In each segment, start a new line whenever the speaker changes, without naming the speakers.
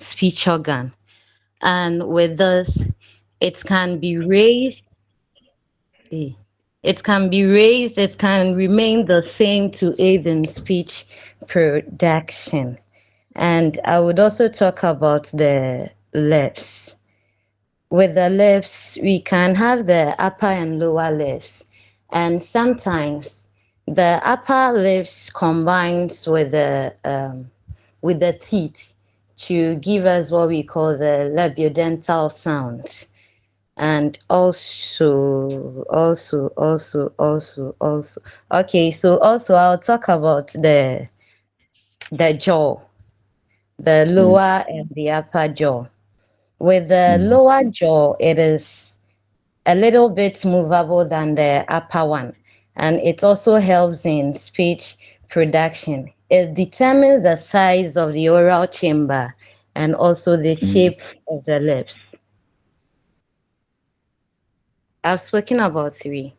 speech organ. And with this, it can be raised. eh, It can be raised, it can remain the same to aid in speech production. And I would also talk about the lips. With the lips, we can have the upper and lower lips. And sometimes the upper lips combines with the teeth to give us what we call the labiodental sound. And also. Okay, so also I'll talk about the jaw, the
Mm,
lower and the upper jaw. With the
mm,
lower jaw, it is a little bit movable than the upper one, and it also helps in speech production. It determines the size of the oral chamber and also the
mm.
shape of the lips. I've spoken about three.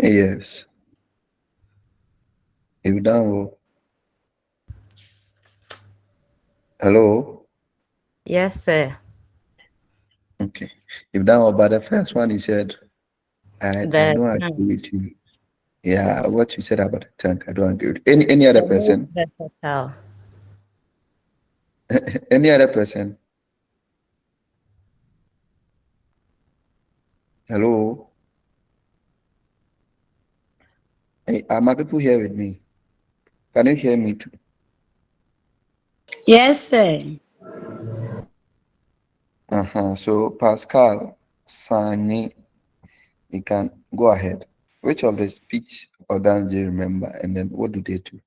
Yes. If down. Hello.
Yes, sir.
Okay. If down, but the first one he said, I
The
don't
tongue,
agree with you. Yeah, what you said about the tank, I don't agree with. Any other
the most
person?
versatile.
Any other person? Hello. Hey, are my people here with me? Can you hear me too?
Yes, sir.
So Pascal, Sani, you can go ahead. Which of the speech organs do you remember, and then what do they do?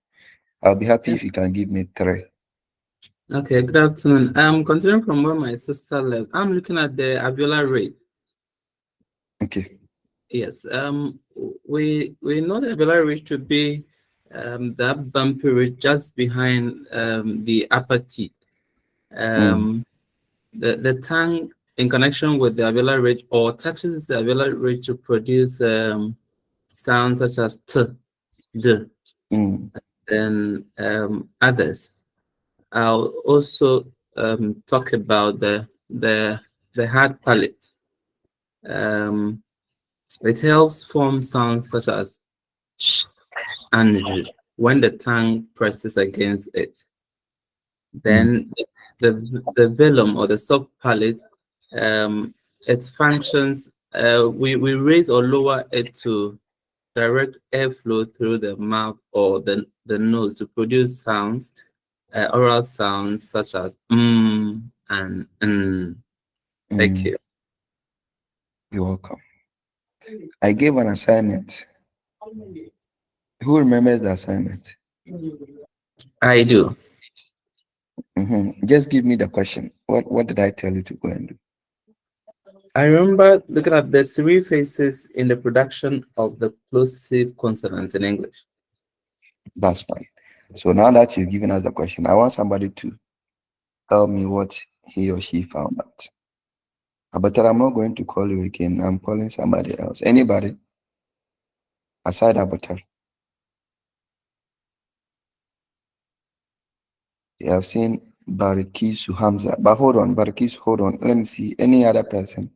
I'll be happy if you can give me three.
Okay, good afternoon. Continuing from where my sister left, I'm looking at the alveolar rate.
Okay.
Yes. We know the alveolar rate to be that bumpy ridge just behind the upper teeth.
Mm,
Um, the tongue in connection with the alveolar ridge or touches the alveolar ridge to produce sounds such as t, d,
mm,
and others. I'll also talk about the hard palate. Um, it helps form sounds such as sh and j when the tongue presses against it.
mm,
Then the velum or the soft palate, um, it functions. We raise or lower it to direct airflow through the mouth or the nose to produce sounds, oral sounds such as and Thank
mm.
you.
You're welcome. I gave an assignment. Who remembers the assignment?
I do.
Just give me the question. What did I tell you to go and do?
I remember looking at the three phases in the production of the plosive consonants in English.
That's fine. So now that you've given us the question, I want somebody to tell me what he or she found out. But I'm not going to call you again. I'm calling somebody else. Anybody aside Abatar? You have seen Barikisu Hamza. But hold on, Barikisu, hold on. Let me see. Any other person?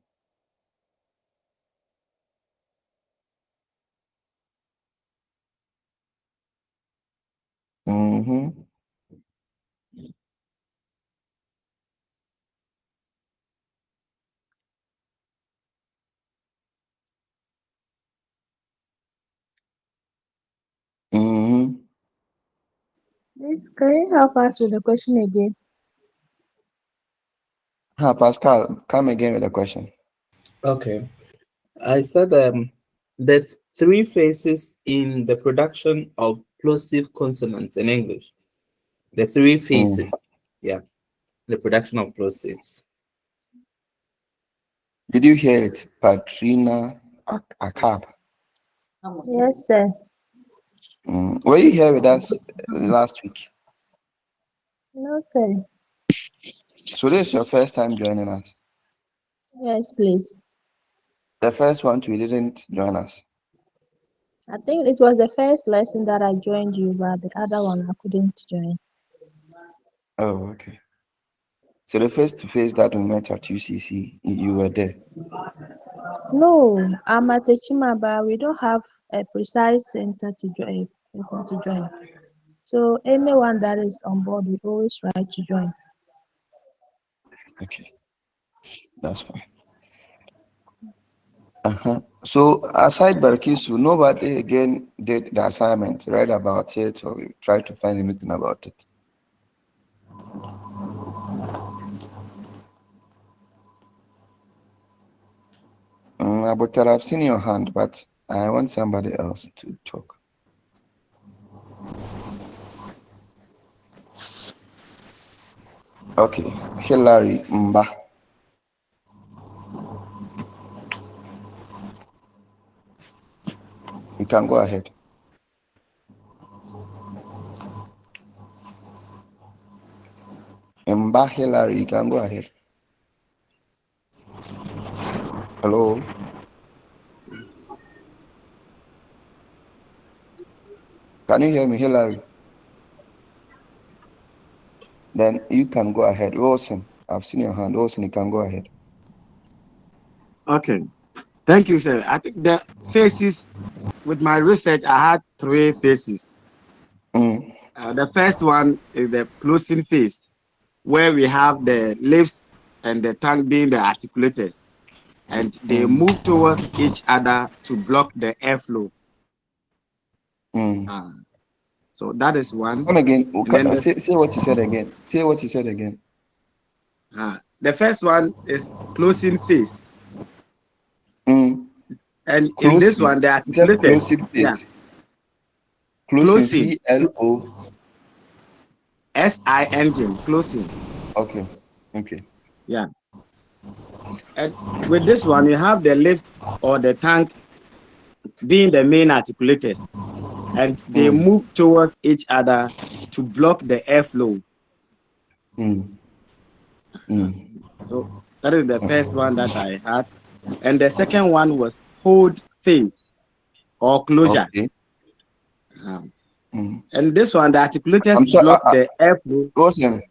Mm-hmm. Mm-hmm.
Please, can you help us with the question again?
Pascal, come again with a question.
Okay. I said the three phases in the production of plosive consonants in English. The three
Mm.
phases. Yeah. The production of plosives.
Did you hear it? Patrina Akab.
Yes, sir.
Were you here with us last week?
No, sir.
So this is your first time joining us.
Yes, please.
The first one too, you didn't join us.
I think it was the first lesson that I joined you, but the other one I couldn't join.
Oh, okay. So the face to face that we met at UCC, you were there.
No, I'm at Echima, but we don't have a precise center to join. Center to join. So anyone that is on board, we always try to join.
Okay, that's fine. Uh-huh. So aside Barkisu, nobody again did the assignment, read about it, or try to find anything about it. But I've seen your hand, but I want somebody else to talk. Okay, Hillary Mba, you can go ahead. Mba Hillary, you can go ahead. Hello, can you hear me, Hillary? Then you can go ahead. Wilson, I've seen your hand. Wilson, you can go ahead.
Okay. Thank you, sir. I think the phases with my research, I had three phases.
Mm,
The first one is the closing phase, where we have the lips and the tongue being the articulators, and they
mm,
move towards each other to block the airflow.
mm.
Uh, so that is one.
Come again.
And then
Say what you said again. Say what you said again.
the first one is closing phase.
Mm.
And in this
Closing.
one, the
You said
articulators,
closing
yeah,
face. Closing.
closing,
CLO.
SI engine, closing.
Okay. Okay.
Yeah. And with this one, you have the lips or the tongue being the main articulators, and they
Mm.
move towards each other to block the airflow.
Mm. Mm.
So that is the first
Mm.
one that I had. And the second one was hold phase or closure.
Okay.
Um,
Mm.
and this one, the articulators
I'm sorry.
block the airflow.
Awesome.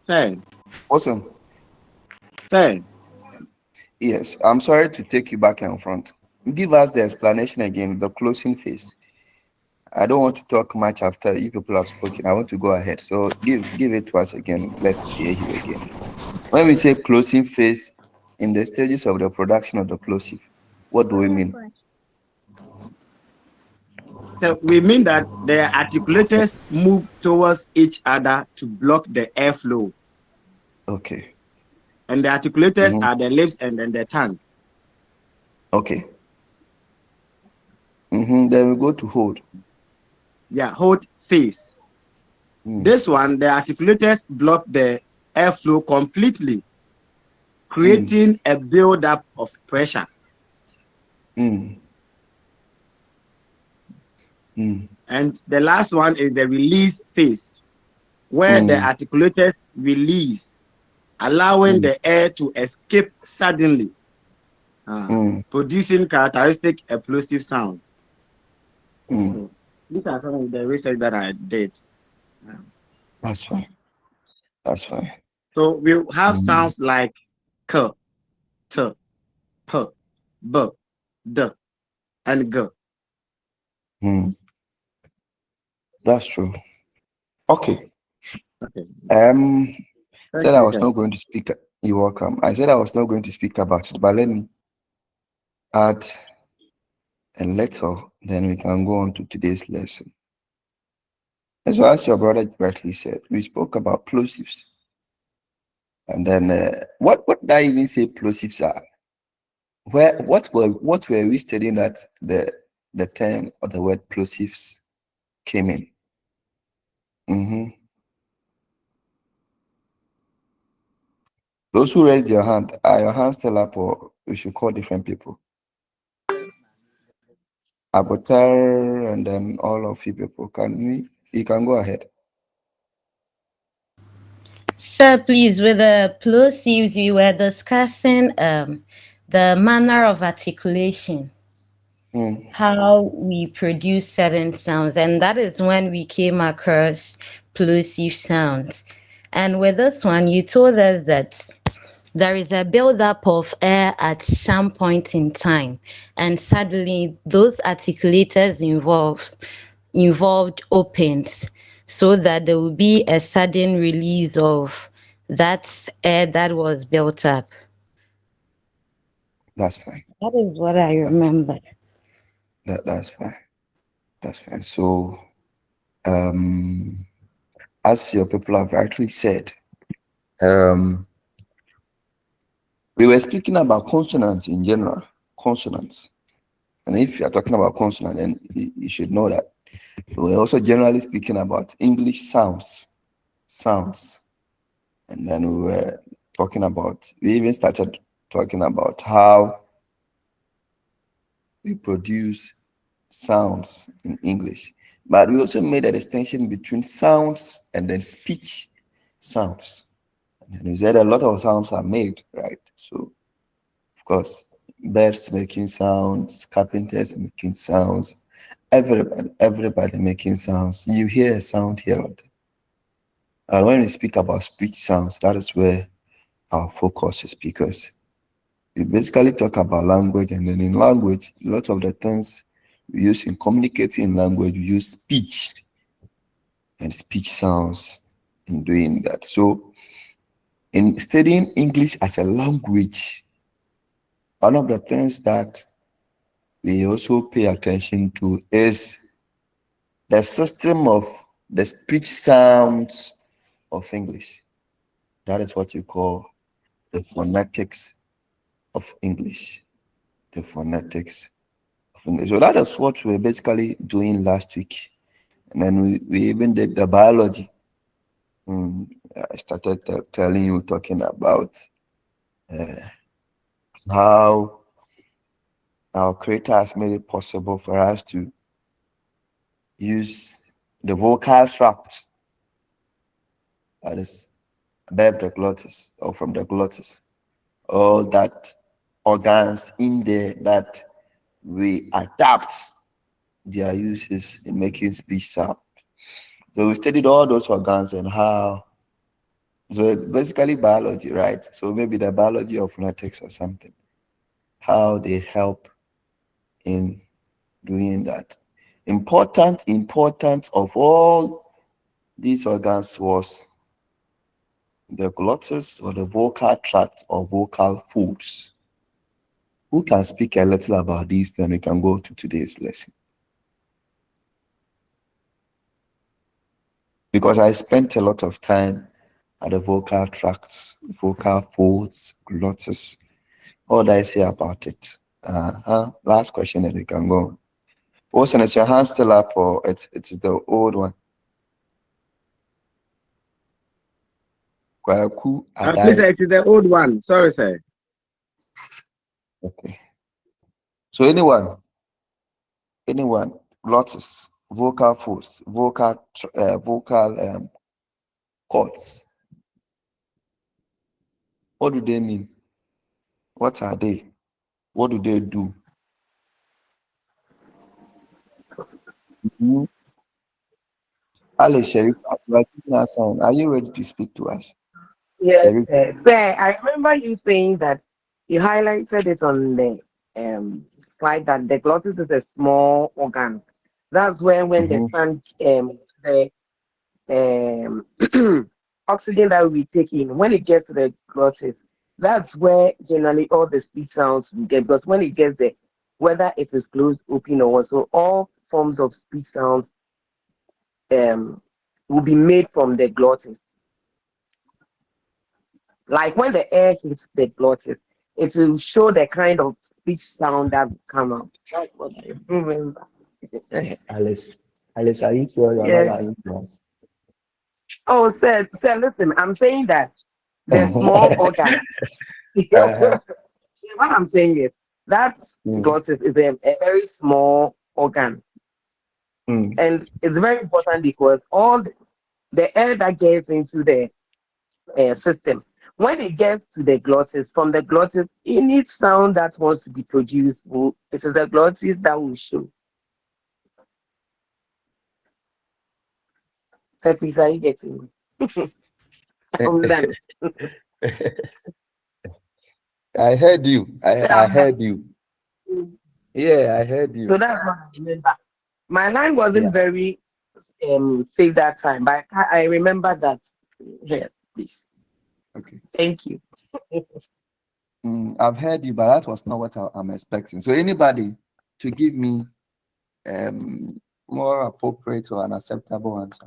Say,
Awesome.
say.
Yes. I'm sorry to take you back and front. Give us the explanation again. The closing phase. I don't want to talk much after you people have spoken. I want to go ahead. So give it to us again. Let's hear you again. When we say closing phase in the stages of the production of the plosive, what do we mean?
So we mean that the articulators move towards each other to block the airflow.
Okay.
And the articulators
Mhm.
are the lips and then the tongue.
Okay. Then we go to hold.
Yeah, hold phase.
Mm.
This one, the articulators block the airflow completely,
Mm.
creating a buildup of pressure.
Mm. Mm.
And the last one is the release phase, where the
Mm.
articulators release, allowing
Mm.
the air to escape suddenly,
Mm.
producing characteristic explosive sound.
Mm.
So these are some of the research that I did. Uh,
That's fine. That's fine.
So we have
Mm.
sounds like k, t, p, b, d, and g.
Mm. That's true. Okay.
Okay.
Um,
Thank
said I
you,
was
sir.
not going to speak. You're welcome. I said I was not going to speak about it, but let me add a little, then we can go on to today's lesson. As well as your brother correctly said, we spoke about plosives. And then what did I even say plosives are? What were we studying that the term or the word plosives came in? Mm-hmm. Those who raised your hand, are your hands still up or we should call different people? Abotar and then all of you people. You can go ahead.
Sir, please, with the plosives, we were discussing the manner of articulation,
Mm.
how we produce certain sounds, and that is when we came across explosive sounds. And with this one, you told us that there is a buildup of air at some point in time, and suddenly those articulators involved opens, so that there will be a sudden release of that air that was built up.
That's fine.
That is what I
That,
remember.
that's fine. That's fine. So, um, as your people have rightly said, um, we were speaking about consonants in general. Consonants. And if you're talking about consonant, then you should know that we're also generally speaking about English sounds. Sounds. And then we even started talking about how we produce sounds in English. But we also made a distinction between sounds and then speech sounds. And we said a lot of sounds are made, right? So, of course, birds making sounds, carpenters making sounds, everybody making sounds. You hear a sound here or there. And when we speak about speech sounds, that is where our focus is, because we basically talk about language, and then in language, a lot of the things we use in communicating in language, we use speech and speech sounds in doing that. So in studying English as a language, one of the things that we also pay attention to is the system of the speech sounds of English. That is what you call the phonetics of English. The phonetics of English. So that is what we were basically doing last week. And then we even did the biology. I started telling you, talking about uh, how our creator has made it possible for us to use the vocal tract, that is above the glottis or from the glottis, all that organs in there that we adapt their uses in making speech sound. So we studied all those organs and how, so basically biology, right? So maybe the biology of phonetics or something, how they help in doing that. Important of all these organs was the glottis or the vocal tract or vocal folds. Who can speak a little about these? Then we can go to today's lesson. Because I spent a lot of time at the vocal tracts, vocal folds, glottis. What do I say about it? Last question, and we can go. Wilson, is your hand still up, or it's the old one? Kwaku
Please,
Adai.
it is the old one. Sorry, sir.
Okay. So anyone, glottis, vocal folds, vocal cords. What do they mean? What are they? What do they do? Mhm. Ali Sharif, are you ready to speak to us?
Yes,
Sharif.
sir. I remember you saying that you highlighted it on the slide that the glottis is a small organ. That's where when the
Mhm.
sun the oxygen that we take in, when it gets to the glottis, that's where generally all the speech sounds we get, because when it gets there, whether it is closed, open, or what, so all forms of speech sounds um will be made from the glottis. Like when the air hits the glottis, it will show the kind of speech sound that will come out. That's what I remember.
Alice, Alice, are you sure you're not
Yes.
lying to us?
Oh, sir, listen, I'm saying that the small organ.
Uh-huh.
What I'm saying is that
Mm,
glottis is a very small organ.
mm.
And it's very important because all the air that gets into the system, when it gets to the glottis, from the glottis, any sound that wants to be produced, it is the glottis that will show. So please, are you getting me? I'm done.
I heard you. I
I'm
heard you.
done.
Yeah, I heard
So
you.
that's what I remember. My line wasn't
Yeah.
very safe that time, but I remember that. Yes, please.
Okay.
Thank you.
I've heard you, but that was not what I'm expecting. So anybody to give me more appropriate or an acceptable answer.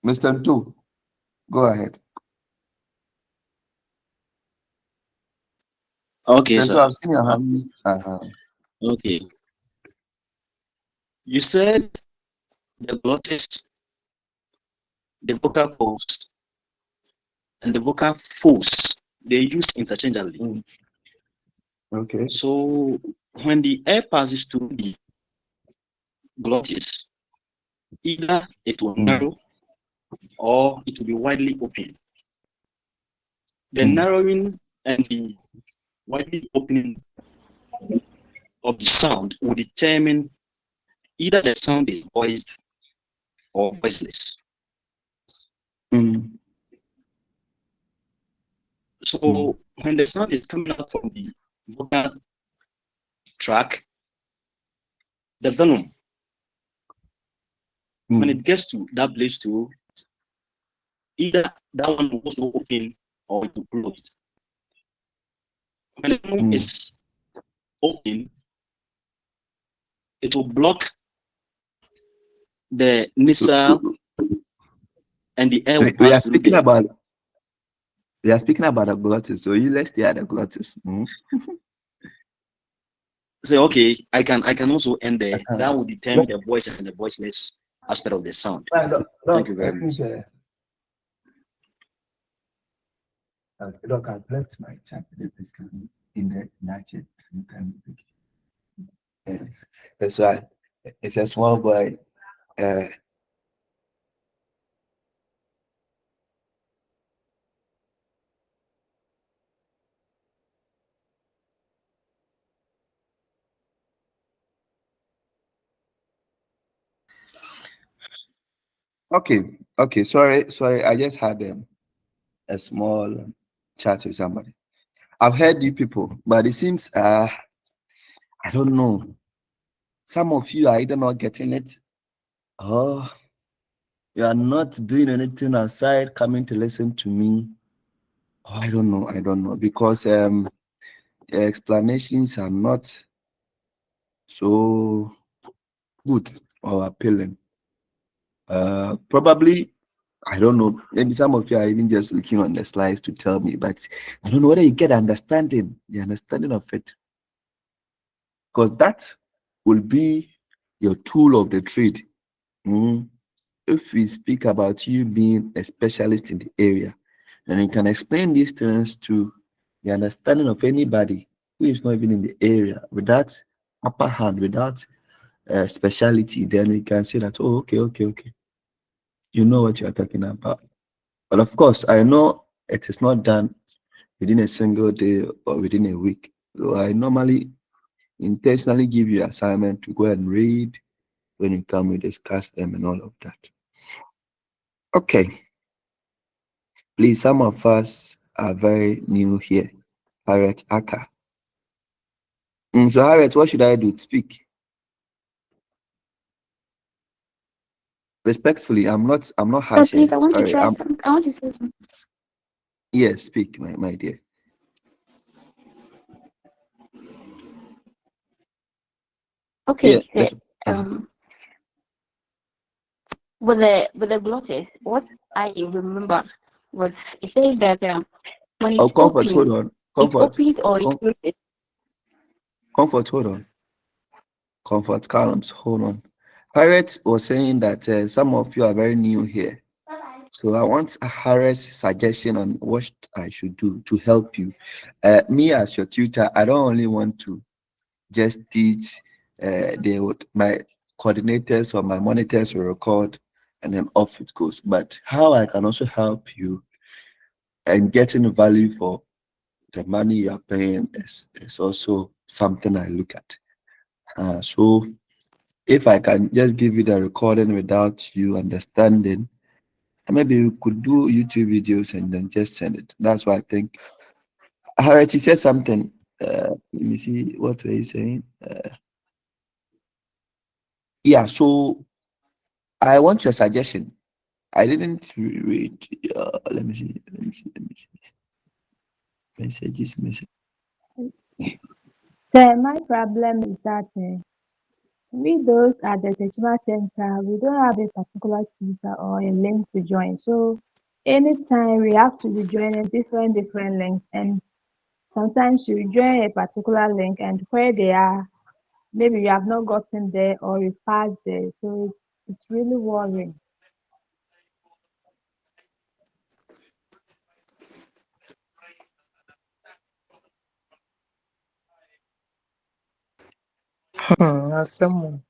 Mr. Ntu, go ahead.
Okay,
Mr. Ntu,
sir.
I've seen your hand.
Okay. You said the glottis, the vocal cords, and the vocal folds, they use interchangeably.
Okay.
So when the air passes through the glottis, either it will narrow or it will be widely open. The narrowing and the widely opening of the sound will determine either the sound is voiced or voiceless. So when the sound is coming out from the vocal track, the venom, when it gets to that place too, either that one will also open or it will close. When the venom is open, it will block the nasal and the air will
We are
pass through
speaking
there.
about the glottis. So you let's stay at the glottis.
Say, okay, I can also end there. That will determine the voice and the voiceless aspect of the sound. Thank you very much.
Look, I've left my chat in the chat. You can that's why it's a small boy. Okay. Sorry. I just had a small chat with somebody. I've heard you people, but it seems I don't know. Some of you are either not getting it, or you are not doing anything aside coming to listen to me. Oh, I don't know because explanations are not so good or appealing. Probably, I don't know. Maybe some of you are even just looking on the slides to tell me, but I don't know whether you get the understanding of it, because that will be your tool of the trade. If we speak about you being a specialist in the area, then you can explain these things to the understanding of anybody who is not even in the area without upper hand, without speciality. Then we can say that, oh, okay, you know what you are talking about. But of course, I know it is not done within a single day or within a week. So I normally intentionally give you assignment to go and read. When you come, we discuss them and all of that. Okay. Please, some of us are very new here. Harriet Aka. So Harriet, what should I do? Speak. Respectfully, I'm not
So
harsh.
please, I want to
Sorry.
try some. I want to say something.
Yes, speak, my dear.
Okay,
Yeah.
with the glottis, what I remember was it says that when
Oh,
it's
comfort, hold
open,
on.
it
Comfort.
opens or it closes.
Comfort, hold on. Comfort, columns, hold on. Harriet was saying that some of you are very new here. So I want Harriet's suggestion on what I should do to help you. Me as your tutor, I don't only want to just teach. My coordinators or my monitors will record and then off it goes. But how I can also help you and getting value for the money you are paying is also something I look at. So if I can just give you the recording without you understanding, maybe we could do YouTube videos and then just send it. That's what I think. Harriet, you said something. Let me see. What were you saying? Yeah. So I want your suggestion. I didn't read. Let me see. Let me see. Let me see. Messages. Message.
So my problem is that we those at the Techima Center, we don't have a particular speaker or a link to join. So anytime we have to be joining different links, and sometimes you join a particular link and where they are, maybe you have not gotten there or you passed there. So it's really worrying.
Awesome.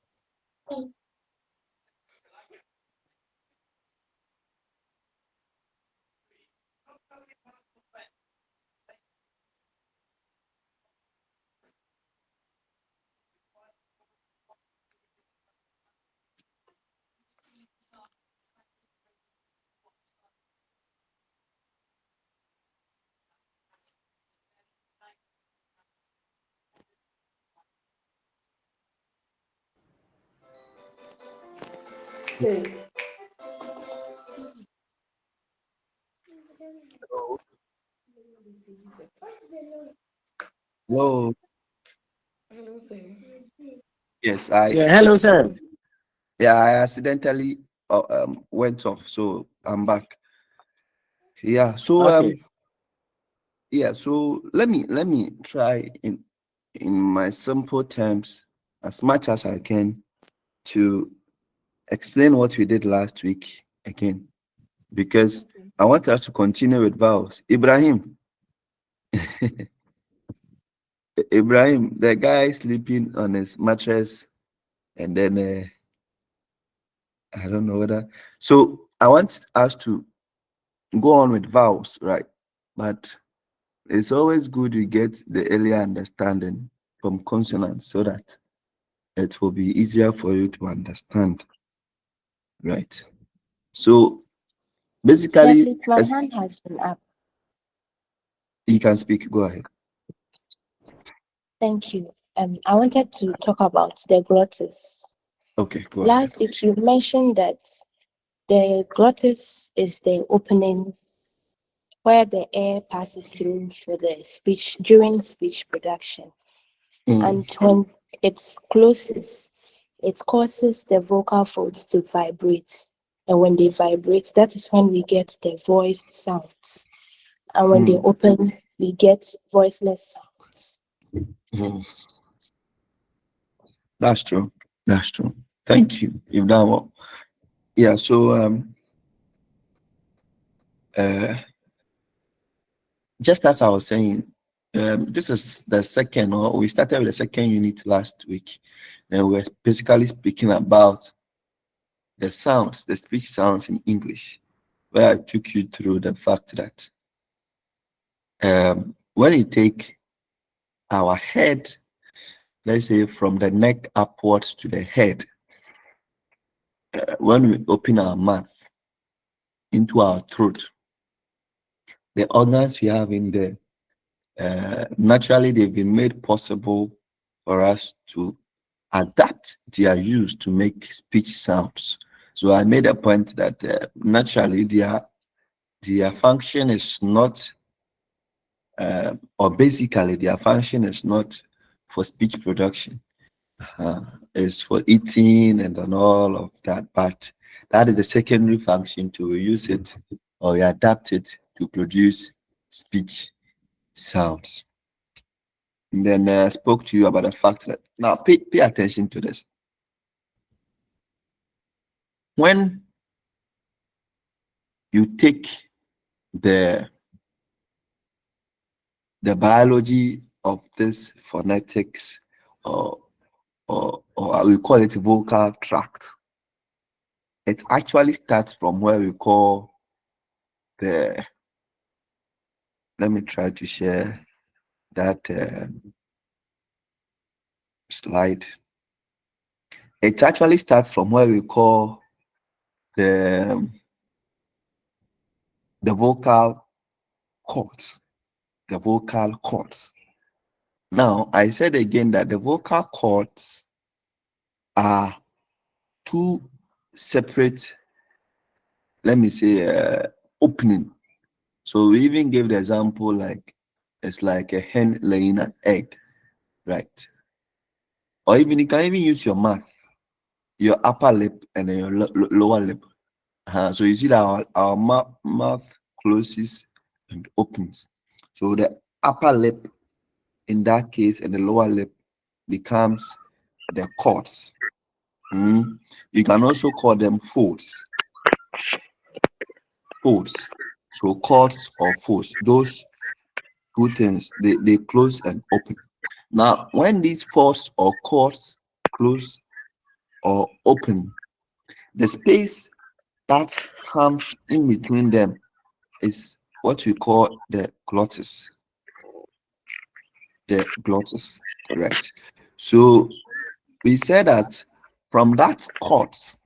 Whoa. Yes,
Yeah, hello, sir.
I accidentally went off, so I'm back. Yeah. So
Okay.
let me try in my simple terms as much as I can to explain what we did last week again, because I want us to continue with vowels. Ibrahim, Ibrahim, the guy sleeping on his mattress, and then I don't know whether. So I want us to go on with vowels, right? But it's always good you get the earlier understanding from consonants so that it will be easier for you to understand, right? So
Yeah,
basically,
please, my
as
hand has been up.
you can speak, go ahead.
Thank you. I wanted to talk about the glottis.
Okay, go ahead.
Last week, you mentioned that the glottis is the opening where the air passes through for the speech during speech production. And when it closes, it causes the vocal folds to vibrate. And when they vibrate, that is when we get the voiced sounds. And when they open, we get voiceless sounds.
That's true. That's true. Thank you. If that were, yeah. So uh, just as I was saying, this is the second, or we started with the second unit last week, and we're basically speaking about the sounds, the speech sounds in English, where I took you through the fact that when you take our head, let's say from the neck upwards to the head, when we open our mouth into our throat, the organs we have in there, naturally they've been made possible for us to adapt their use to make speech sounds. So I made a point that naturally their function is not, or basically their function is not for speech production. It's for eating and then all of that, but that is the secondary function to use it or we adapt it to produce speech sounds. And then I spoke to you about the fact that now pay attention to this. When you take the biology of this phonetics or we call it vocal tract, it actually starts from where we call the, let me try to share that slide. It actually starts from where we call the vocal cords. The vocal cords. Now, I said again that the vocal cords are two separate, let me say, opening. So we even gave the example like it's like a hen laying an egg, right? Or even you can even use your mouth, your upper lip and then your lower lip. So you see that our mouth closes and opens. So the upper lip in that case and the lower lip becomes the cords. You can also call them folds. Folds. So cords or folds. Those two things they close and open. Now, when these folds or cords close or open, the space that comes in between them is what we call the glottis. The glottis, correct? So we said that from that cords,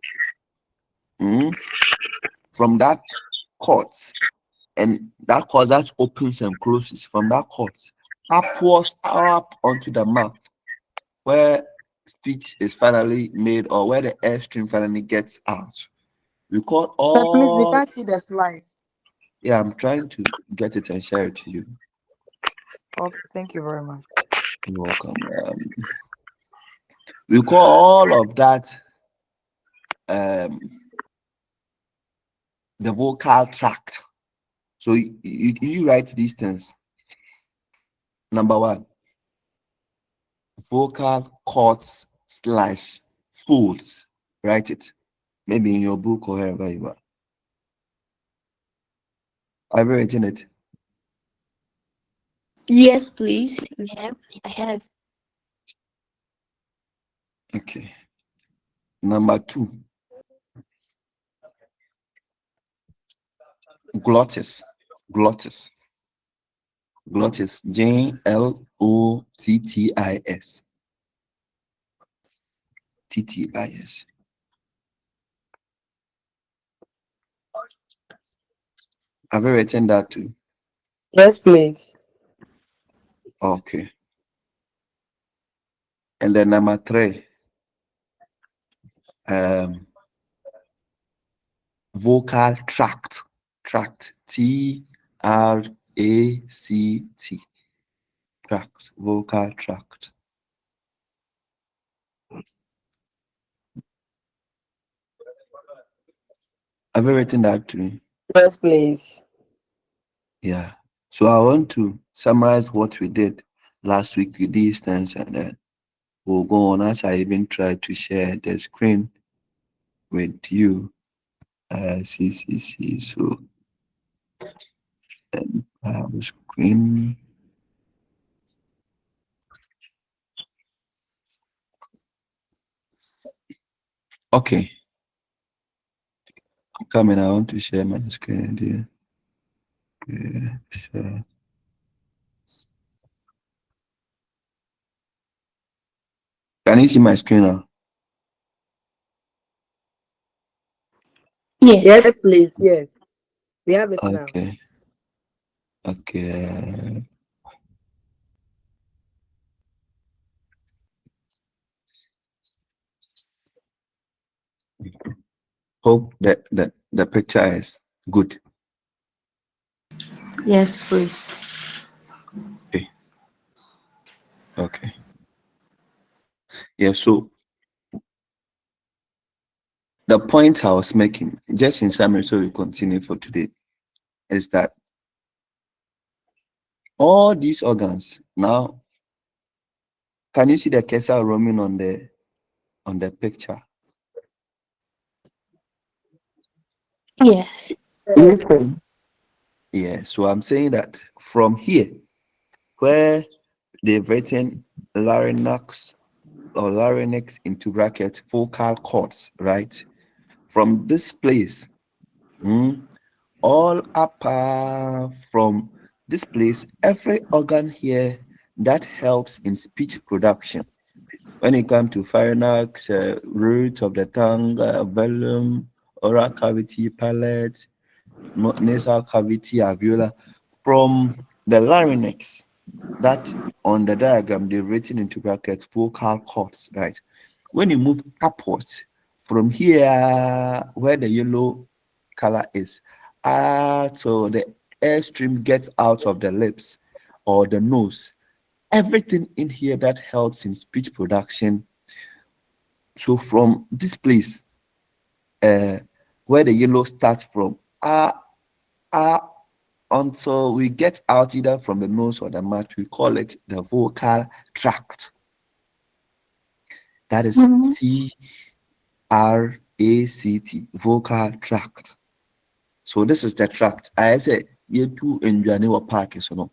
from that cords, and that cord that opens and closes from that cords upwards up onto the mouth, where speech is finally made or where the airstream finally gets out. We call
Sir, please, we
all.
can't see the slides.
Yeah, I'm trying to get it and share it to you.
Okay, thank you very much.
You're welcome. We call all of that the vocal tract. So you write these things. Number one, vocal cords / folds. Write it. Maybe in your book or wherever you are. Have you written it?
Yes, please. We have. I have.
Okay. Number two, glottis. Glottis. Glottis. Glottis. Ttis. Have you written that too?
Yes, please.
Okay. And then number three, vocal tract. Tract. TRACT. Tract. Vocal tract. Have you written that too?
Yes, please.
Yeah. So I want to summarize what we did last week with these things, and then we'll go on as I even try to share the screen with you. See. So I have a screen. Okay. I'm coming. I want to share my screen here. Yeah, sure. Can you see my screen now?
Yes.
Yes, please. Yes. We have it now.
Okay. Okay. Hope that the picture is good.
Yes, please.
Okay. Okay. Yeah. So the point I was making, just in summary, so we continue for today, is that all these organs now. Can you see the cursor roaming on the picture?
Yes.
Yes, sir.
Yeah. So I'm saying that from here, where they've written larynx or larynx into brackets vocal cords, right? From this place, all apart from this place, every organ here that helps in speech production When it comes to pharynx, root of the tongue, velum, oral cavity, palate, nasal cavity, alveolar, from the larynx, that on the diagram they've written into brackets vocal cords, right? When you move upwards from here where the yellow color is, so the airstream gets out of the lips or the nose, everything in here that helps in speech production. So from this place, where the yellow starts from, ah, until we get out either from the nose or the mouth, we call it the vocal tract. That is
Mm-hmm.
TRACT, vocal tract. So this is the tract. I say you two enjoy our park, so no.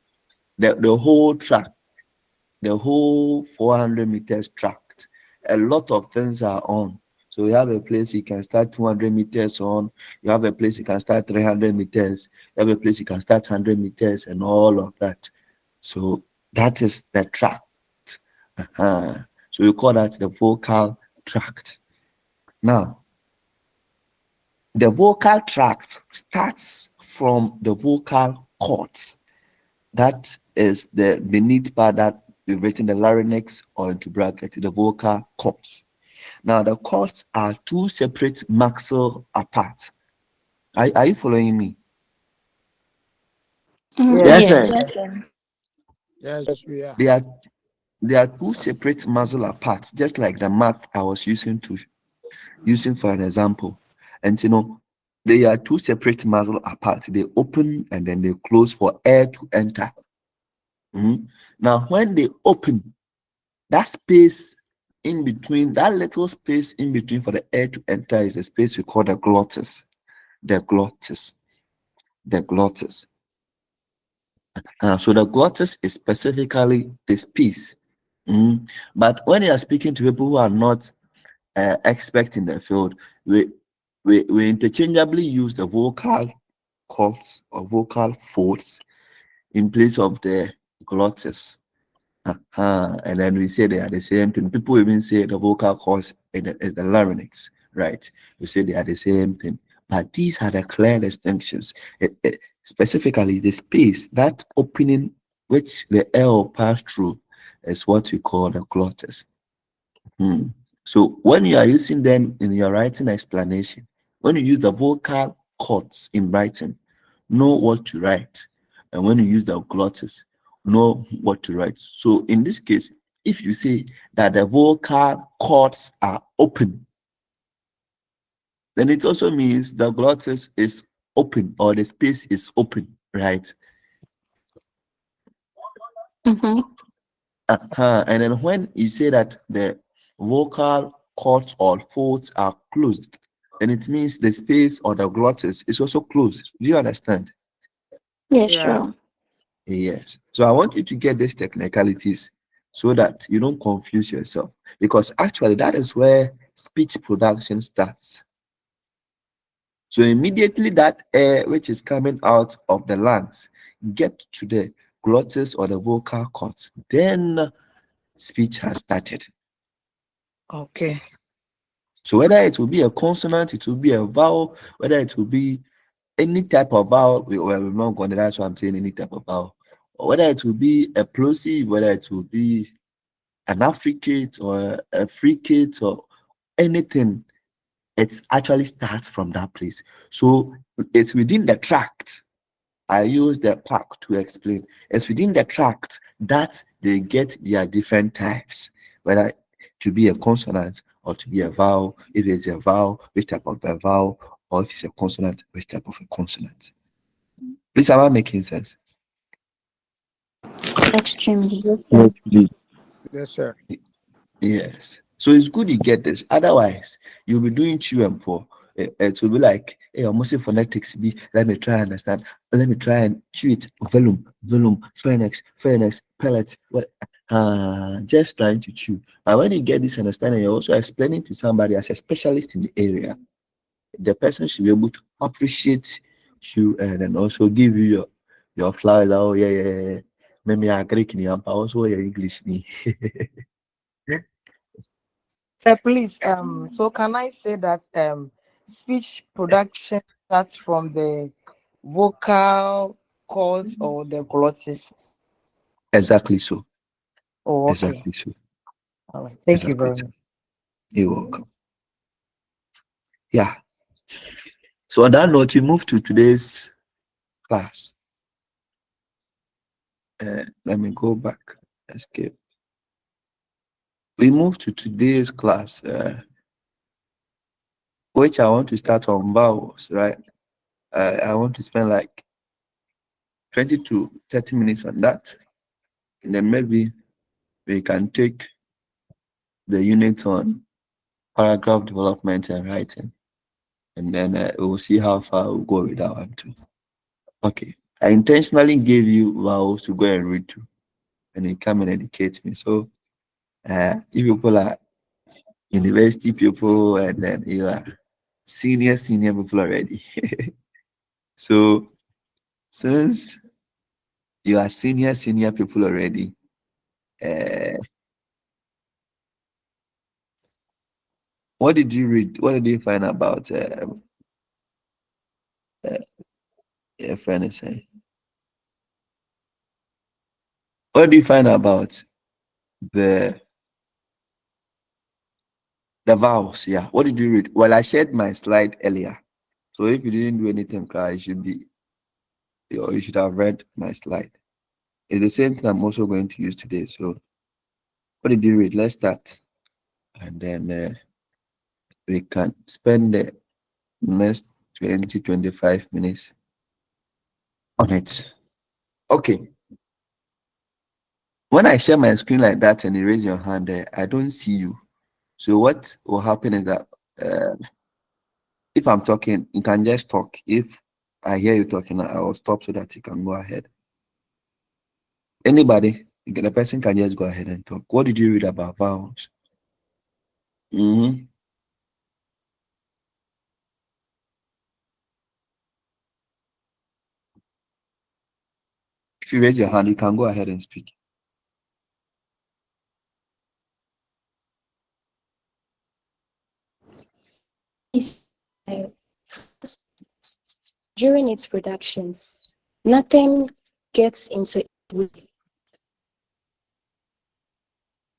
The whole tract, the whole 400 meters tract, a lot of things are on. So you have a place you can start 200 meters on, you have a place you can start 300 meters, you have a place you can start 100 meters, and all of that. So that is the tract. So we call that the vocal tract. Now, the vocal tract starts from the vocal cords. That is the beneath part that we've written the larynx or into bracket, the vocal cords. Now, the cords are two separate maxilla apart. Are you following me?
Yes,
Yes.
sir.
Yes, sir.
Yes, we are.
They are they are two separate muscle apart, just like the math I was using for an example. And they are two separate muscle apart. They open and then they close for air to enter. Now, when they open, that space in between, that little space in between for the air to enter is the space we call the glottis. The glottis. The glottis. So the glottis is specifically the space. But when you are speaking to people who are not experts in the field, we interchangeably use the vocal cords or vocal folds in place of the glottis. And then we say they are the same thing. People even say the vocal cords is the larynx, right? We say they are the same thing. But these are the clear distinctions. Specifically, the space, that opening which the air will pass through, is what we call the glottis. So when you are using them in your writing explanation, when you use the vocal cords in writing, know what to write. And when you use the glottis, know what to write. So in this case, if you say that the vocal cords are open, then it also means the glottis is open or the space is open, right?
Mm-hmm.
And then when you say that the vocal cords or folds are closed, then it means the space or the glottis is also closed. Do you understand?
Yes,
Yeah.
sure.
Yes. So I want you to get these technicalities so that you don't confuse yourself, because actually that is where speech production starts. So immediately that air which is coming out of the lungs get to the glottis or the vocal cords, then speech has started.
Okay.
So whether it will be a consonant, it will be a vowel, whether it will be any type of vowel, we're not going to, that's why I'm saying any type of vowel, or whether it will be a plosive, whether it will be an affricate or a fricate or anything, it actually starts from that place. So it's within the tract. I use the pack to explain. It's within the tract that they get their different types, whether to be a consonant or to be a vowel. If it's a vowel, which type of a vowel, or if it's a consonant, which type of a consonant. Please, am I making sense?
Extremely.
Yes, sir.
Yes, please.
Yes, sir.
Yes. So it's good you get this. Otherwise, you'll be doing chew and pour. It will be like, hey, I'm mostly phonetics be. Let me try and understand. Let me try and chew it. Volume, phoenix, pellet. What? Just trying to chew. And when you get this understanding, you're also explaining to somebody as a specialist in the area. The person should be able to appreciate you and then also give you your flowers. Oh yeah, yeah, yeah. Maybe I Greek, I'm also English.
Please, so can I say that speech production starts from the vocal cords or the glottis?
Exactly so.
Oh, okay.
Exactly so.
All right. Thank you
Exactly
very
so.
much.
You're welcome. Yeah. So on that note, we move to today's class. Let me go back. Escape. We move to today's class, which I want to start on vowels, right? I want to spend like 20 to 30 minutes on that. And then maybe we can take the unit on paragraph development and writing. And then we'll see how far we'll go with that one too. Okay. I intentionally gave you vowels to go and read to, and you come and educate me. So if people are university people and then you are senior people already. So since you are senior people already, uh, what did you read? What did you find about your friend is saying? What do you find about the the vowels? Yeah. What did you read? Well, I shared my slide earlier. So if you didn't do anything, you should be, or you should have read my slide. It's the same thing I'm also going to use today. So what did you read? Let's start, and then we can spend the next 20-25 minutes on it. Okay. When I share my screen like that and you raise your hand there, I don't see you. So what will happen is that if I'm talking, you can just talk. If I hear you talking, I will stop so that you can go ahead. Anybody, the person can just go ahead and talk. What did you read about vowels? Mm-hmm. If you raise your hand, you can go ahead and speak.
Uh, During its production, nothing gets into it with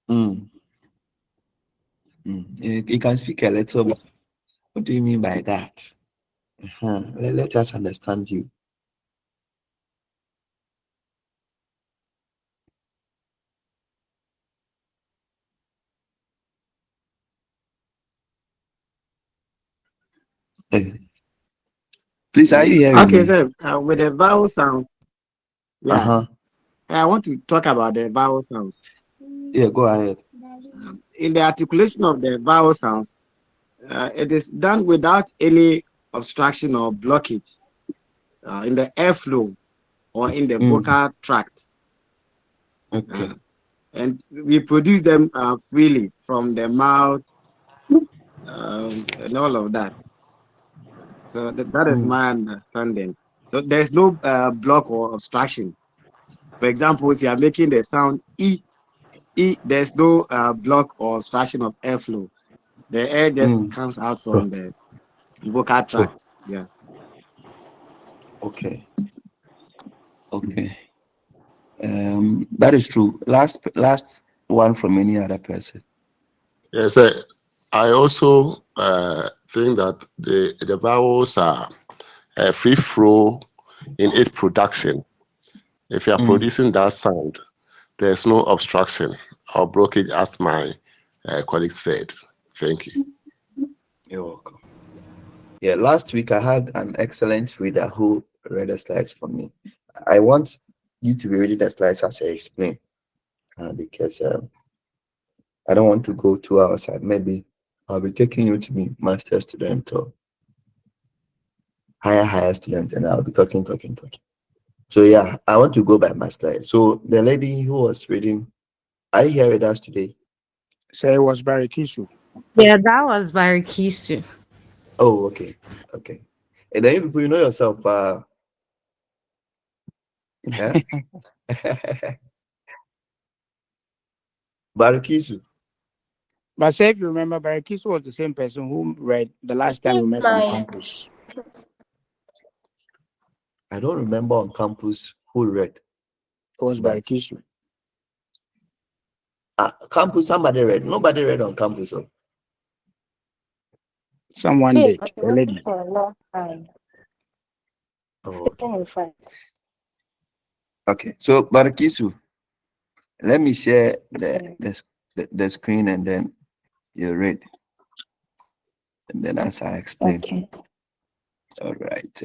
Mm. You can speak a little bit. What do you mean by that? Let us understand you. Please, are you hearing
Okay,
me?
so with the vowel sound, yeah,
Uh-huh.
I want to talk about the vowel sounds.
Yeah, go ahead.
In the articulation of the vowel sounds, it is done without any obstruction or blockage in the airflow or in the
Mm.
vocal tract.
Okay.
And we produce them freely from the mouth and all of that. So that is
Mm.
my understanding. So there's no block or obstruction. For example, if you are making the sound E, E, there's no block or obstruction of airflow. The air just
Mm.
comes out from the vocal
Oh,
tract. Yeah.
okay. Okay. That is true. Last one from any other person.
Yes, I also think that the vowels are free flow in its production. If you are
Mm.
producing that sound, there's no obstruction or blockage, as my colleague said. Thank you.
You're welcome. Yeah, last week I had an excellent reader who read the slides for me. I want you to be reading the slides as I explain, because I don't want to go 2 hours. Maybe I'll be taking you to be master student or higher student, and I'll be talking. So yeah, I want to go by my slide. So the lady who was reading, are you here with us today?
Say it was Barry Kisu.
Yeah, that was very Kisu.
Oh, okay, okay. And then you people, you know yourself, yeah. Barikisu.
But say if you remember, Barakiso was the same person who read the last time we met on campus.
I don't remember on campus who read.
It was Barakiso.
Campus, somebody read. Nobody read on campus. Oh.
Someone
Yeah,
did.
but it
A
was
lady.
for a long time.
Oh, okay.
Okay.
So Barakisu, let me share the screen and then you read. And then as I explain.
Okay.
All right.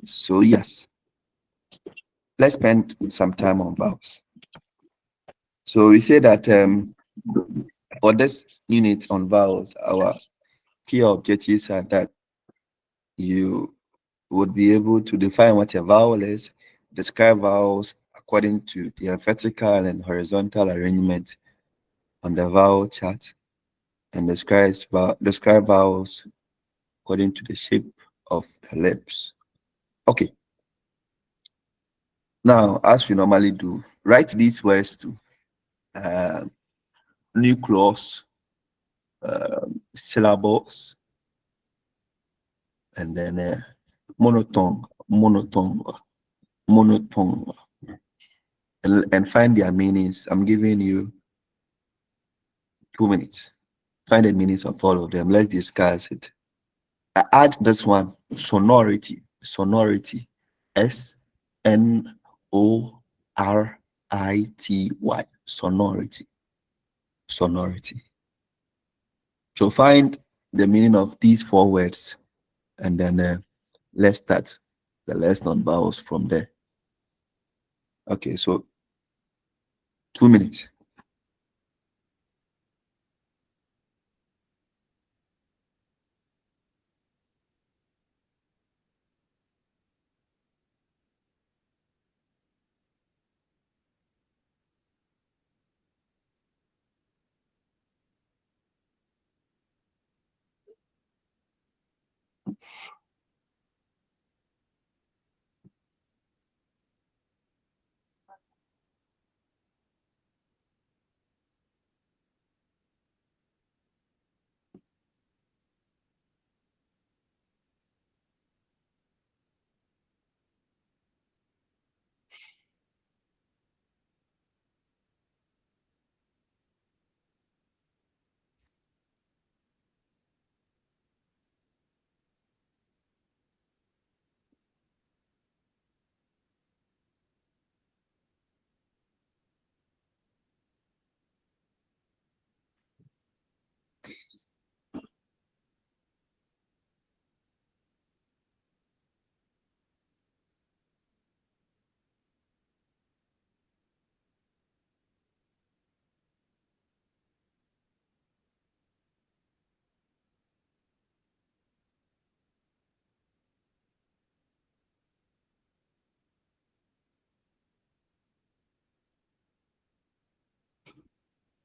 So yes, let's spend some time on vowels. So we say that for this unit on vowels, our key objectives are that you would be able to define what a vowel is, describe vowels according to their vertical and horizontal arrangement on the vowel chart, and describe vowels according to the shape of the lips. Okay. Now, as we normally do, write these words to nucleus, syllables, and then monotongue, and find their meanings. I'm giving you 2 minutes. Find the meanings of all of them. Let's discuss it. I add this one, sonority. SNORITY. Sonority. So find the meaning of these 4 words, and then let's start the lesson on vowels from there. Okay, so 2 minutes.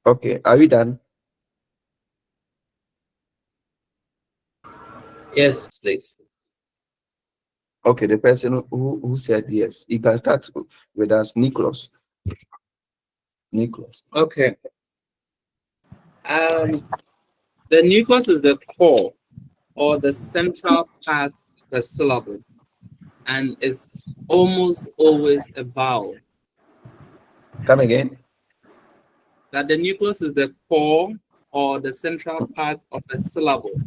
Okay, are we done?
Yes, please.
Okay, the person who said yes, you can start with us, Nicholas.
Okay. The nucleus is the core or the central part of the syllable, and is almost always a vowel.
Come again.
That the nucleus is the core or the central part of a syllable,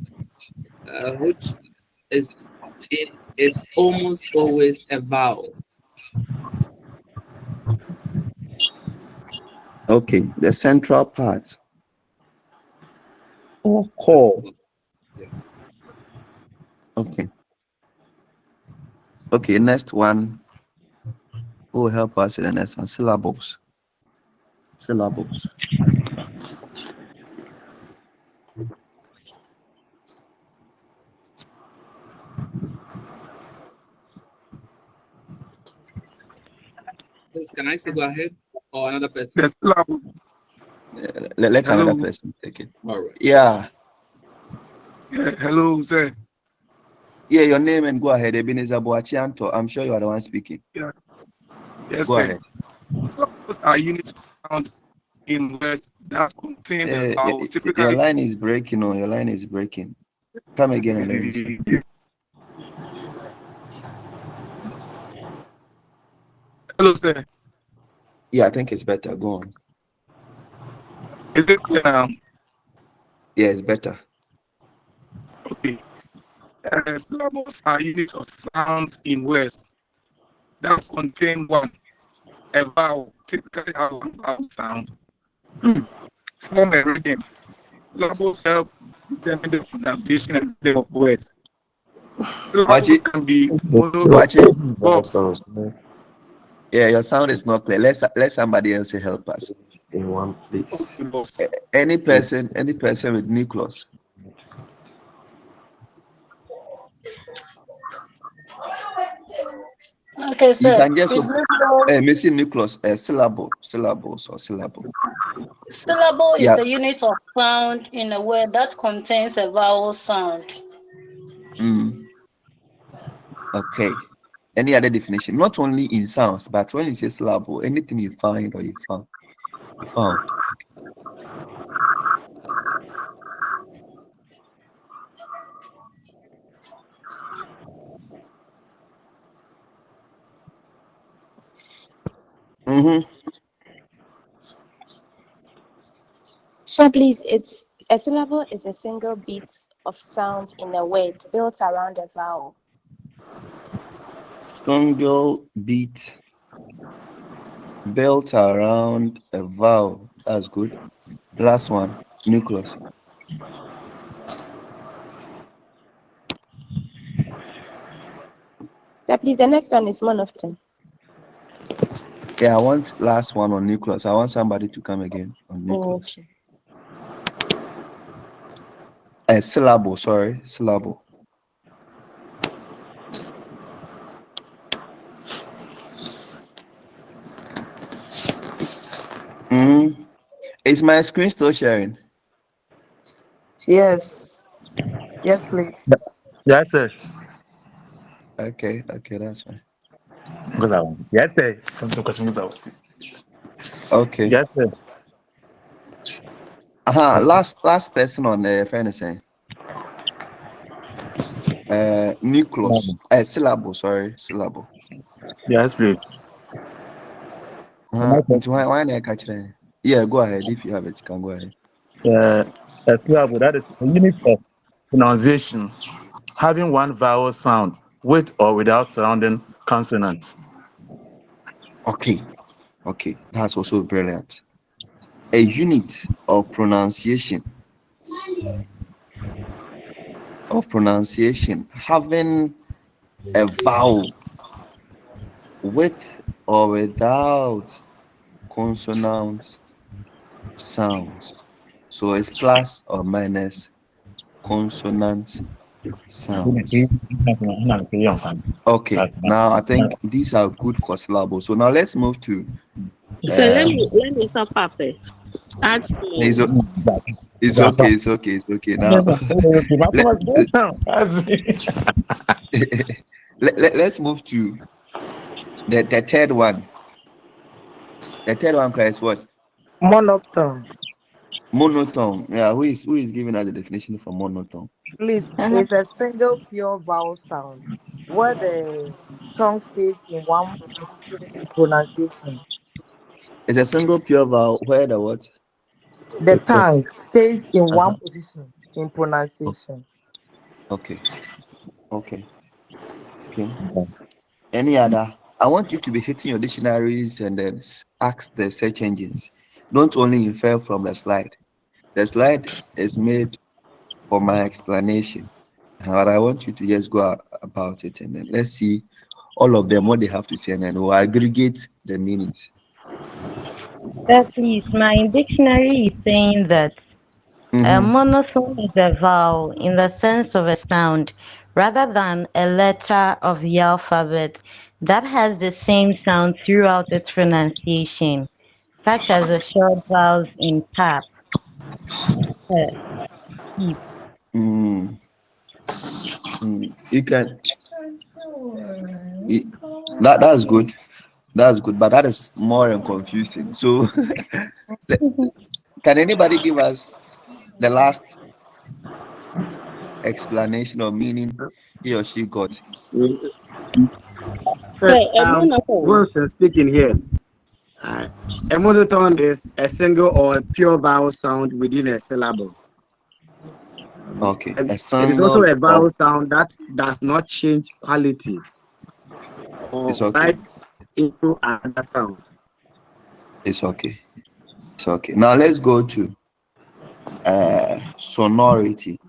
which is almost always a vowel.
Okay, the central part or core.
Yeah.
Okay. Okay, next one. Who will help us with the next one? Syllables.
Can I say go ahead or another person?
The syllable.
Let
Hello.
another person take it.
All right.
Yeah.
Hello, sir.
Yeah, your name and go ahead. Ebenezer Boachianto. I'm sure you are the one speaking.
Yeah. Yes,
Go
sir.
ahead.
Syllables are units of sound
in words that contain the
Your
vowel typically.
line is breaking. Your line is breaking. Come again and let me see.
Hello, sir.
Yeah, I think it's better. Go on.
Is it clear now?
Yeah, it's better.
Okay. Syllables are units of sounds in words that contain a vowel, typically have one vowel sound, form a rhythm. Syllables help determine the pronunciation and rhythm of words.
Watch
Syllables
it.
can be
Watch it.
monotone.
Yeah, your sound is not clear. Let somebody else help us.
In one place.
Any person with nucleus.
Okay,
You
sir.
can just missing nucleus, syllables or syllable.
Syllable is
Yeah.
the unit of sound in a word that contains a vowel sound.
Okay. Any other definition? Not only in sounds, but when you say syllable, anything you find or you found.
So please, it's a syllable is a single beat of sound in a word built around a vowel.
Single beat built around a vowel. That's good. Last one, nucleus.
So please, the next one is monotone.
Yeah, I want last one on nucleus. I want somebody to come again on nucleus.
Okay.
A syllable, sorry, syllable. Is my screen still sharing?
Yes. Yes, please.
Yes, sir.
Okay, that's fine.
Yes, sir. Come to question.
Okay.
Yes, sir.
Last person on the friend saying. Nucleus. Syllable, sorry, syllable.
Yes, please.
Why I catch that? Yeah, go ahead. If you have it, you can go ahead.
A syllable, that is a unit of pronunciation having one vowel sound with or without surrounding consonants.
Okay, that's also brilliant. A unit of pronunciation having a vowel with or without consonant sounds. So it's plus or minus consonant sounds. Okay, now I think these are good for syllables. So now let's move to.
So let me stop after. Add small.
It's okay. Now let's move to the third one. The third one is what?
Monotone.
Monotone. Yeah, who is giving us the definition for monotone?
Please, it's a single pure vowel sound where the tongue stays in one position in pronunciation.
It's a single pure vowel where the what?
The tongue stays in one position in pronunciation.
Okay. Any other? I want you to be hitting your dictionaries and then ask the search engines. Don't only infer from the slide. The slide is made for my explanation. But I want you to just go about it and then let's see all of them what they have to say, and then we'll aggregate the meanings.
Please, my dictionary is saying that a monophone is a vowel in the sense of a sound rather than a letter of the alphabet that has the same sound throughout its pronunciation, such as the short vowels in tap.
You can that's good, but that is more confusing. So Can anybody give us the last explanation or meaning he or she got?
Sorry, a monotone.
Wilson speaking here. Uh, a monotone is a single or a pure vowel sound within a syllable.
Okay,
And
a
it is also
single
a
or
vowel sound that does not change quality or
it's okay.
bite into another sound.
It's okay. It's okay. Now let's go to sonority.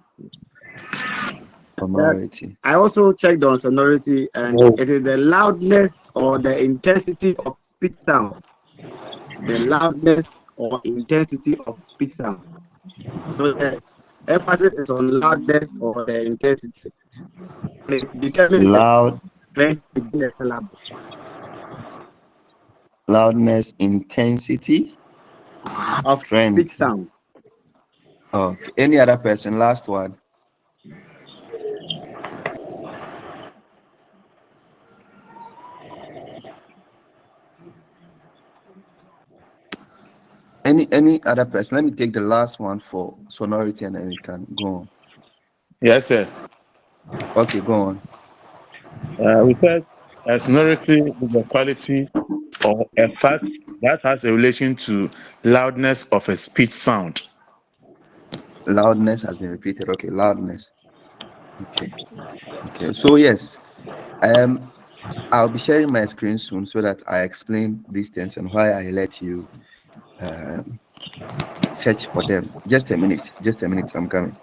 That
Sonority.
I also checked on sonority, and it is the loudness or the intensity of speech sounds. The loudness or intensity of speech sounds. So the emphasis is on loudness or the intensity, and it determines the
Loud,
strength within the syllable
loudness, intensity,
of speech
strength.
sounds.
Okay. Any other person? Last one. Any other person? Let me take the last one for sonority, and then we can go on.
Yes, sir.
Okay, go on.
We said sonority is the quality or a fact that has a relation to loudness of a speech sound.
Loudness has been repeated. Okay, loudness. Okay. Okay. So yes, I'll be sharing my screen soon so that I explain these things and why I let you um, search for them. Just a minute. Just a minute. I'm coming.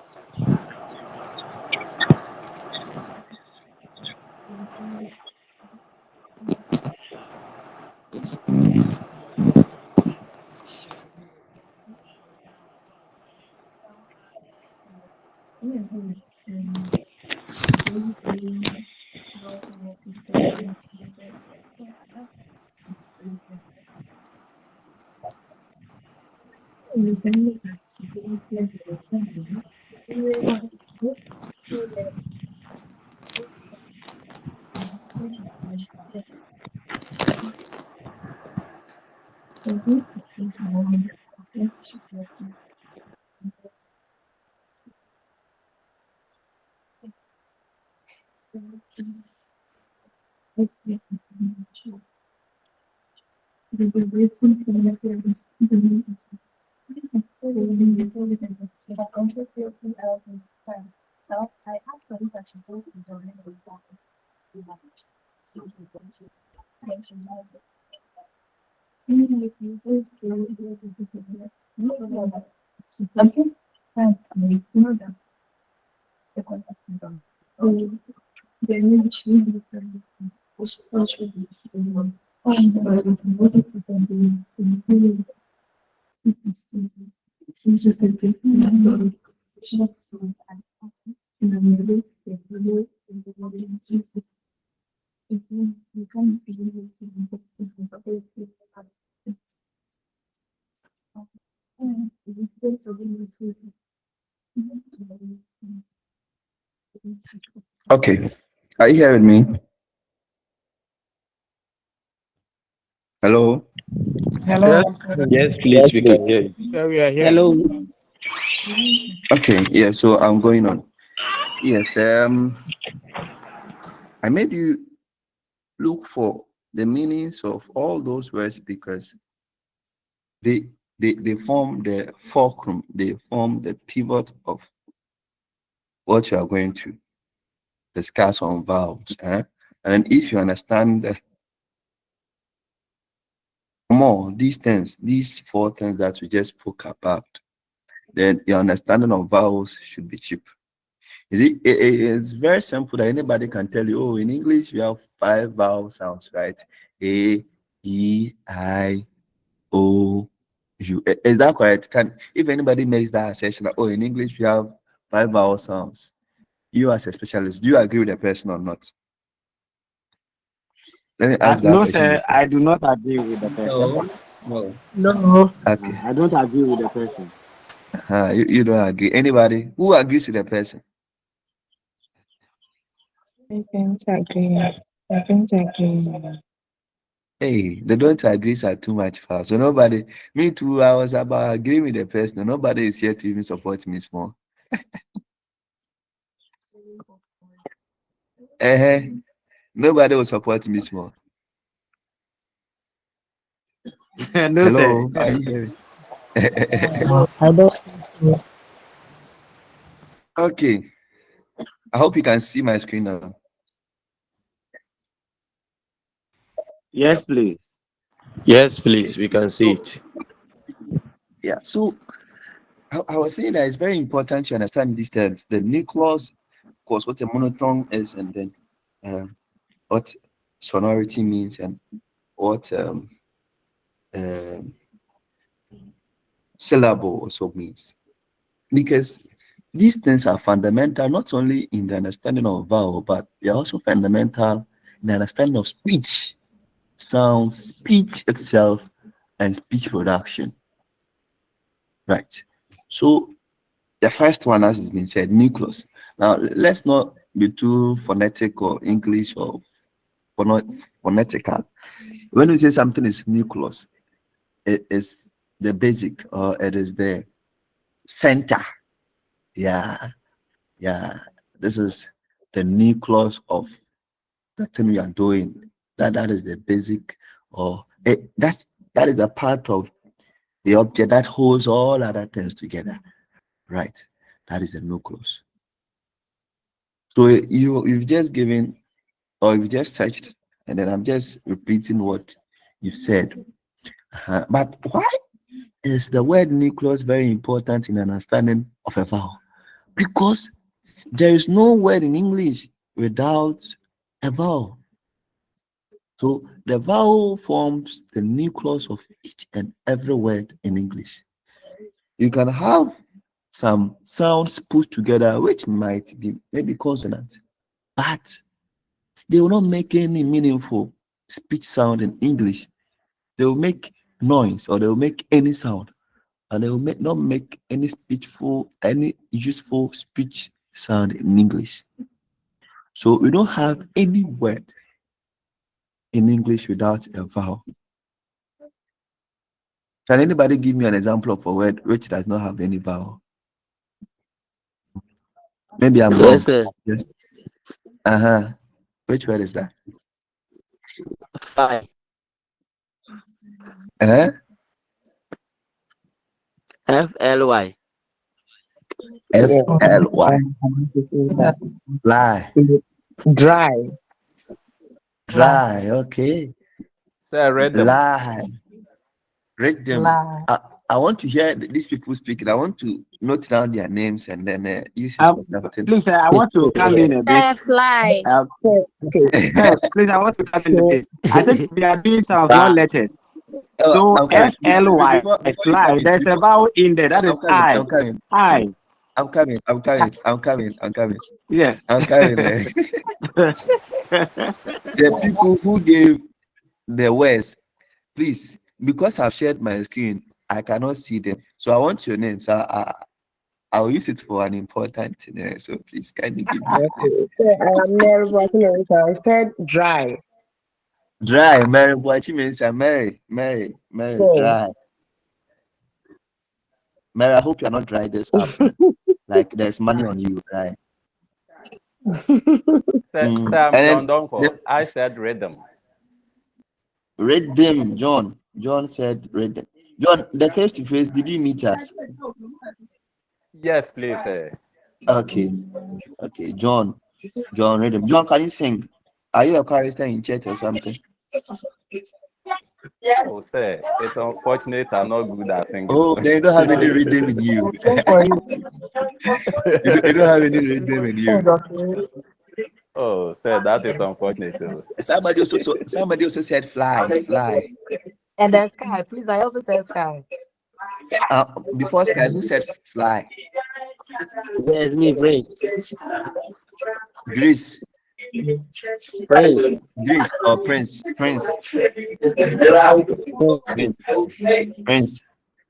Okay. Are you hearing me? Hello?
Hello.
Yes, please, we can hear you.
Yeah, we are here.
Hello.
Okay, yeah, so I'm going on. Yes, I made you look for the meanings of all those words because they they form the fulcrum, they form the pivot of what you are going to discuss on vowels. And then if you understand more these things, these four things that we just spoke about, then your understanding of vowels should be cheap. It's very simple that anybody can tell you, oh, in English we have 5 vowel sounds, right? A, E, I, O, U. Is that correct? Can if anybody makes that assertion that, oh, in English we have 5 vowel sounds, you as a specialist, do you agree with the person or not? Let me ask that
No,
question
sir,
before.
I do not agree with the person.
No, no.
No.
Okay.
I don't agree with the person.
You don't agree. Anybody who agrees with the person?
I don't agree. I don't agree.
Hey, the don't agree are too much far. So nobody, me too, I was about agreeing with the person. Nobody is here to even support me small. Nobody will support me small.
No, sir.
Hello, are you hearing?
I don't.
Okay, I hope you can see my screen now.
Yes, please.
Yes, please. We can see it.
Yeah, so I was saying that it's very important to understand these terms. The nucleus, of course, what a monotone is, and then what sonority means, and what um, syllable also means. Because these things are fundamental not only in the understanding of vowel, but they are also fundamental in the understanding of speech, sound, speech itself, and speech production. Right. So the first one, as has been said, nucleus. Now let's not be too phonetic or English or phonetical. When we say something is nucleus, it is the basic or it is the center. Yeah, yeah. This is the nucleus of the thing we are doing. That is the basic, or that is a part of the object that holds all other things together. Right. That is the nucleus. So you've just given, or you've just searched, and then I'm just repeating what you've said. But why is the word nucleus very important in understanding of a vowel? Because there is no word in English without a vowel. So the vowel forms the nucleus of each and every word in English. You can have some sounds put together which might be maybe consonant, but they will not make any meaningful speech sound in English. They will make noise or they will make any sound, and they will not make any useful speech sound in English. So we don't have any word in English without a vowel. Can anybody give me an example of a word which does not have any vowel? Maybe I'm wrong.
Yes, sir.
Yes. Which word is that?
Fly. FLY.
FLY. Fly.
Dry.
Dry. Okay.
Sir, read them.
Lie. Read them. I want to hear these people speaking. I want to note down their names and then use it for something.
Please, I want to come in a bit.
Fly.
Okay. Please, I want to come in a bit. I think we are doing sounds, not letters.
Oh,
So
I'm coming.
FLY,
Before you
fly.
come in,
There's a vowel in there. That is I.
I'm coming.
I.
I'm coming.
Yes.
I'm coming. The people who gave the words, please, because I've shared my screen, I cannot see them. So I want your names. I'll use it for an important thing. So please, can you give me your name?
I'm Mary Watson. I said dry.
Dry, Mary. What you mean? Mary, dry. Mary, I hope you're not dry this afternoon. Like there's money on you, right?
Sir, I'm John Donko. I said read them.
Read them, John. John said read them. John, the face to face, did you meet us?
Yes, please, sir.
Okay. John, read them. John, can you sing? Are you a chorister in church or something?
Oh, sir, it's unfortunate I'm not good at singing.
Oh, they don't have any rhythm in you. You don't have any rhythm in you.
Oh, sir, that is unfortunate.
Somebody also said fly.
And then sky, please. I also said sky.
Before sky, who said fly?
There's me, Grace.
Grace. Grace or Prince.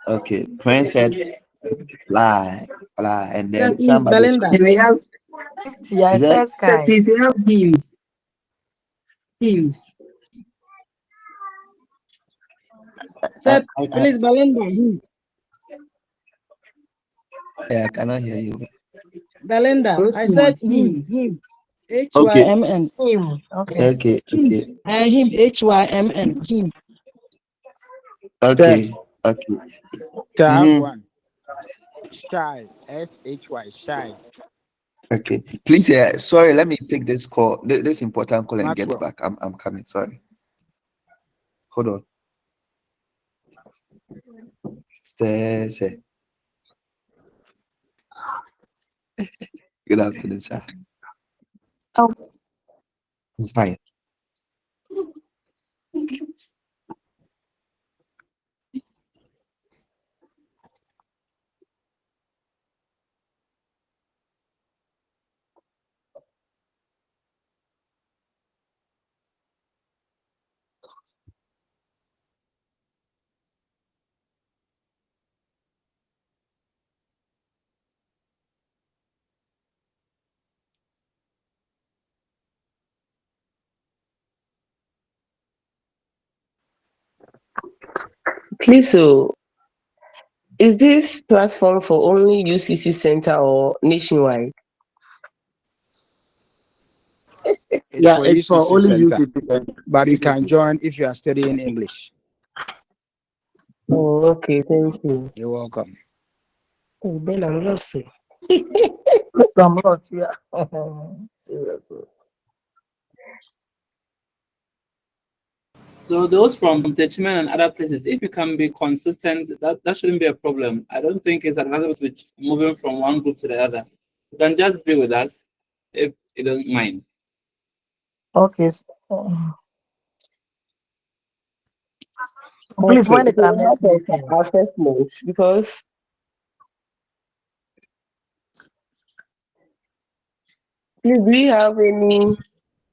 Okay. Prince said fly, and then somebody.
We have.
Yeah, I said sky.
Please, we have hymns.
Sir, please, Belinda.
I cannot hear you.
Belinda, I said him.
Okay.
Hymn.
Him. Okay.
Okay. Okay.
Him, Hymn, him.
Okay. Okay.
So I have
Mm-hmm.
one. Shy. SHY. Shy.
Okay. Please, sorry, let me pick this call, this important call and get
Maxwell.
back. I'm coming. Sorry. Hold on. Stay. Good afternoon, sir.
Oh,
I'm fine.
Please, so is this platform for only UCC Center or nationwide?
It's for
it's for
UCC
only
Center.
UCC Center.
But you can join if you are studying English.
Oh, okay. Thank you.
You're welcome.
Oh, Ben, I'm lost.
I'm lost. Yeah. Seriously.
So those from Techman and other places, if you can be consistent, that shouldn't be a problem. I don't think it's advisable to be moving from one group to the other. You can just be with us if you don't mind.
Okay. Please,
Okay.
when is our next meeting?
Assessments, because please, do we have any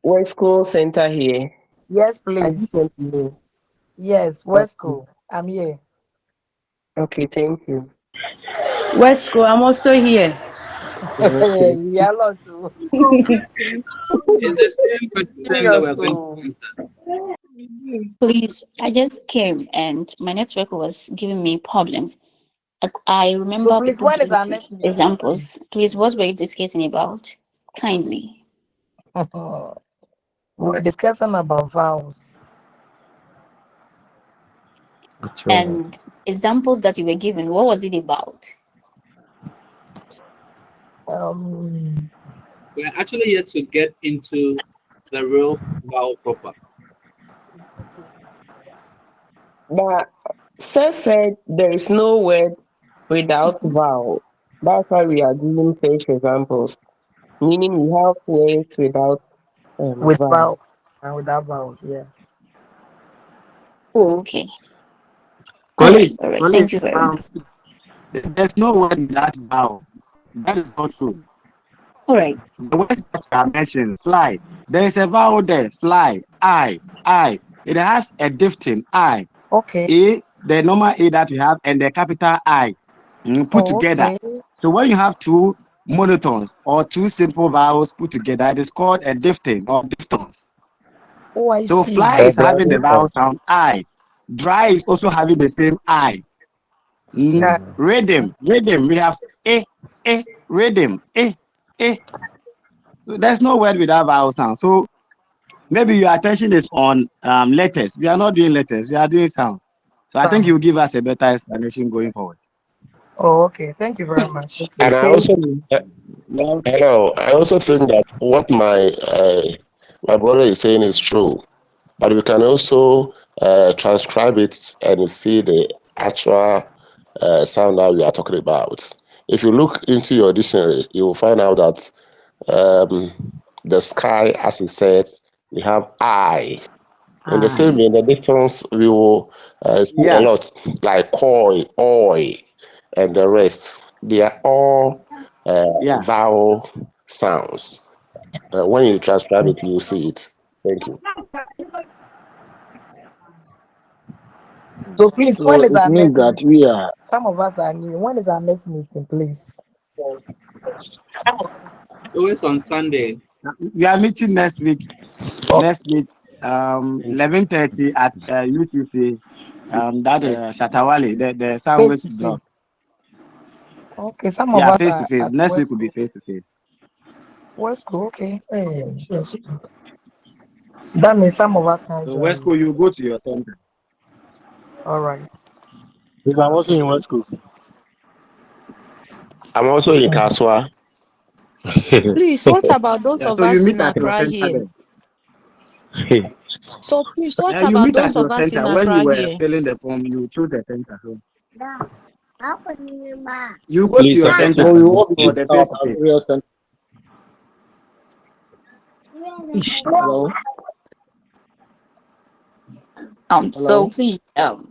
West School Center here?
Yes,
I just
please.
want to know.
Yes, West School. I'm here.
Okay, thank you.
Wesco, I'm also here.
Okay.
We are lost. Too.
It's the same questions that we're going to answer.
please, I just came and my network was giving me problems. I
So
remember
please,
people
when is
giving
our next meeting?
examples. Please, what were you discussing about? Kindly.
We're discussing about vowels.
And examples that you were given, what was it about?
We're actually here to get into the real vowel proper.
But Sir said there is no word without vowel. That's why we are giving such examples. Meaning we have words without
With
vowel.
vowel and without vowels, yeah.
Oh, okay.
Colleague,
All right. Thank you very much.
There's no word without vowel. That is not true.
All right.
The word that I mentioned, fly. There is a vowel there, fly. I. It has a diphthong, I.
Okay.
A, the normal A that we have, and the capital I. Put together.
Okay.
So when you have two monotones or two simple vowels put together, it is called a diphthong or diphthongs.
Oh, I
So
see.
fly is having the vowel sound I. Dry is also having the same I. Rhythm. We have rhythm. So there's no word without vowel sound. So maybe your attention is on letters. We are not doing letters. We are doing sound. So I think you give us a better explanation going forward.
Oh, okay. Thank you very much.
And I also, I also think that what my brother is saying is true, but we can also transcribe it and see the actual sound that we are talking about. If you look into your dictionary, you will find out that the sky, as he said, we have I. In the same way, in the dictons, we will see a lot like koi, oi, and the rest. They are all vowel sounds. When you transcribe it, you will see it. Thank you.
So please,
So
when is
it
our
means
next
that
meeting?
we are.
Some of us are new. When is our next meeting, please?
So it's on Sunday.
We are meeting next week.
Oh.
Next week, 11:30 at UTC. That Shatawale, the
Face
sandwich
to
block.
face. Okay, some of
Yeah,
us
face to
are
face.
at
Next week
West
will be
Coast.
face to face.
West Coast, okay. Yes. That means some of us can
So
join.
Wesco, you go to your center.
All right.
If I'm also in West School.
I'm also in Kaswa.
Please, what about those
Yeah,
of
so you
us
meet
in
at your
Accra
center
here?
then.
So please, what
You
about
meet at
those
your
of us in
center. When you
Accra
were
here?
filling the form, you choose the center. So you go to
Please,
your
I'm
center
also
So we all
for
meet
the
our
face to face.
real center. Hello.
So
Hello.
please, how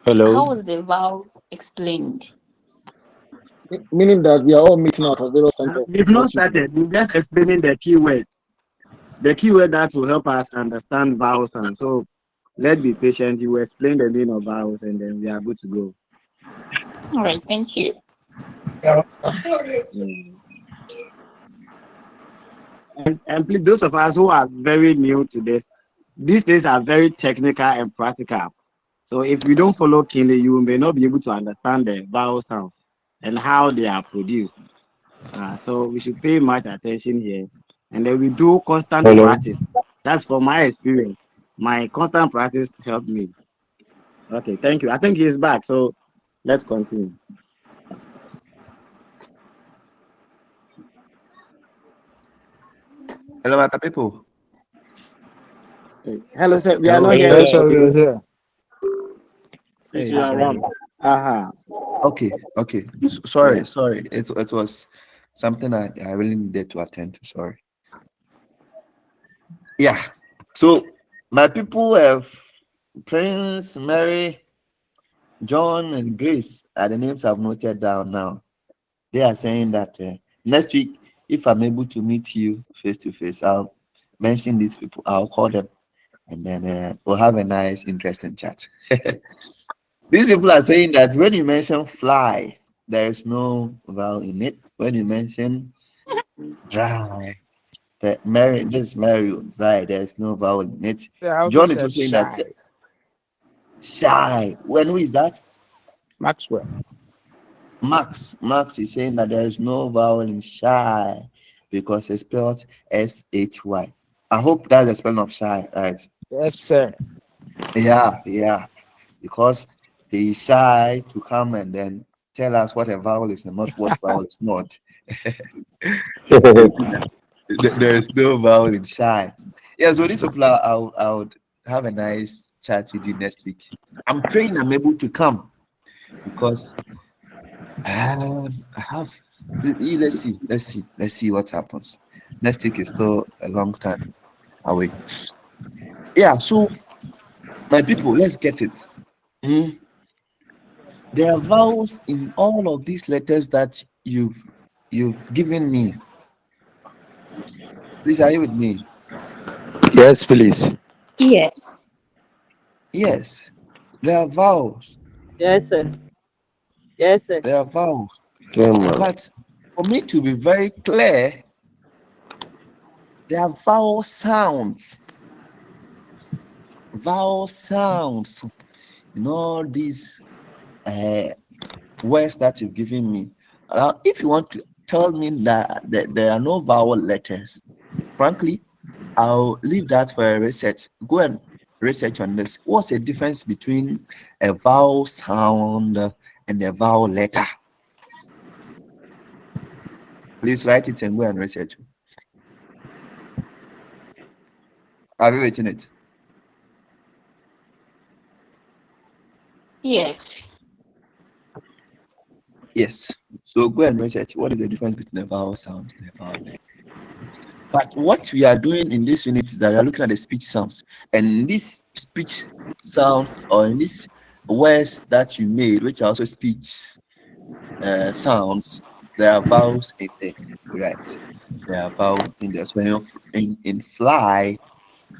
hello.
was the vows explained?
Meaning that we are all meeting at our various centers
We've not
next week now.
started. We're just explaining the keywords. The keyword that will help us understand vowels. And so let's be patient. You will explain the meaning of vowels and then we are good to go.
All right, thank you.
And please, those of us who are very new to this, these things are very technical and practical. So if you don't follow keenly, you may not be able to understand the vowel sounds and how they are produced. So we should pay much attention here. And then we do constant
Hello.
practice. That's from my experience. My constant practice helped me. Okay, thank you. I think he's back. So let's continue.
Hello, my people.
Hello, sir. We are
Hello.
not
Yes,
hearing
sir, we are
you.
here.
Please,
Hey,
you are
sorry.
wrong. Uh-huh.
Okay.
Yeah.
Sorry. It was something I really needed to attend to. Sorry. Yeah. So my people have Prince, Mary, John, and Grace are the names I've noted down now. They are saying that next week, if I'm able to meet you face to face, I'll mention these people. I'll call them, and then we'll have a nice, interesting chat. These people are saying that when you mention fly, there is no vowel in it. When you mention dry, this Mary dry, there is no vowel in it.
They also
John is
said
also saying that
shy.
shy. Who is that?
Maxwell.
Max is saying that there is no vowel in shy because it's spelled SHY. I hope that's the spelling of shy, right?
Yes, sir.
Yeah. Because he is shy to come and then tell us what a vowel is and not what vowel is not. There is no vowel in shy. Yeah, so these people I would have a nice chat with you next week. I'm praying I'm able to come because I have let's see what happens. Next week is still a long time away. Yeah, so my people, let's get it. Mm, There are vowels in all of these letters that you've given me. Please, are you with me?
Yes, please.
Yeah.
Yes, there are vowels.
Yes, sir. Yes, sir.
There are vowels.
Same man.
But for me to be very clear, there are vowel sounds. Vowel sounds. All these words that you've given me. If you want to tell me that there are no vowel letters, frankly, I'll leave that for a research. Go and research on this. What's the difference between a vowel sound and a vowel letter? Please write it and go and research. Have you written it?
Yes.
Yes. So go and research what is the difference between a vowel sound and a vowel letter. But what we are doing in this unit is that we are looking at the speech sounds. And these speech sounds, or in these words that you made, which are also speech sounds, there are vowels in there, right? There are vowels in there. So in fly,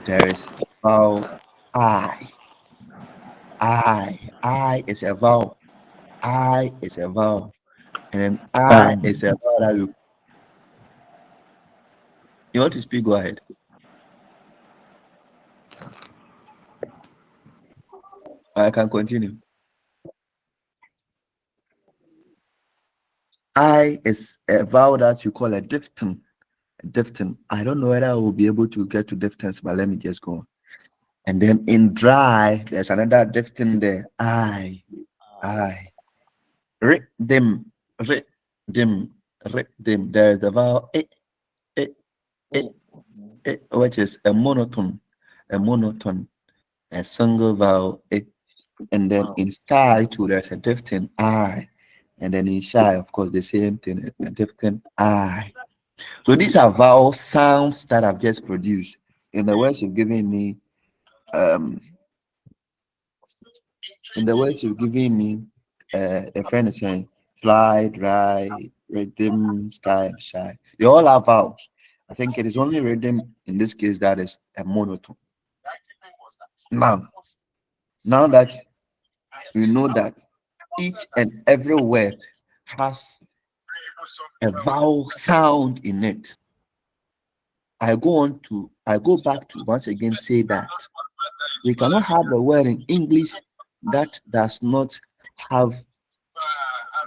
there is vowel I. I is a vowel. I is a vowel. And then I is a vowel that you want to speak, go ahead. I can continue. I is a vowel that you call a diphthong. Diphthong. I don't know whether I will be able to get to diphthongs, but let me just go on. And then in dry, there's another diphthong there. I. Rhythm. Rhythm. Rhythm. There's the vowel which is a monotone. A monotone. A single vowel and then in style too, there's a diphthong I. And then in shy, of course, the same thing, a diphthong I. So these are vowel sounds that I've just produced. In the words you've given me, a friend is saying fly, dry, rhythm, sky, and shy. They all have vowels. I think it is only rhythm in this case that is a monotone. Now that you know that each and every word has a vowel sound in it, I go back to once again say that we cannot have a word in English that does not have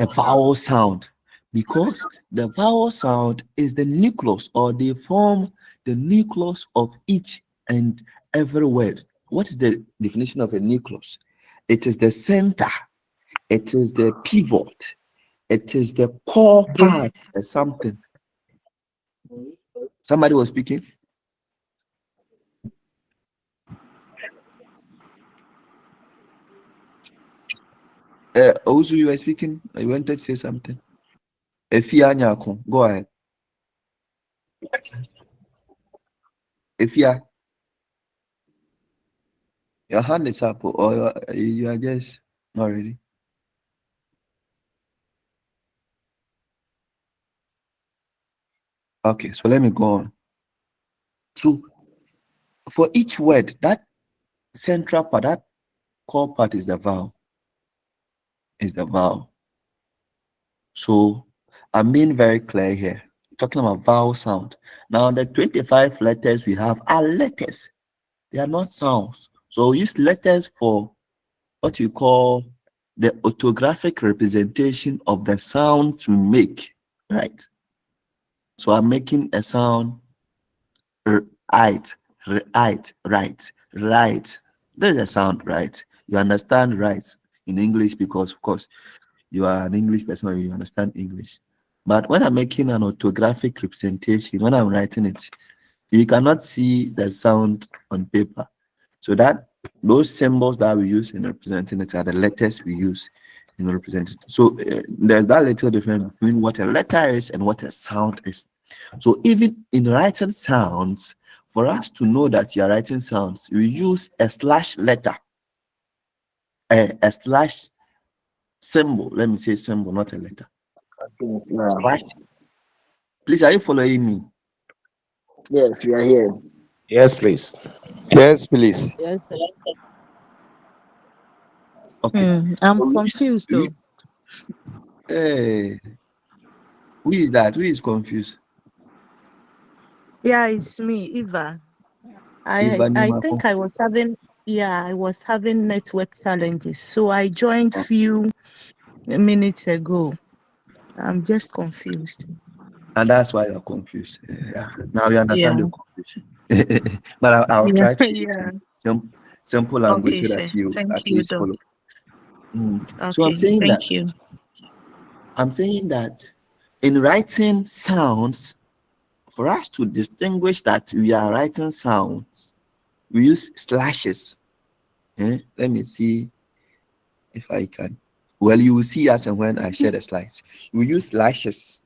a vowel sound, because the vowel sound is the nucleus, or they form the nucleus of each and every word. What is the definition of a nucleus? It is the center, it is the pivot, it is the core part of something. Somebody was speaking. Also, you were speaking. You wanted to say something. Efia Nyako, go ahead. Efia, your hand is up, or you are just not ready. Okay, so let me go on. So, for each word, that central part, that core part is the vowel. So, I'm being very clear here. Talking about vowel sound. Now, the 25 letters we have are letters. They are not sounds. So, we use letters for what you call the orthographic representation of the sound to make, right? So I'm making a sound right, right. There's a sound, right? You understand right in English because, of course, you are an English person or you understand English. But when I'm making an orthographic representation, when I'm writing it, you cannot see the sound on paper. So that those symbols that we use in representing it are the letters we use in representing it. So there's that little difference between what a letter is and what a sound is. So even in writing sounds, for us to know that you are writing sounds, we use a slash letter, a slash symbol. Let me say symbol, not a letter. Slash. Please, are you following me?
Yes, we are here.
Yes, please.
Yes, please.
Yes, sir.
Okay.
I'm
So
confused though.
Hey, who is that? Who is confused?
Yeah, it's me, Eva.
Eva
I
Nimako.
think I was having network challenges. So I joined few minutes ago. I'm just confused.
And that's why you're confused. Yeah. Now you understand
Yeah.
your confusion. But I'll
Yeah.
try to use
Yeah.
simple language
Okay,
so
sir.
that you
Thank
at
you,
least
though.
follow. So
Okay, thank you.
I'm saying that in writing sounds, for us to distinguish that we are writing sounds, we use slashes. Let me see if I can. Well, you will see as and when I share the slides. We use slashes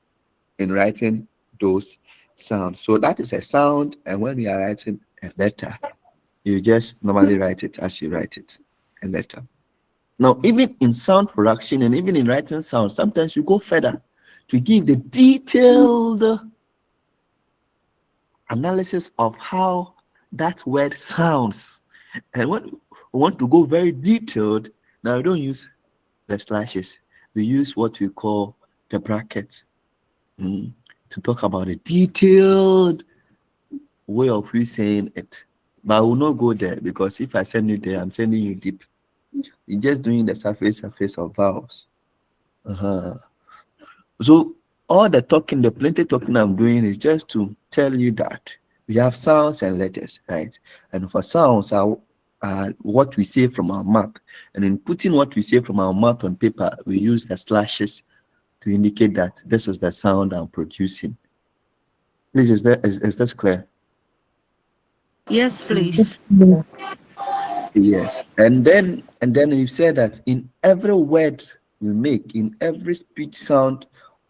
in writing those sounds. So that is a sound, and when we are writing a letter, you just normally write it as you write it, a letter. Now, even in sound production and even in writing sound, sometimes we go further to give the detailed analysis of how that word sounds. And when we want to go very detailed, now we don't use the slashes. We use what we call the brackets to talk about a detailed way of you saying it. But I will not go there, because if I send you there, I'm sending you deep. We're just doing the surface of vowels. So all the talking, the plenty talking I'm doing is just to tell you that we have sounds and letters, right? And for sounds are what we say from our mouth. And in putting what we say from our mouth on paper, we use the slashes to indicate that this is the sound I'm producing. Please, is this clear?
Yes, please.
Yes. And then you said that in every word we make, in every speech sound,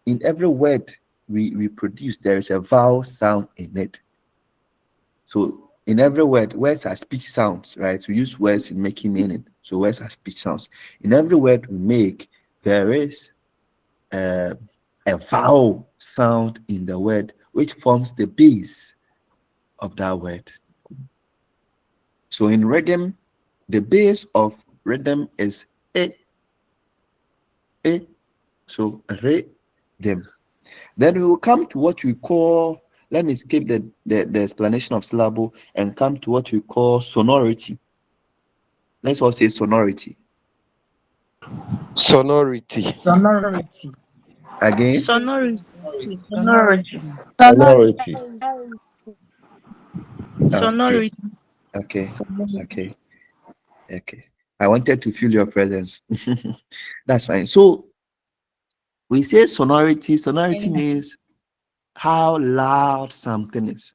in every word we produce, there is a vowel sound in it. So in every word, words are speech sounds, right? We use words in making meaning. So words are speech sounds. In every word we make, there is a vowel sound in the word, which forms the base of that word. So in rhythm, the base of rhythm is a. So rhythm. Then we will come to what we call, let me skip the explanation of syllable and come to what we call sonority. Let's all say sonority.
Sonority.
Sonority.
Again?
Sonority.
Sonority.
Sonority.
Okay.
Sonority.
Okay. Okay. Okay. I wanted to feel your presence. That's fine. So we say sonority. Sonority means how loud something is.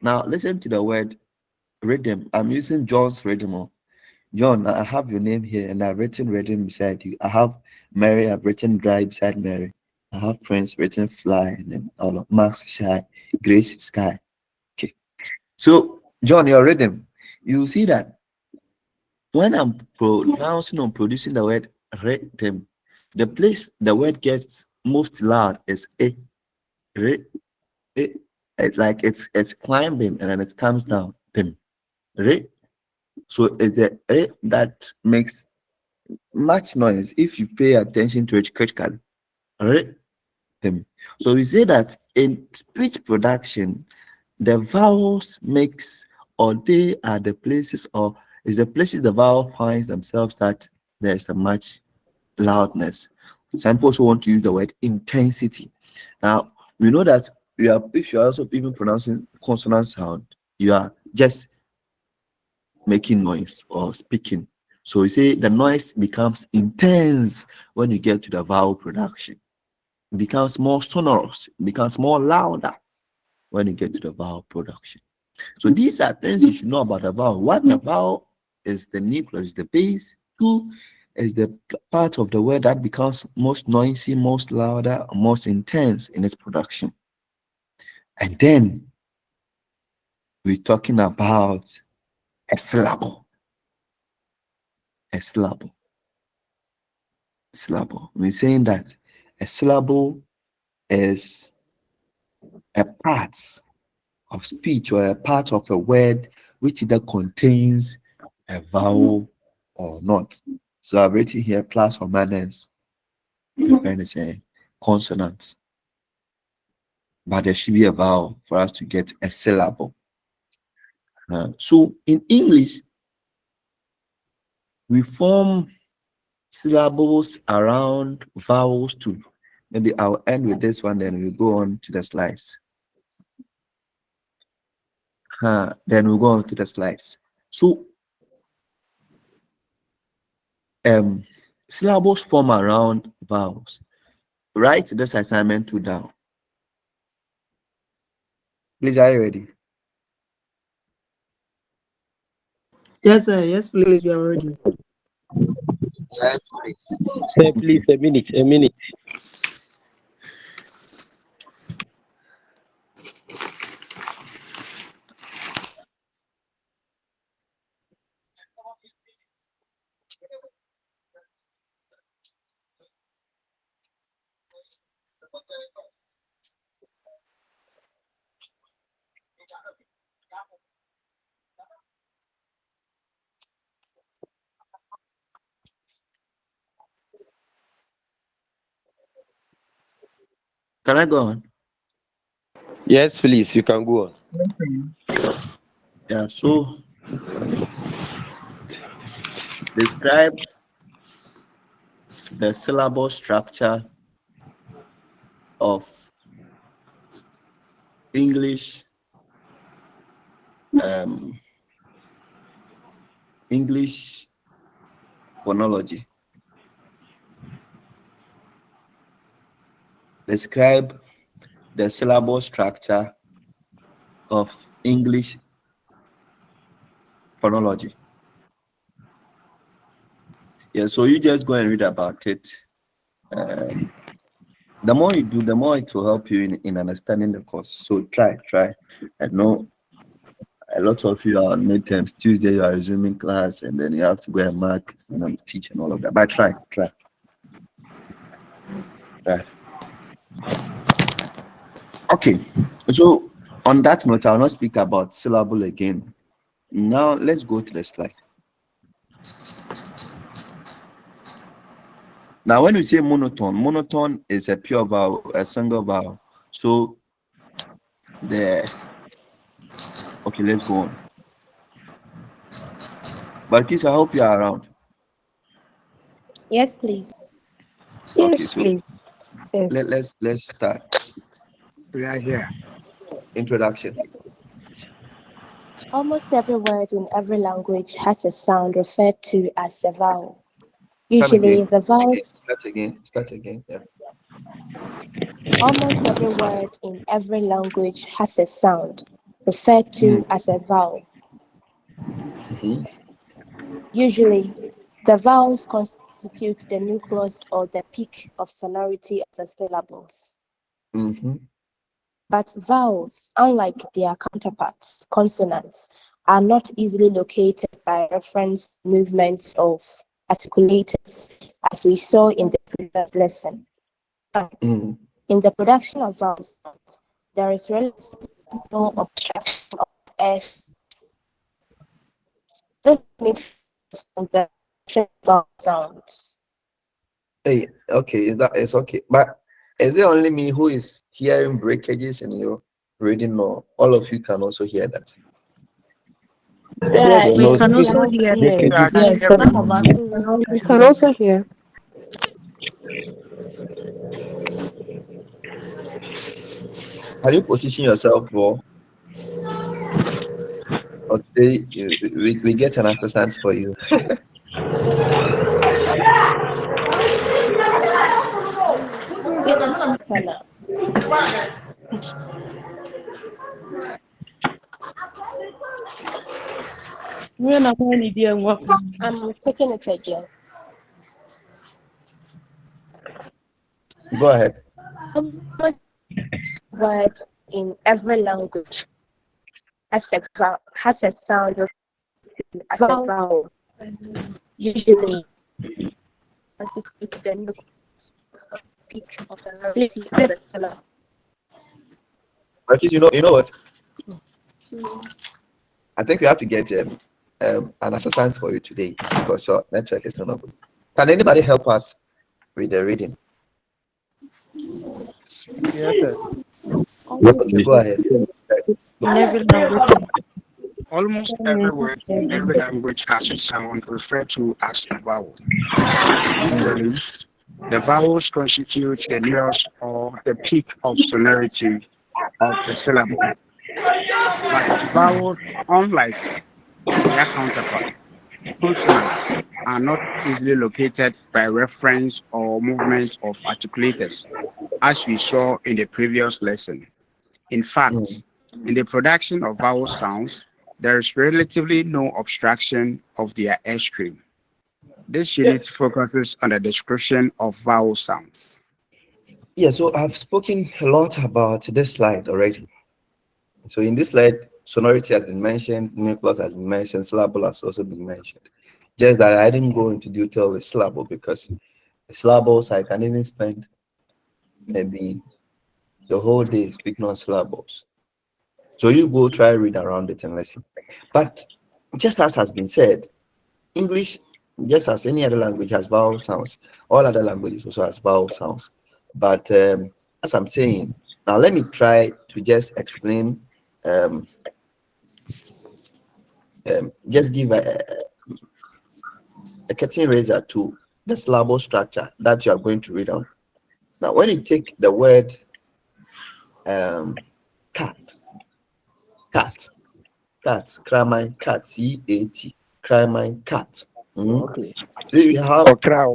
Now listen to the word rhythm. I'm using John's rhythm. John, I have your name here and I've written rhythm beside you. I have Mary, I've written dry beside Mary. I have Prince written fly and then all of Max shy, Grace sky. Okay. So John, your rhythm, you see that when I'm pronouncing or producing the word rhythm, the place the word gets most loud is a. Re, it's like it's climbing and then it comes down. Pim. Re. So it's the that makes much noise if you pay attention to it critically. Rhythm. So we say that in speech production, the vowels makes or they are the places or is the places the vowel finds themselves that there's a much loudness. Some people also want to use the word intensity. Now we know that you are if you're also even pronouncing consonant sound, you are just making noise or speaking. So we say the noise becomes intense when you get to the vowel production. It becomes more sonorous, it becomes more louder when you get to the vowel production. So these are things you should know about the vowel. One, the vowel is the nucleus, the base. Two, is the part of the word that becomes most noisy, most louder, most intense in its production. And then we're talking about a syllable. A syllable. Syllable. We're saying that a syllable is a part of speech or a part of a word which either contains a vowel or not. So I've written here plus or minus, when it's a consonant. But there should be a vowel for us to get a syllable. So in English, we form syllables around vowels too. Maybe I'll end with this one, then we'll go on to the slides. Then we'll go on to the slides. So syllables form around vowels. Write this assignment 2 down. Please, are you ready?
Yes, sir. Yes, please. We are ready.
Yes, please. Sir, please, a minute, a minute.
Can I go on?
Yes, please, you can go on.
Yeah, so Describe the syllable structure of English English phonology. Describe the syllable structure of English phonology. Yeah, so you just go and read about it. The more you do, the more it will help you in understanding the course. So try. I know a lot of you are on midterms. Tuesday you are resuming class, and then you have to go and mark and teach and all of that. But try. Okay. So on that note, I will not speak about syllable again. Now let's go to the slide. Now, when we say monotone is a pure vowel, a single vowel. So okay, let's go on. Barkis, I hope you are around.
Yes, please.
Okay, so let's start.
We are here.
Introduction.
Almost every word in every language has a sound referred to as a vowel.
Come
Usually,
again.
the vowels.
Start again. Yeah.
Almost every word in every language has a sound referred to as a vowel. Usually, the vowels constitute the nucleus or the peak of sonority of the syllables. But vowels, unlike their counterparts, consonants, are not easily located by reference to movements of articulators, as we saw in the previous lesson. But in the production of vowel sounds, there is relatively no obstruction of S. This means the vowel sounds.
Hey, okay, it's okay. But is it only me who is hearing breakages in your reading, or all of you can also hear that?
Yeah,
We can also hear. Yes, some of us.
we can also hear.
Have you position yourself for? Or today we get an assistant for you.
I'm taking it again.
Go ahead.
Word in every language has a sound as a vowel. Usually, constitutes the nucleus of peak of sonority of the syllable.
Marquis, you know what? I think we have to get an assistant for you today because your network is not good. Can anybody help us with the reading?
Yes, sir.
Okay, go ahead.
Almost every word in every language has a sound referred to as a vowel. Usually, the vowels constitute the nuance or the peak of sonority of the syllable. But vowels, unlike their counterparts, consonants, are not easily located by reference or movement of articulators, as we saw in the previous lesson. In fact, in the production of vowel sounds, there is relatively no obstruction of their airstream. This unit focuses on the description of vowel sounds.
Yeah, so I've spoken a lot about this slide already. So in this slide, sonority has been mentioned, nucleus has been mentioned, syllable has also been mentioned. Just that I didn't go into detail with syllable because syllables I can even spend maybe the whole day speaking on syllables. So you go try read around it and listen. But just as has been said, English, just as any other language, has vowel sounds. All other languages also has vowel sounds. But as I'm saying, now let me try to just explain, just give a curtain raiser to the syllable structure that you are going to read on. Now, when you take the word cat, cry cat, C-A-T, cry cat.
Okay.
So you have
Okra.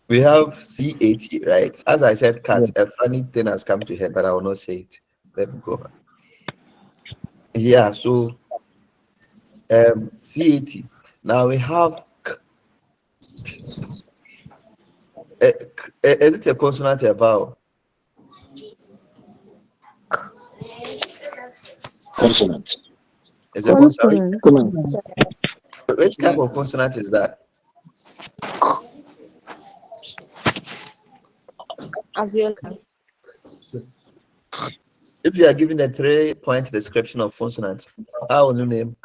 we have C-A-T, right? As I said, cat,
Yeah.
a funny thing has come to head, but I will not say it. Let me go. Yeah, so C-A-T. Now we have is it a consonant or a vowel?
Consonant.
Is a consonant? Which type of
Consonant.
consonant is that?
Alveolar.
If you are given a 3-point description of consonants, how will you name?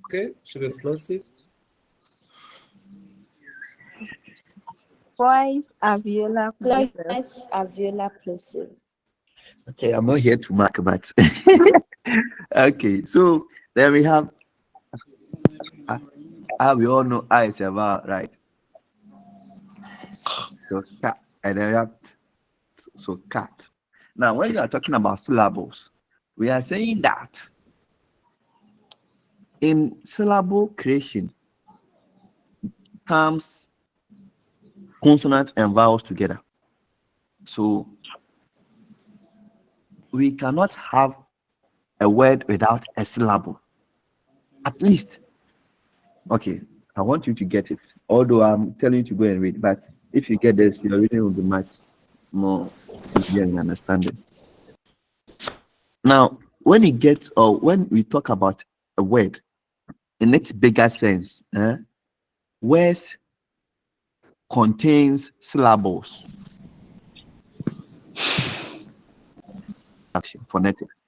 Okay, should we close it?
Twice alveolar plosive.
Twice alveolar plosive.
Okay, I'm not here to mark, but okay. So then we have, we all know I is a vowel, right? So cat, and then we have so cat. Now, when you are talking about syllables, we are saying that in syllable creation comes consonants and vowels together. So we cannot have a word without a syllable. At least, okay, I want you to get it. Although I'm telling you to go and read, but if you get this, your reading will be much more easier in understanding. Now, when you get or when we talk about a word in its bigger sense, words contains syllables. Action phonetics.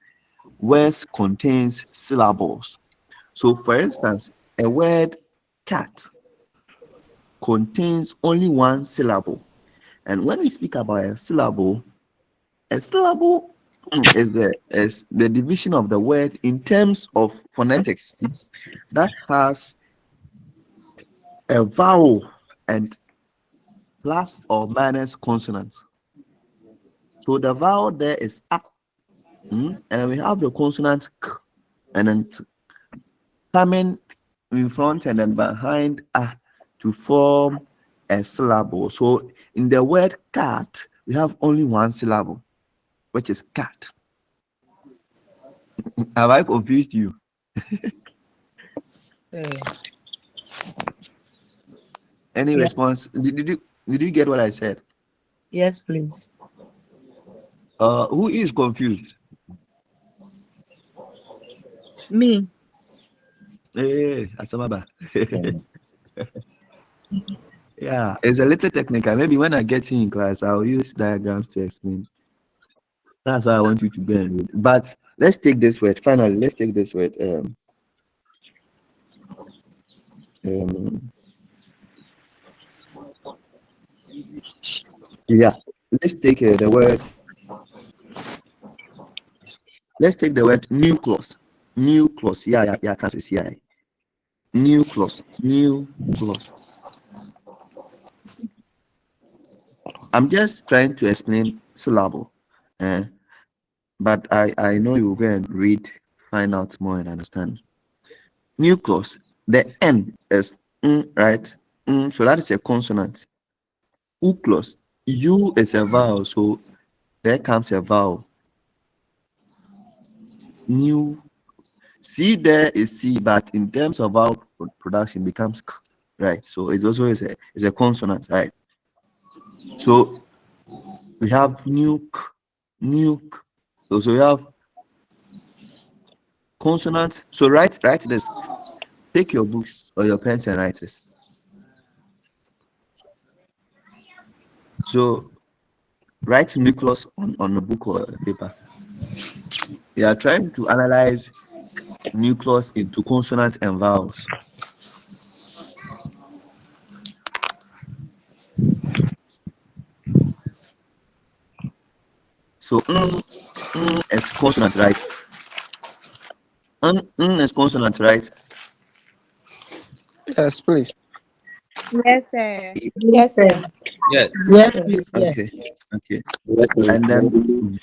Words contains syllables. So, for instance, a word cat contains only one syllable. And when we speak about a syllable is the division of the word in terms of phonetics that has a vowel and plus or minus consonants. So the vowel there is a, and then we have the consonant k, and then coming in front and then behind a to form a syllable. So in the word cat, we have only one syllable, which is cat. Have I confused you? Any
Yeah.
response? Did you get what I said?
Yes, please.
Who is confused?
Me.
Hey, Asamaba. Yeah, it's a little technical. Maybe when I get in class, I'll use diagrams to explain. That's why I want you to go and read. But let's take this word. Finally, let's take this word. Yeah, let's take the word. Let's take the word nucleus. Nucleus. Yeah. Can say yeah. Nucleus. Nucleus. I'm just trying to explain syllable, but I know you will go and read, find out more and understand. Nucleus. The N is right. So that is a consonant. Ucleus. U is a vowel, so there comes a vowel. New. C there is C, but in terms of vowel production becomes k, right? So it's also is a consonant, right? So we have nuke. So we have consonants. So write this. Take your books or your pens and write this. So write nucleus on a book or a paper. We are trying to analyze nucleus into consonants and vowels. So is consonant, right? Is consonant, right?
Yes, please.
Yes, sir.
Yes,
Yes, sir.
Yes.
Yes, please. Yeah.
Okay, okay.
Yes, please.
And then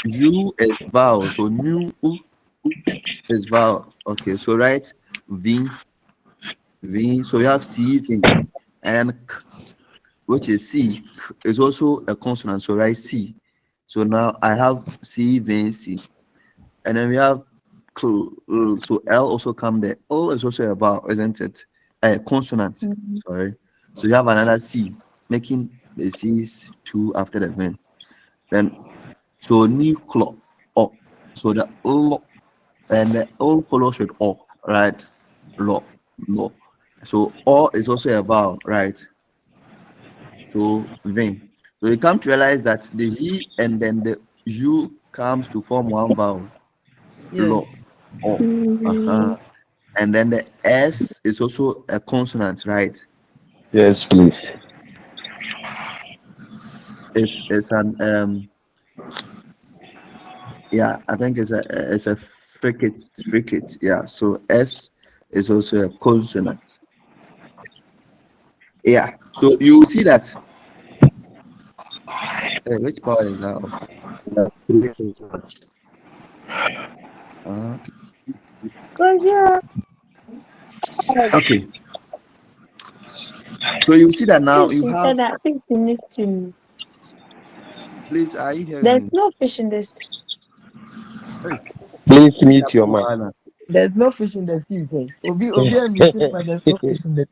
you is vowel. So new is vowel. Okay, so right, v. So you have c, v, and k, which is c. K is also a consonant. So right, c. So now I have c, v, c, and then we have so L also come there. O is also a vowel, isn't it? A consonant. Sorry. So you have another C, making the C's two after the V. Then so nuclear O. So the O and the O follows with O, right? Lo, lo. So O is also a vowel, right? So V. So you come to realize that the E and then the U comes to form one vowel. Lo.
Yes.
Oh, and then the S is also a consonant, right?
Yes, please.
It's an yeah, I think it's a fricate. Yeah, so S is also a consonant. Yeah, so you see that. Which part is that of? Okay, so you see that now
Fish,
you
you
have.
said that fish in this too.
Please, are you hearing
There's
me?
no fish in this.
Hey,
Please mute your mic.
There's no fish in the sea, say. Obi, I'm muted, but there's no fish in the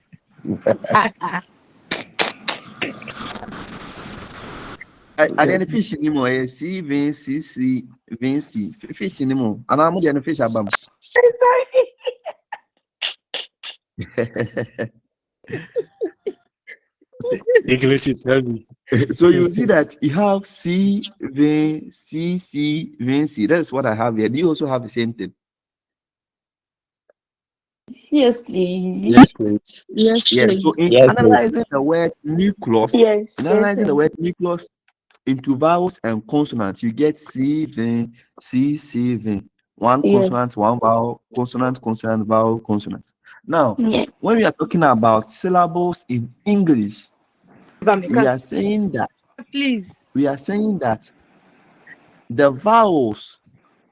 I didn't fish anymore. C, V, C, C, V, C. Fish anymore. And I'm going to fish abam.
English is heavy.
So you see that you have C, V, C, C, V, C. That's what I have here. Do you also have the same thing?
Yes, please.
Yes, please.
Yes,
Yeah. So
please.
in
Yes, please.
analyzing the word nucleus,
Yes,
in
yes,
analyzing the word nucleus into vowels and consonants, you get C, V, C, C, V. One
yes,
consonant, one vowel, consonant, consonant, vowel, consonant. Now,
yes.
when we are talking about syllables in English, we are saying that
Please.
the vowels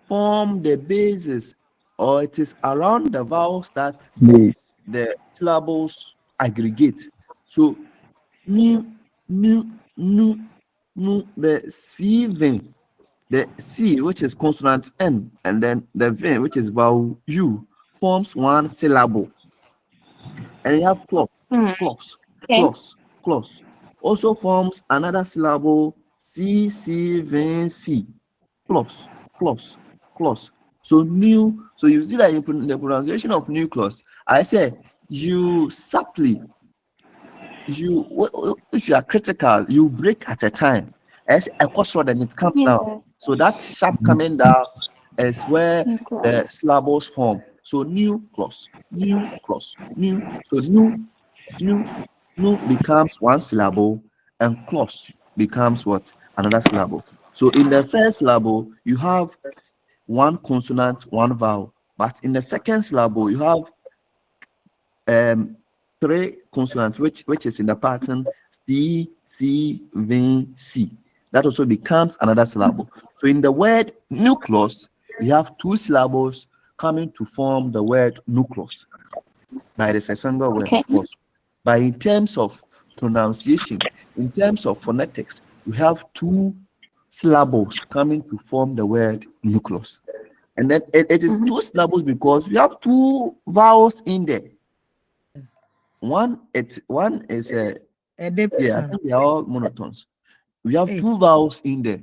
form the basis, or it is around the vowels that
Please.
the syllables aggregate. So nu, the C vin, the C, which is consonant N, and then the vin, which is vowel U, forms one syllable. And you have close,
Okay.
close, also forms another syllable, C, C, vin, C, close, close. So so you see that in the pronunciation of nucleus, I say you subtly, if you are critical, you break at a time as a crossroad and it comes down.
Yeah.
So that sharp coming down is where the
Nucleus.
syllables form. So new. So new becomes one syllable, and close becomes what? Another syllable. So in the first syllable, you have one consonant, one vowel. But in the second syllable, you have three consonants, which is in the pattern C, C, V, C. That also becomes another syllable. So in the word nucleus, you have two syllables coming to form the word nucleus. By the single word,
Okay.
of course. But in terms of pronunciation, in terms of phonetics, we have two syllables coming to form the word nucleus. And then it is two syllables because we have two vowels in there. One is a yeah, I think they are all monotones. We have two vowels in there.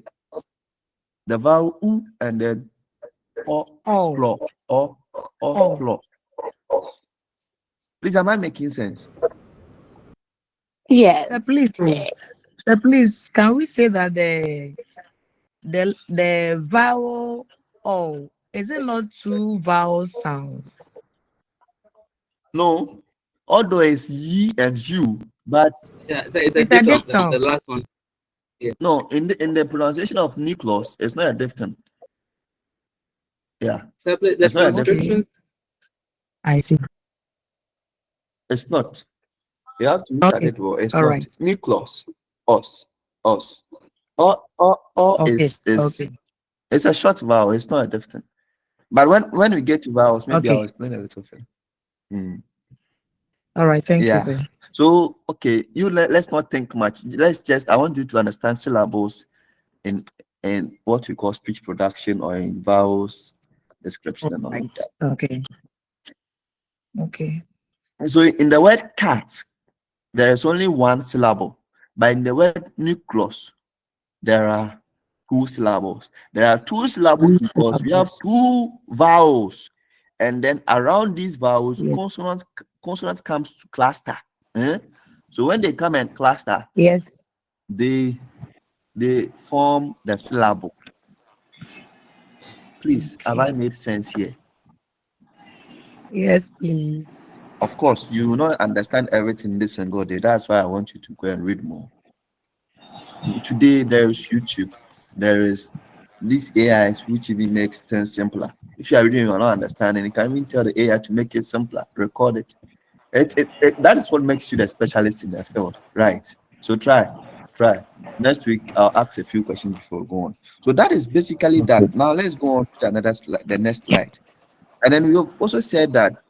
The vowel U and then O, clo. Please, am I making sense?
Yes.
Please, can we say that the vowel O, is it not two vowel sounds?
No, although it's Y and U, but
Yeah, so it's a
It's a
diphthong, the
diphthong.
last one.
No, in the pronunciation of nucleus, it's not a diphthong. Yeah,
The
it's not a
Okay.
diphthong.
I see.
It's not. You have to look at
Okay.
it well. It's
All
not
right.
nucleus. Us. Or
Okay.
is
Okay.
it's a short vowel. It's not a diphthong. But when we get to vowels, maybe I'll
Okay.
explain a little bit. Hmm.
All right. Thank you,
Yeah.
sir.
So okay, let's not think much. Let's just I want you to understand syllables in what we call speech production or in vowels description
All
and all of
right.
that.
Okay. Okay.
So in the word cat, there is only one syllable, but in the word nucleus, there are two syllables. There are two syllables
Two
because we have
syllables.
two vowels, and then around these vowels,
Yes.
consonants comes to cluster. Eh? So when they come and cluster,
Yes.
they form the syllable. Please, have I
Okay.
made sense here?
Yes, please.
Of course, you will not understand everything this single day. That's why I want you to go and read more. Today, there is YouTube. There is these AIs which even makes things simpler. If you are reading, you are not understanding, you can even tell the AI to make it simpler, record it. That is what makes you the specialist in the field, right? So try. Next week, I'll ask a few questions before we go on. So that is basically that. Now let's go on to another slide, the next slide. And then we have also said that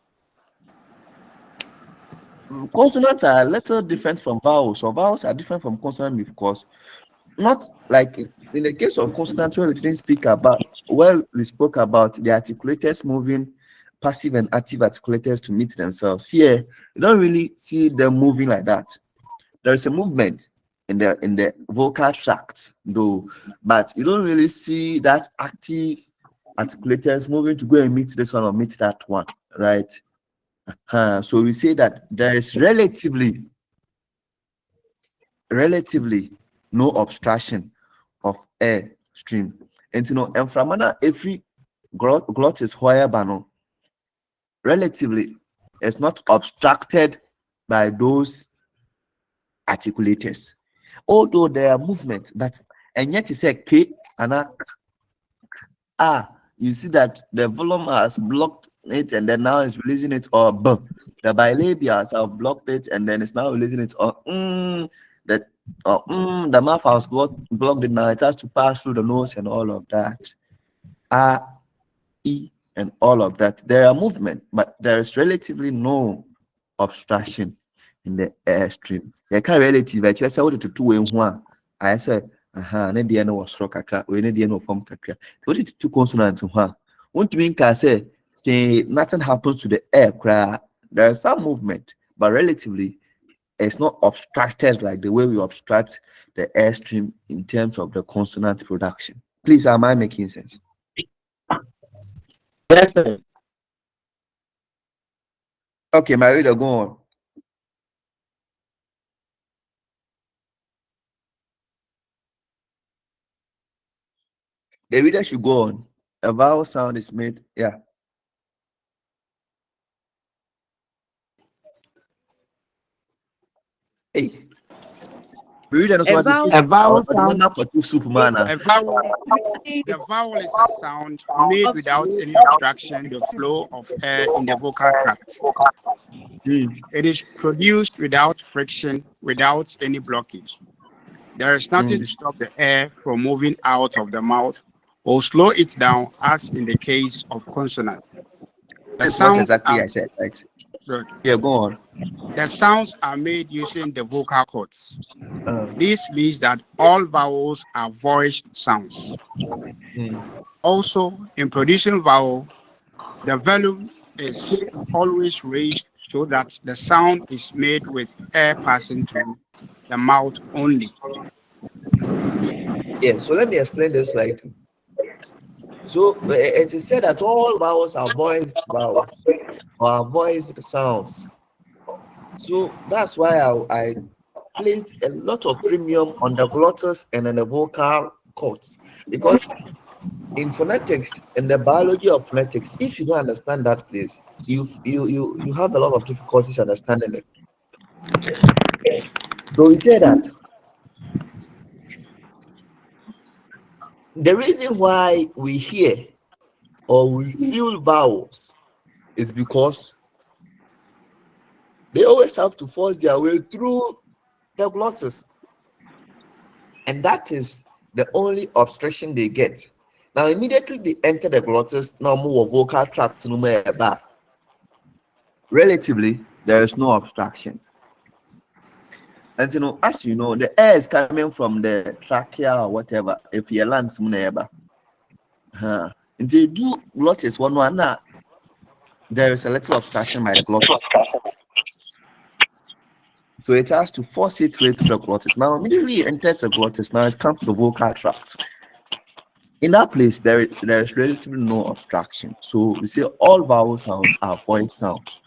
consonants are a little different from vowels, or vowels are different from consonants because not like in the case of consonants where we didn't speak about, where we spoke about the articulators moving passive and active articulators to meet themselves. Here, you don't really see them moving like that. There is a movement in the vocal tract, though, but you don't really see that active articulators moving to go and meet this one or meet that one, right? So we say that there is relatively no obstruction of air stream. And and from every glottis whereby no relatively is not obstructed by those articulators. Although there are movements, but and yet it's a K and a you see that the volume has blocked it and then now it's releasing it, or B. The bilabials have blocked it and then it's now releasing it, or the mouth has blocked it, now it has to pass through the nose and all of that. E, and all of that. There are movement, but there is relatively no obstruction in the airstream. You can relative, I just say what to do in one. I said, ne deɛ no wɔ soro kakra, we ne deɛ no wɔ fam kakra. So what did two consonants in one? What do you mean can say nothing happens to the air cry? There is some movement, but relatively it's not obstructed like the way we obstruct the airstream in terms of the consonant production. Please, am I making sense?
Yes, sir.
Okay, my reader, go on. The reader should go on. A vowel sound is made. Yeah. Hey. The reader knows
A
what to
vowel,
fish.
A vowel
Or the
sound
one for two soup
is
man.
A vowel,
really
the vowel is a sound made
obs-
without any obstruction the flow of air in the vocal tract. It is produced without friction, without any blockage. There is nothing to stop the air from moving out of the mouth or slow it down, as in the case of consonants. The
That's what
sounds
exactly
are
I said, right?
good.
Yeah, go on.
The sounds are made using the vocal cords. This means that all vowels are voiced sounds. Also, in producing vowel, the volume is always raised so that the sound is made with air passing through the mouth only.
Yeah, so let me explain this like so it is said that all vowels are voiced vowels or are voiced sounds. So that's why I placed a lot of premium on the glottis and on the vocal cords, because in phonetics, in the biology of phonetics, if you don't understand that place, you have a lot of difficulties understanding it. So we say that The reason why we hear or we feel vowels is because they always have to force their way through the glottis, and that is the only obstruction they get. Now, immediately they enter the glottis, now more vocal tracts, no more back. Relatively, there is no obstruction. And as you know, the air is coming from the trachea or whatever. If you land some neighbor, they do glottis one, there is a little obstruction by the glottis. So it has to force its way through the glottis. Now, immediately it enters the glottis, now it comes to the vocal tract. In that place, there is relatively no obstruction. So we say all vowel sounds are voice sounds.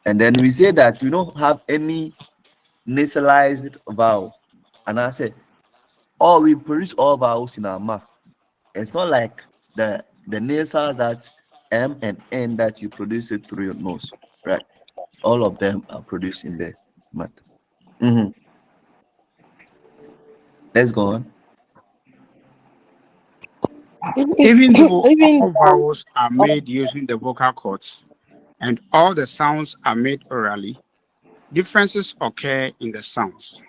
And then we say that we don't have any nasalized vowel. And I say, we produce all vowels in our mouth. It's not like the nasals that M and N that you produce it through your nose, right? All of them are produced in the mouth. Let's go on.
Even though all vowels are made using the vocal cords and all the sounds are made orally, differences occur in the sounds.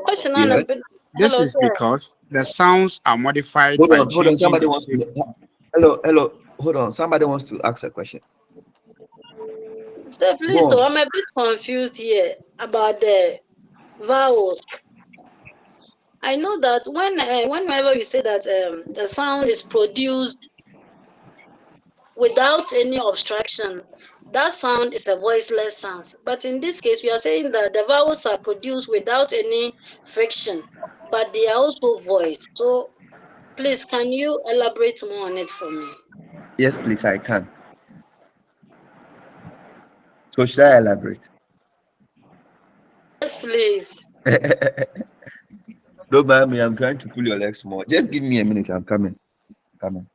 Question on a bit.
Yes.
This
Hello,
is
sir.
because the sounds are modified
Hold
by
on.
changing
Somebody
the
wants
shape.
to. Hello. Hold on. Somebody wants to ask a question.
Sir, please,
Go
though,
on.
I'm a bit confused here about the vowels. I know that whenever you say that the sound is produced without any obstruction, that sound is a voiceless sound. But in this case, we are saying that the vowels are produced without any friction, but they are also voiced. So, please, can you elaborate more on it for me?
Yes, please. I can. So should I elaborate?
Yes, please.
Don't mind me. I'm trying to pull your legs more. Just give me a minute. I'm coming. Coming.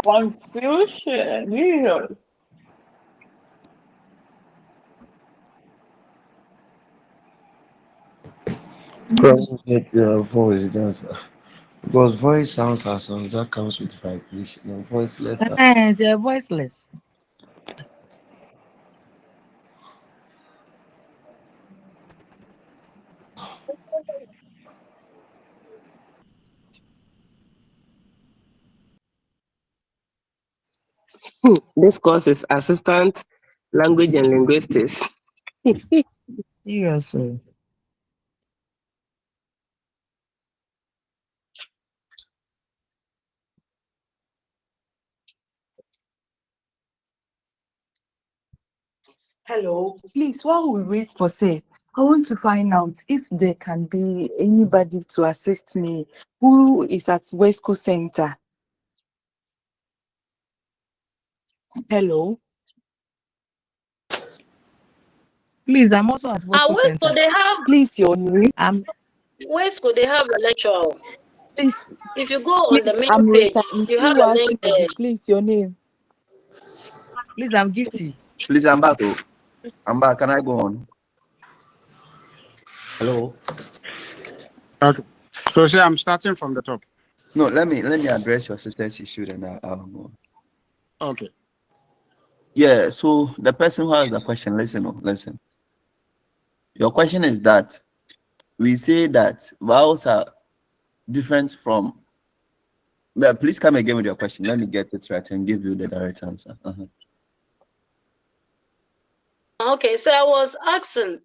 Confusion. Yeah.
Get your voice dancer. Because voice sounds are sounds that comes with vibration and voiceless sound.
They're voiceless.
This course is assistant language and linguistics.
Seriously. Hello, please, while we wait for say, I want to find out if there can be anybody to assist me who is at West Coast Center. Hello. Please, I'm also at West Coast
West
Center.
could they have
Please, your name.
West could they have a lecture?
Please,
If you go on the
please,
main
I'm
page,
Rita
you have a link there.
Please, your name. Please, I'm Gifty.
Please, I'm back. I'm back. Can I go on? Hello.
Okay. So say I'm starting from the top.
No, let me address your sister's issue, then I'll go on.
Okay.
Yeah. So the person who has the question, listen. Your question is that we say that vowels are different from. Well, please come again with your question. Let me get it right and give you the direct answer.
Okay, so I was asking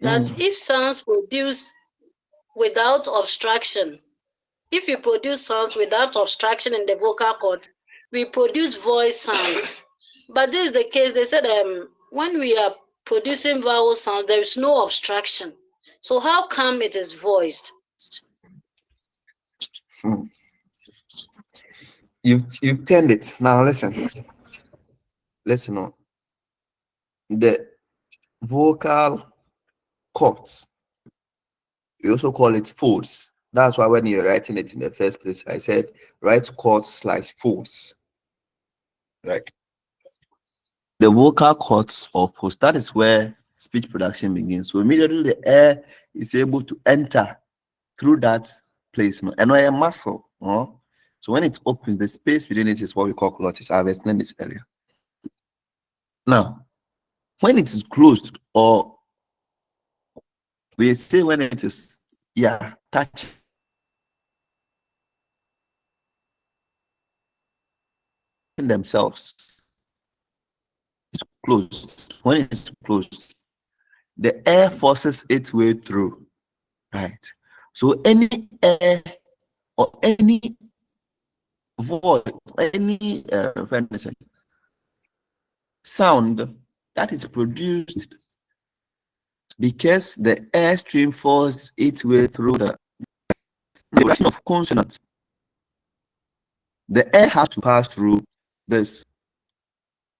that if sounds produce without obstruction, if you produce sounds without obstruction in the vocal cord, we produce voice sounds. But this is the case, they said when we are producing vowel sounds, there is no obstruction. So how come it is voiced?
You've turned it. Now listen on. The vocal cords, we also call it folds. That's why when you're writing it in the first place, I said write cords/folds. Right. the vocal cords of host. That is where speech production begins. So immediately the air is able to enter through that place. And a muscle. So when it opens, the space within it is what we call glottis. I've explained this earlier. Now, when it is closed, or we say when it is, touching themselves, it's closed. When it's closed, the air forces its way through, right? So any air or any voice, any sound that is produced because the airstream forces its way through the direction of consonants, the air has to pass through this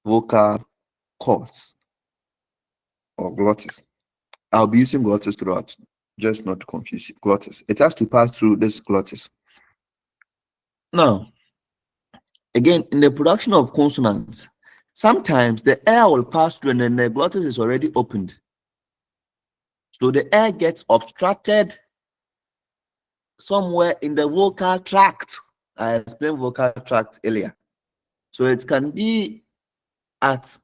vocal cords or glottis. I'll be using glottis throughout, just not to confuse you. Glottis. It has to pass through this glottis. Now, again, in the production of consonants, sometimes the air will pass through and then the glottis is already opened. So the air gets obstructed somewhere in the vocal tract. I explained vocal tract earlier. So it can be at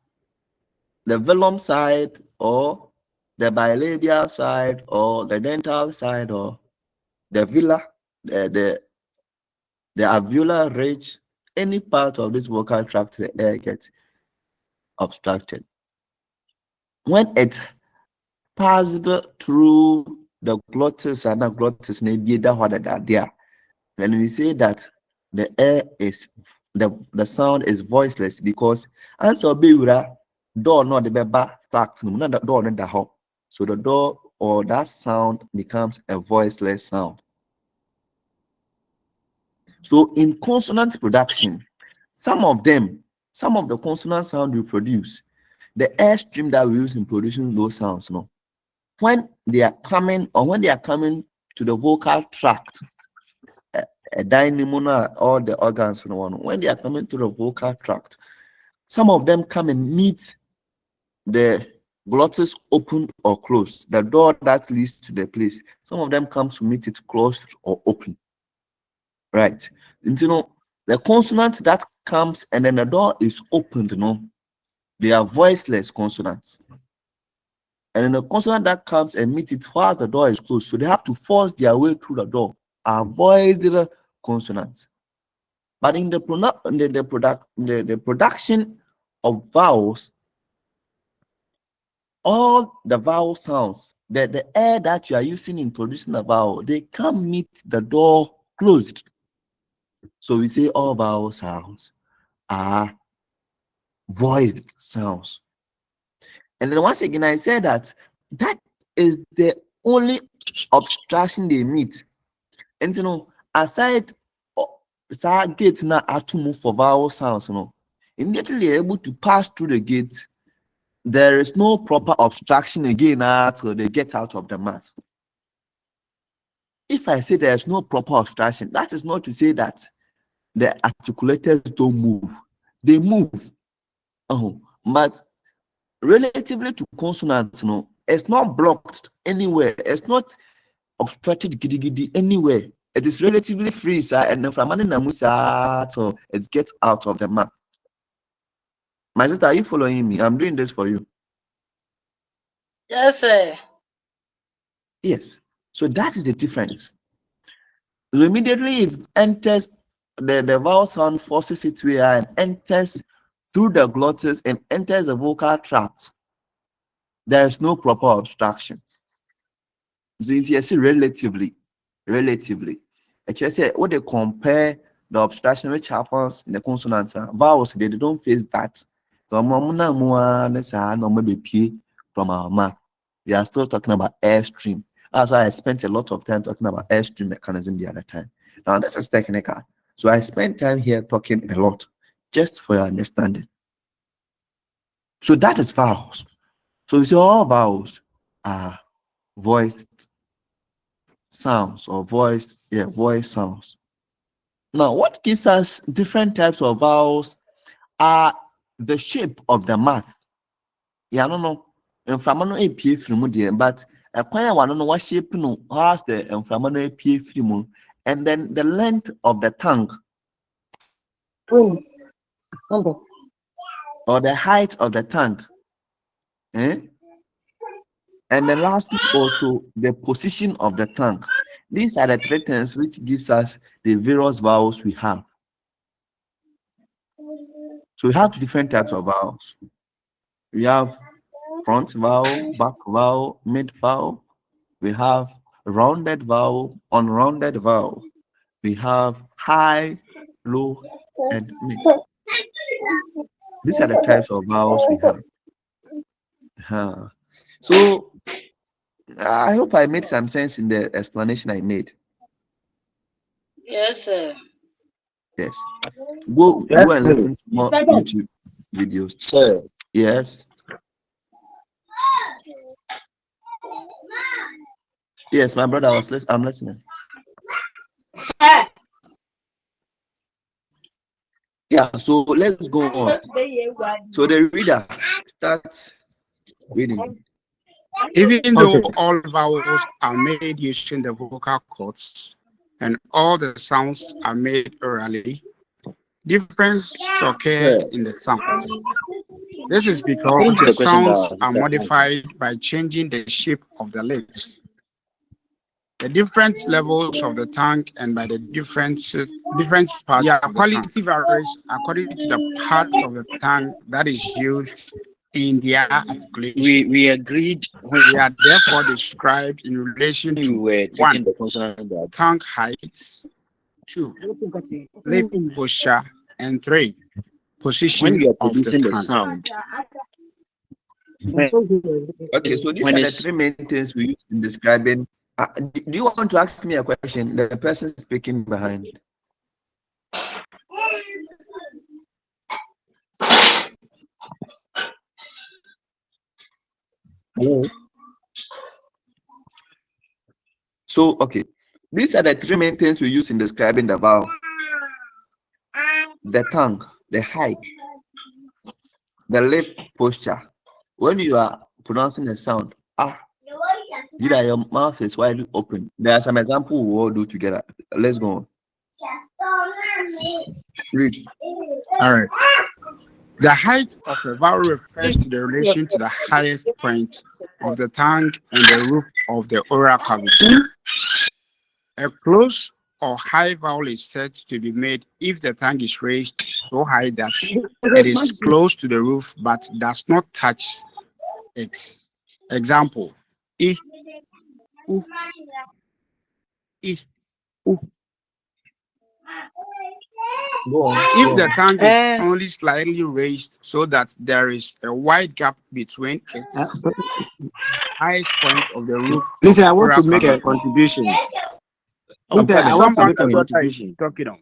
the velum side, or the bilabial side, or the dental side, or the velar, the alveolar ridge. Any part of this vocal tract, the air gets obstructed. When it passed through the glottis and the glottis, then we say that the air is the sound is voiceless, because answer be door not the beba fact no the door not the hop. So the door or that sound becomes a voiceless sound. So in consonant production, some of the consonant sound we produce, the airstream that we use in producing those sounds, when they are coming to the vocal tract, a dynamo or the organs, when they are coming to the vocal tract, some of them come and meet the glottis open or closed, the door that leads to the place. Some of them come to meet it closed or open, right? And the consonant that comes and then the door is opened, they are voiceless consonants. And then the consonant that comes and meets it while the door is closed, so they have to force their way through the door, are voiced consonants. But in the production of vowels, all the vowel sounds, the air that you are using in producing a vowel, they can't meet the door closed. So we say all vowel sounds are voiced sounds. And then once again, I said that is the only obstruction they meet. And aside gate now have to move for vowel sounds, immediately able to pass through the gate, there is no proper obstruction again until they get out of the mouth. If I say there is no proper obstruction, that is not to say that the articulators don't move. They move. But relatively to consonants, it's not blocked anywhere. It's not obstructed anywhere. It is relatively free, sir, and from so it gets out of the mouth. My sister, are you following me? I'm doing this for you.
Yes, sir.
Yes. So that is the difference. So immediately it enters, the vowel sound forces its way and enters through the glottis and enters the vocal tract. There is no proper obstruction. So it's relatively. Actually, say what they compare the obstruction which happens in the consonant vowels, they don't face that. So from our mouth, we are still talking about airstream. That's why I spent a lot of time talking about airstream mechanism the other time. Now this is technical, so I spent time here talking a lot just for your understanding. So that is vowels. So you see all vowels are voiced sounds or voice sounds. Now, what gives us different types of vowels are the shape of the mouth. Yeah, no. Inflamano APA from there, but a quite one know what shape no has the inflamano APA from, and then the length of the tongue or the height of the tongue. Eh? And then lastly, also the position of the tongue. These are the three things which gives us the various vowels we have. So we have different types of vowels. We have front vowel, back vowel, mid vowel. We have rounded vowel, unrounded vowel. We have high, low, and mid. These are the types of vowels we have. So I hope I made some sense in the explanation I made.
Yes, sir.
Yes. Go and listen to more YouTube videos.
Sir.
Yes. Yes, my brother I'm listening. Yeah, so let's go on. So the reader starts reading.
Even though all vowels are made using the vocal cords and all the sounds are made orally, differences occur in the sounds. This is because the sounds are modified by changing the shape of the lips, the different levels of the tongue, and by the different parts of the tongue. Quality varies according to the part of the tongue that is used in their articulation.
We agreed
They are therefore described in relation to
were
1.
taking the consonant that
Tongue height, 2. Lip posture, and 3.
when
Position
you are
of the
producing the
tongue.
sound,
Okay, so these are the three main things we use in describing. Do you want to ask me a question? The person speaking behind. Hello. So, okay, these are the three main things we use in describing the vowel: the tongue, the height, the lip posture. When you are pronouncing the sound, your mouth is widely open. There are some examples we all do together. Let's go on. Read.
All right. The height of a vowel refers to the relation to the highest point of the tongue and the roof of the oral cavity. A close or high vowel is said to be made if the tongue is raised so high that it is close to the roof but does not touch it. Example: I, U, I, U. If the tongue is only slightly raised so that there is a wide gap between its highest point of the roof.
Listen, I want to make a contribution. I want to make a contribution.
Talking on.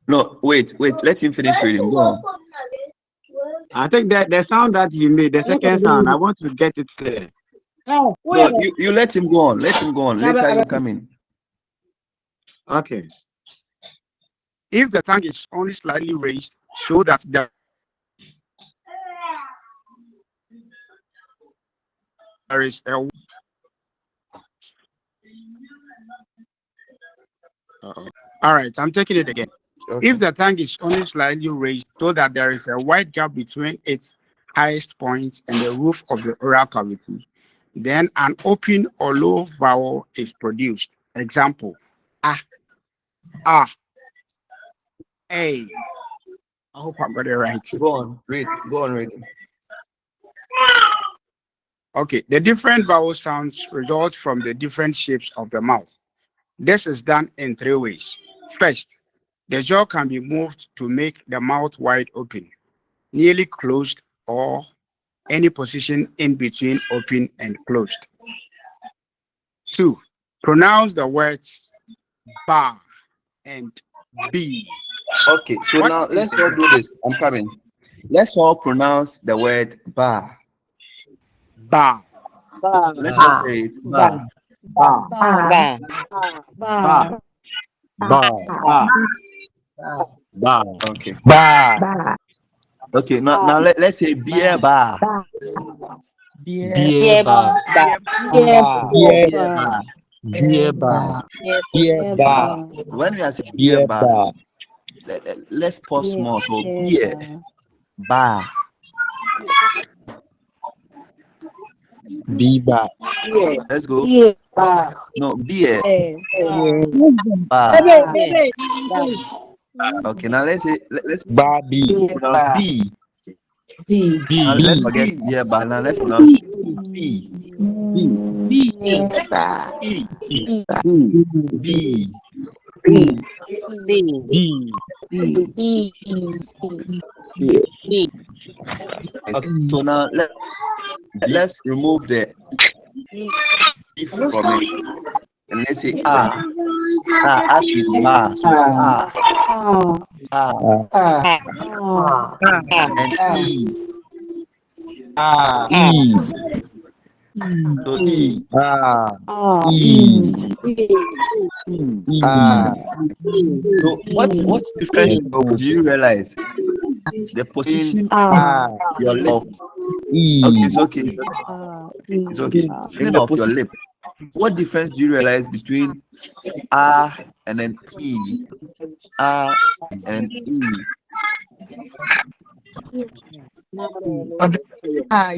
No, wait, let him finish reading. Go on.
I think that the sound that you made, the second sound, I want to get it clear.
No, you let him go on. Let him go on. Later you come in.
Okay.
If the tongue is only slightly raised so that there is a all right, I'm taking it again. Okay. If the tongue is only slightly raised so that there is a wide gap between its highest point and the roof of the oral cavity, then an open or low vowel is produced. Example: a, a. I hope I got it right.
Go on, read. Go on, reading.
Okay, the different vowel sounds result from the different shapes of the mouth. This is done in 3 ways. First, the jaw can be moved to make the mouth wide open, nearly closed, or any position in between open and closed. 2, pronounce the words ba and b.
Okay, so now let's all do this. I'm coming. Let's all pronounce the word ba.
Ba.
Let's all say it. Ba.
Ba.
Ba.
Ba.
Ba.
Ba.
Ba.
Okay.
Ba.
Okay, now let's say beer bar.
Beer bar.
Beer bar.
Beer bar. Beer bar.
When we are saying beer
Beer
bar,
bar.
let's pause small. So beer bar.
B bar.
Let's go. No, beer bar.
Bar.
Okay, now let's
Barbie.
pronounce B. Now
B.
let's forget beer bar. Now let's pronounce B. B. So now let's remove the if from it, and let's say as in bar. So and E. So E. So what's difference do you realize? The position of your lip. Okay, it's okay. It's okay. In of your lip. What difference do you realize between R and then E? R and E.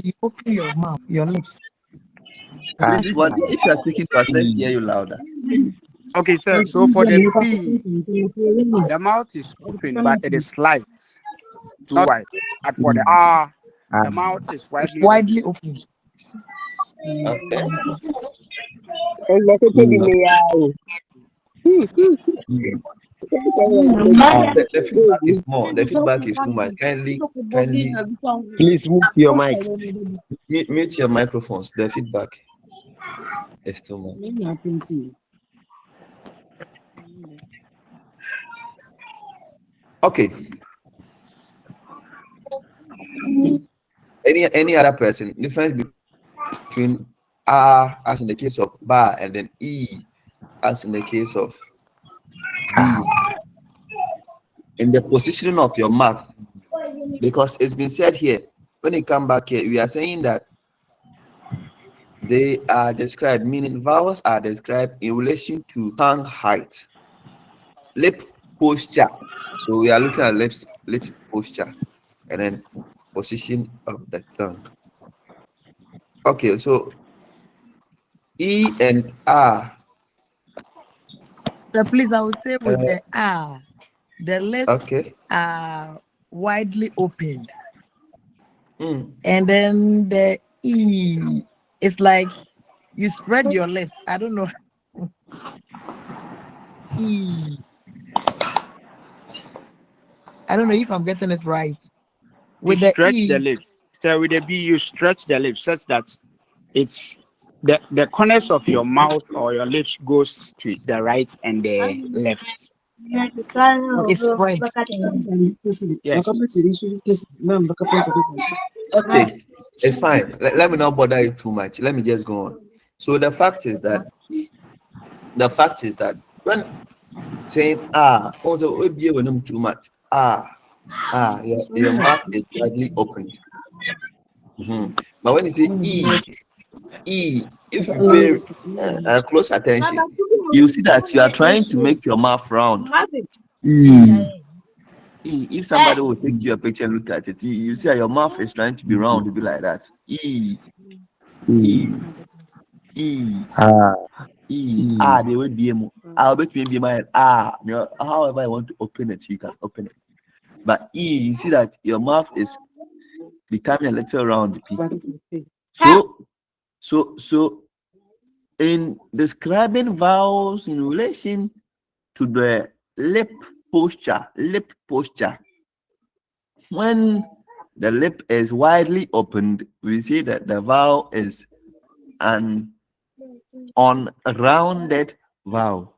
You open your mouth, your lips.
Please, if you are speaking to us, let's hear you louder.
Okay, sir. So for the B, the mouth is open, but it is slight, too wide. But for the R, the mouth is widely
open.
Okay. The feedback is more. The feedback is too much. Kindly.
Please mute your mic.
Mute your microphones. The feedback is too much. Okay. Any other person? Difference between R as in the case of bar and then E as in the case of B. In the positioning of your mouth, because it's been said here, when you come back here, we are saying that they are described, meaning vowels are described in relation to tongue height, lip posture. So we are looking at lip posture and then position of the tongue. Okay, so E and R.
So please, I would say with the R, the lips are widely opened. And then the E, it's like you spread your lips. I don't know. E. I don't know if I'm getting it right.
With you stretch the lips. So with the B, you stretch the lips such that it's the corners of your mouth or your lips goes to the right and the left.
It's spread.
Yes.
Okay, it's fine. Let me not bother you too much. Let me just go on. So the fact is that when saying also will be too much. Your mouth is widely opened. But when you say E, if you pay close attention, you see that you are trying to make your mouth round. If somebody will take your picture and look at it, you see that your mouth is trying to be round, to be like that. They will be I'll bet maybe my however I want to open it, you can open it. But you see that your mouth is becoming a little round. So in describing vowels in relation to the lip posture, when the lip is widely opened, we see that the vowel is an unrounded vowel.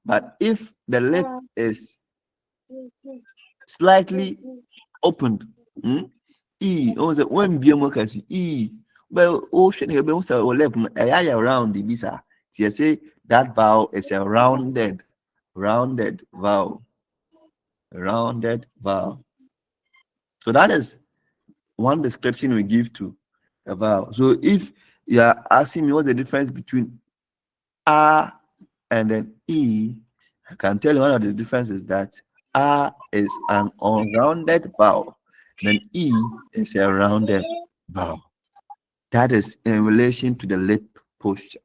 But if the lip is slightly opened, when well, ocean around the visa. You say that vowel is a rounded vowel. So that is one description we give to a vowel. So if you are asking me what the difference between A and then E, I can tell you one of the differences that A is an unrounded vowel, then E is a rounded vowel. That is in relation to the lip posture.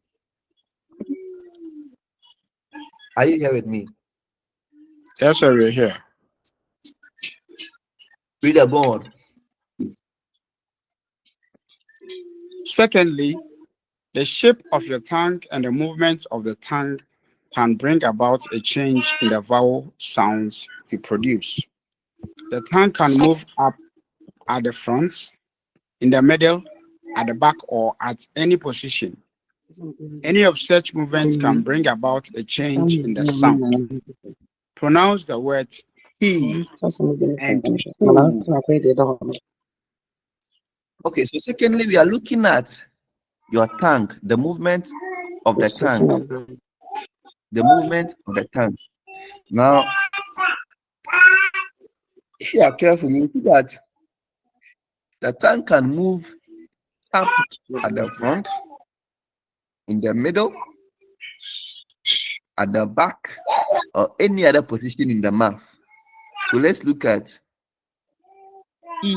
Are you here with me?
Yes, sir, we're here.
Read a board.
Secondly, the shape of your tongue and the movement of the tongue can bring about a change in the vowel sounds you produce. The tongue can move up at the front, in the middle, at the back, or at any position. Any of such movements can bring about a change in the sound. Pronounce the words he and who.
Okay, so secondly, we are looking at your tongue, the movement of the tongue. The movement of the tongue. Now, if you are careful, you see that the tongue can move up at the front, in the middle, at the back, or any other position in the mouth. So let's look at E.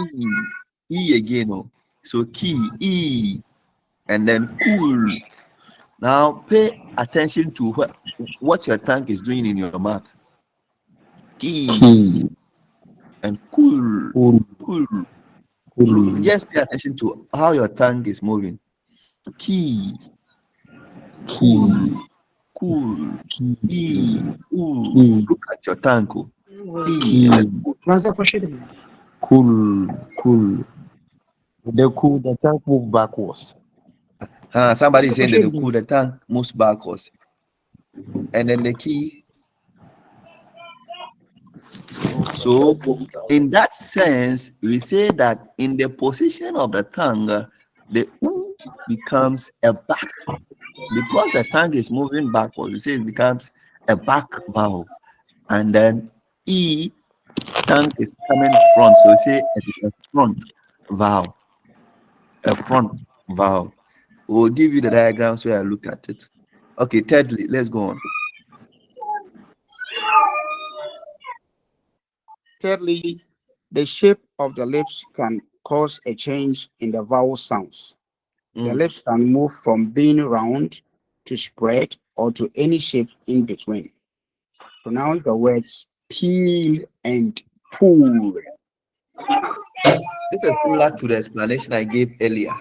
E again. Oh. So key, E, and then cool. Now pay attention to what your tongue is doing in your mouth. Key and cool. Just pay attention to how your tongue is moving. Key, cool, E, cool. Look at your tongue.
Cool. The tongue move backwards.
Somebody saying that the tongue moves backwards. And then the key. So in that sense, we say that in the position of the tongue, the U becomes a back. Because the tongue is moving backwards, we say it becomes a back vowel. And then E, tongue is coming front. So we say it is a front vowel. A front vowel. We'll give you the diagram so I look at it. Okay, thirdly, let's go on.
Thirdly, the shape of the lips can cause a change in the vowel sounds. The lips can move from being round to spread or to any shape in between. Pronounce the words peel and pull.
This is similar to the explanation I gave earlier.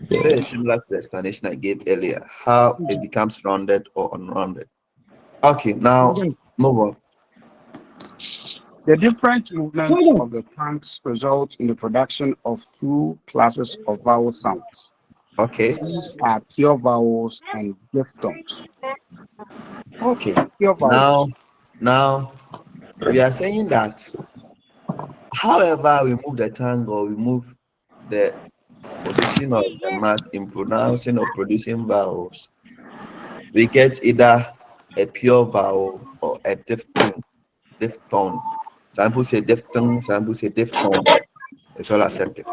Very similar to the explanation I gave earlier, how it becomes rounded or unrounded. Okay, now move on.
The different movements of the tongues result in the production of two classes of vowel sounds.
Okay.
These are pure vowels and diphthongs.
Okay.
Pure vowels.
Now we are saying that however we move the tongue or we move the position of the mouth in pronouncing or producing vowels, we get either a pure vowel or a diphthong. Some people say diphthong, some people say diphthong. It's all accepted.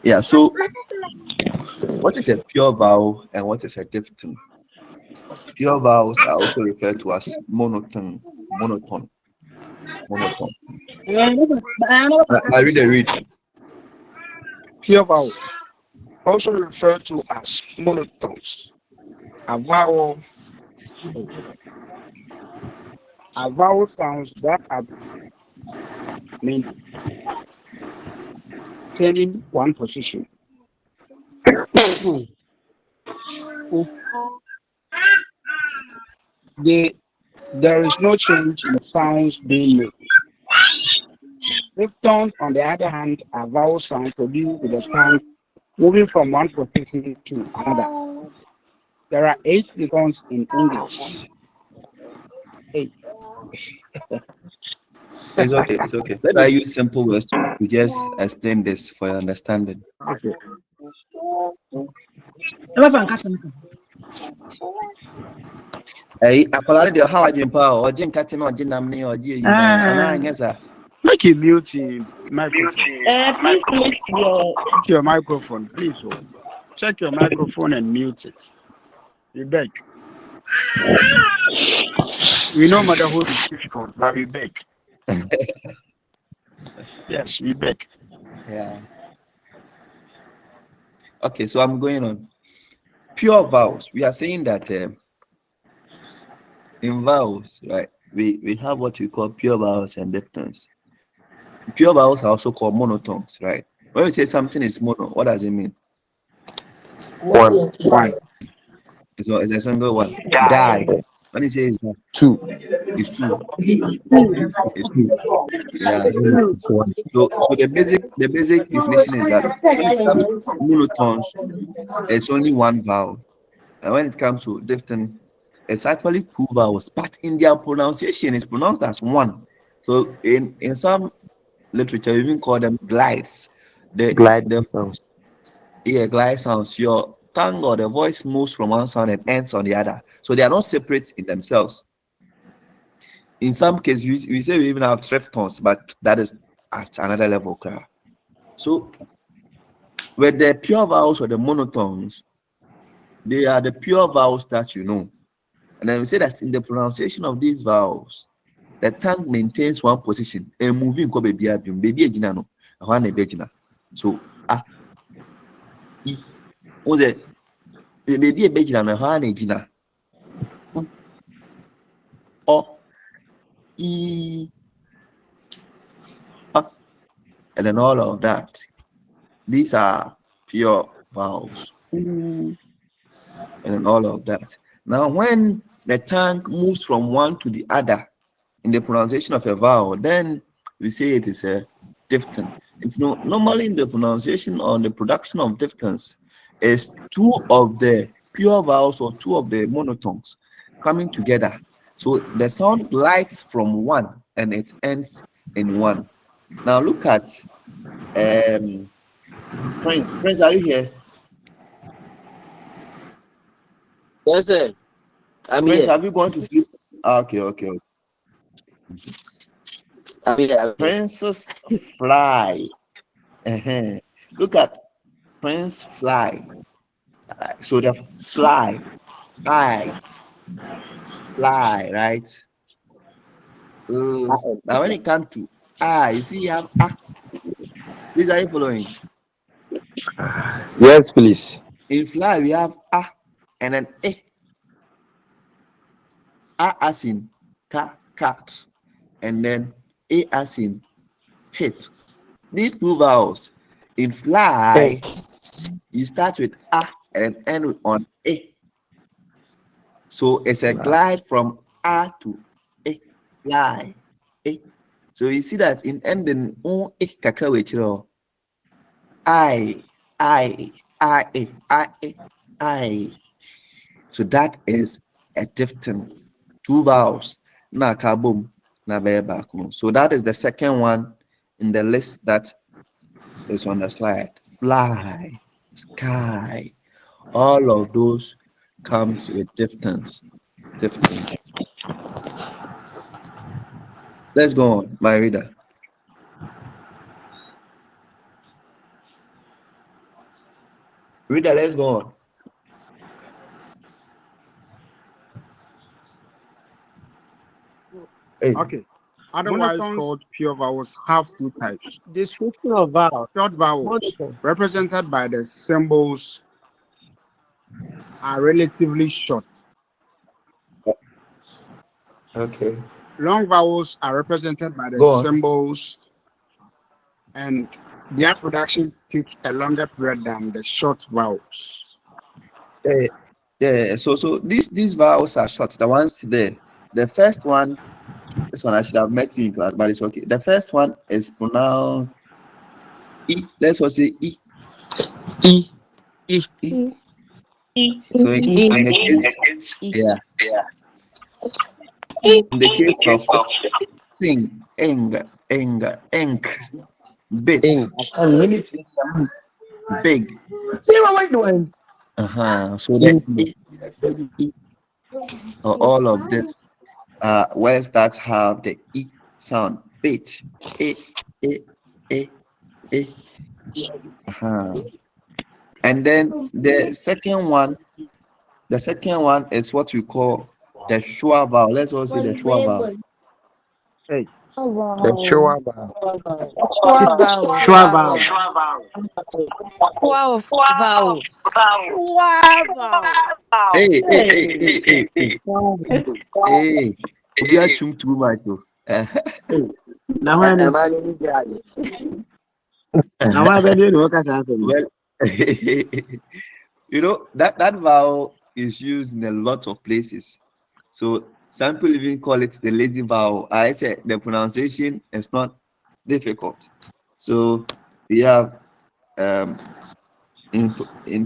Yeah, so what is a pure vowel and what is a diphthong? Pure vowels are also referred to as monotone. I read.
Pure vowels, also referred to as monotones. A vowel sounds that are maintaining one position. There is no change in sounds being made. Diphthongs, on the other hand, are vowel sounds produced with the tongue moving from one position to another. There are 8 diphthongs in English. 8.
It's okay. Let me use simple words to just explain this for your understanding.
Okay.
Hey, apalade de how I jump out or jin cutting or jinamni or ji, and I guess
Make it mute in microphone.
Please mute your.
Mute your microphone, please. Oh. Check your microphone and mute it. We beg. We know motherhood is difficult, but we beg. Yes, we beg.
Yeah. Okay, so I'm going on. Pure vowels. We are saying that in vowels, right? We have what we call pure vowels and diphthongs. Pure vowels are also called monotones, right? When we say something is mono, what does it mean?
One.
It's a single one. Die. When you say it's
two,
it's two. It's two. Yeah. So the basic definition is that when it comes to monotones, it's only one vowel. And when it comes to diphthong, it's actually two vowels, but in their pronunciation, it's pronounced as one. So in some literature, we even call them glides. The
sounds.
Yeah, glide sounds. Your tongue or the voice moves from one sound and ends on the other. So they are not separate in themselves. In some cases, we say we even have triphthongs, but that is at another level. So with the pure vowels or the monotones, they are the pure vowels that you know. And then we say that in the pronunciation of these vowels, the tongue maintains one position. And moving baby ejina no. So was it baby ejina no ejina. O E and then all of that. These are pure vowels. And then all of that. Now, when the tongue moves from one to the other in the pronunciation of a vowel, then we say it is a diphthong. It's normally in the pronunciation or the production of diphthongs is two of the pure vowels or two of the monotones coming together. So the sound glides from one and it ends in one. Now look at Prince. Prince, are you here?
Yes, sir. I'm
Prince,
here.
have you gone to sleep? Okay.
I'm here.
Princess fly. Look at Prince fly. So the fly, fly, right? Now when it comes to you see you have Please, are you following?
Yes, please.
In fly we have and then as in cat, and then as in hit. These two vowels in fly, you start with and end on a. So it's a glide from to a, fly. So you see that in ending kakra wechiro. I. So that is a diphthong. Two vowels. Na kabum na beba. So that is the second one in the list that is on the slide. Fly, sky, all of those comes with diphthongs. Let's go on, my reader. Reader, let's go on.
Okay. Otherwise called pure vowels have two types.
Description of vowels.
Short vowels, represented by the symbols, are relatively short.
Okay.
Long vowels are represented by the symbols, and their production takes a longer period than the short vowels.
Yeah. So these vowels are short. The ones there. The first one, this one I should have met you in class, but it's okay. The first one is pronounced E. Let's all say E.
E.
So in the case, in the case of sing, eng, ink, bit, big. So the all of this words that have the E sound Speech. A, a, a. And then the second one is what we call the schwa vowel. Let's all say the schwa vowel.
Hey.
The shower bar.
Schwa vowel.
Schwa vowel.
Schwa of vowels.
Hey. Hey. We are chung too much.
Now when now why when you work as
Well, you know that vowel is used in a lot of places. So some people even call it the lazy vowel. I said the pronunciation is not difficult. So we have in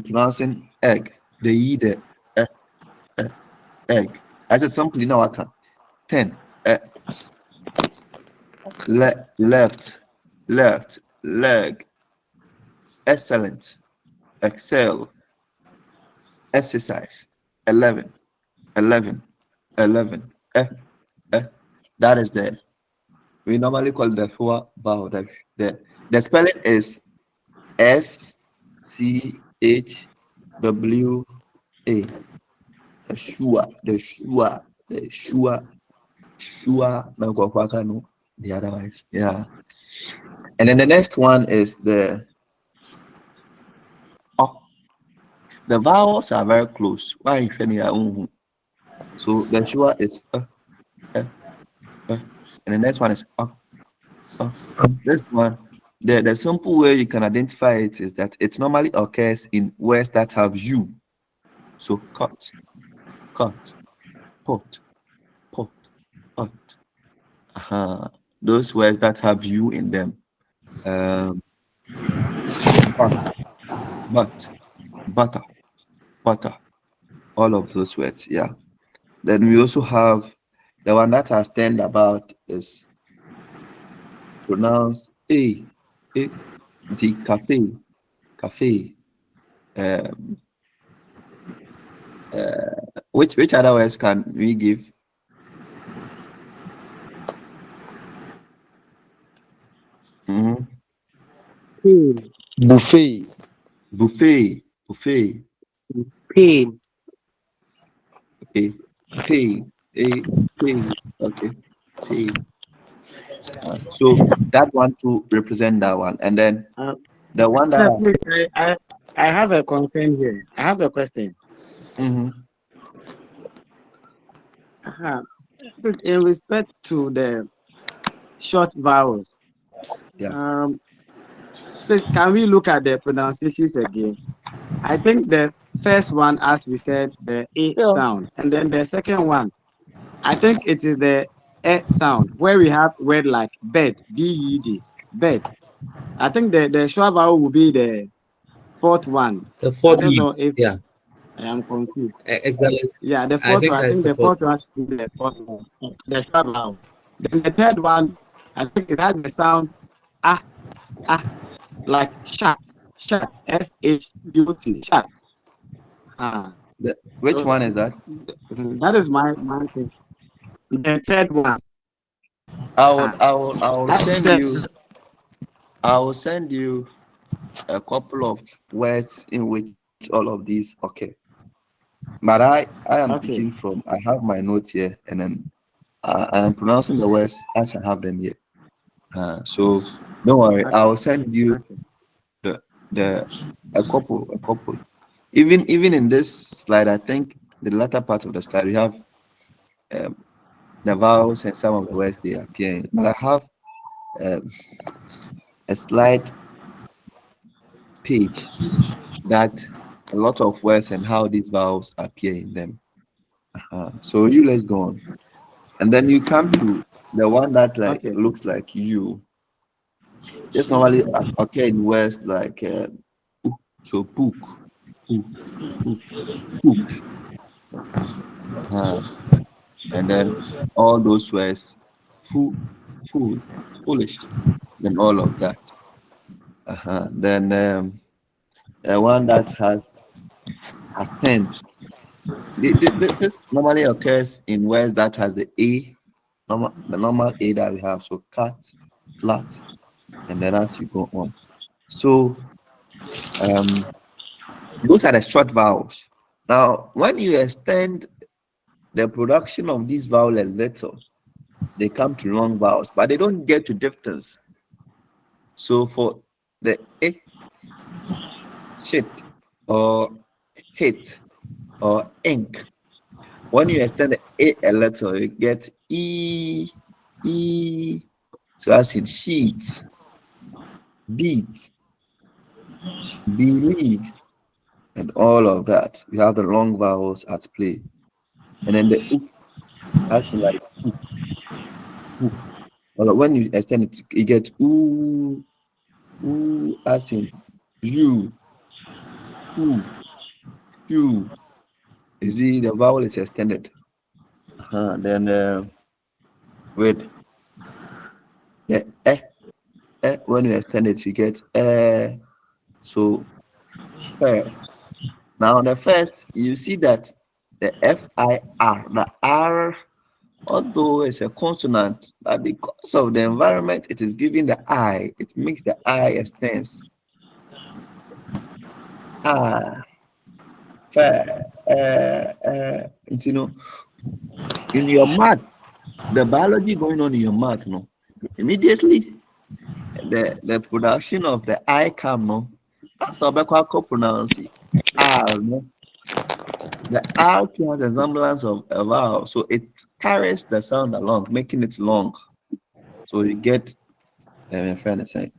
pronouncing egg, the e the egg. I said simply now I can 10 left, leg, excellent, excel, exercise, 11. That is the we normally call the schwa vowel. The spelling is SCHWA. The shua. The other one, yeah. And then the next one is the the vowels are very close. Why you so the shua is and the next one is this one. The simple way you can identify it is that it normally occurs in words that have you. So cut, pot, pot. Those words that have you in them. But, butter, all of those words, yeah. Then we also have the one that I stand about is pronounced the cafe. Which other words can we give?
Buffet.
Pain.
Okay. Pain. Okay. Pain. So that one to represent that one, and then the one that
please, I have a concern here. I have a question. In respect to the short vowels, please can we look at the pronunciations again? I think the first one, as we said, the A sound, and then the second one, I think it is the E sound, where we have word like bed, B-E-D, bed. I think the short vowel will be the fourth one.
The fourth
I don't
E,
know if
yeah.
I am confused.
Exactly.
Yeah, the
I
fourth
think
one. I think the fourth one should be the fourth one. The short vowel. Then the third one, I think it has the sound like shut, S-H-U-T, shut.
Which one is that?
That is my thing. The third one.
I will send you a couple of words in which all of these okay. But I am teaching from I have my notes here, and then I am pronouncing the words as I have them here. So don't worry, I will send you a couple. Even in this slide, I think the latter part of the slide we have the vowels and some of the words they appear in. But I have a slide page that a lot of words and how these vowels appear in them. So let's go on, and then you come to the one that looks like you. This normally occur in words like so book, and then all those words, fool, foolish, and all of that. Then one that has attend. This normally occurs in words that has the A the normal A that we have. So cat, flat, and then as you go on. So those are the short vowels. Now, when you extend the production of these vowels a little, they come to long vowels, but they don't get to diphthongs. So for the A, shit, or hit, or ink, when you extend the A a little, you get E, E. So as in sheet, beat, believe, and all of that. You have the long vowels at play. And then the oop, as in like oop, oop. Well, when you extend it, you get ooh, ooh, as in you, who, you. You see, the vowel is extended. Then with the when you extend it, you get so first. Now the first, you see that the FIR, the R, although it's a consonant, but because of the environment it is giving the I, it makes the I extends. You know, in your math, the biology going on in your math, no, immediately the production of the I come, no, that's how I pronounce it. R, no. The R has a semblance of a vowel, so it carries the sound along, making it long. So you get, my friend is saying,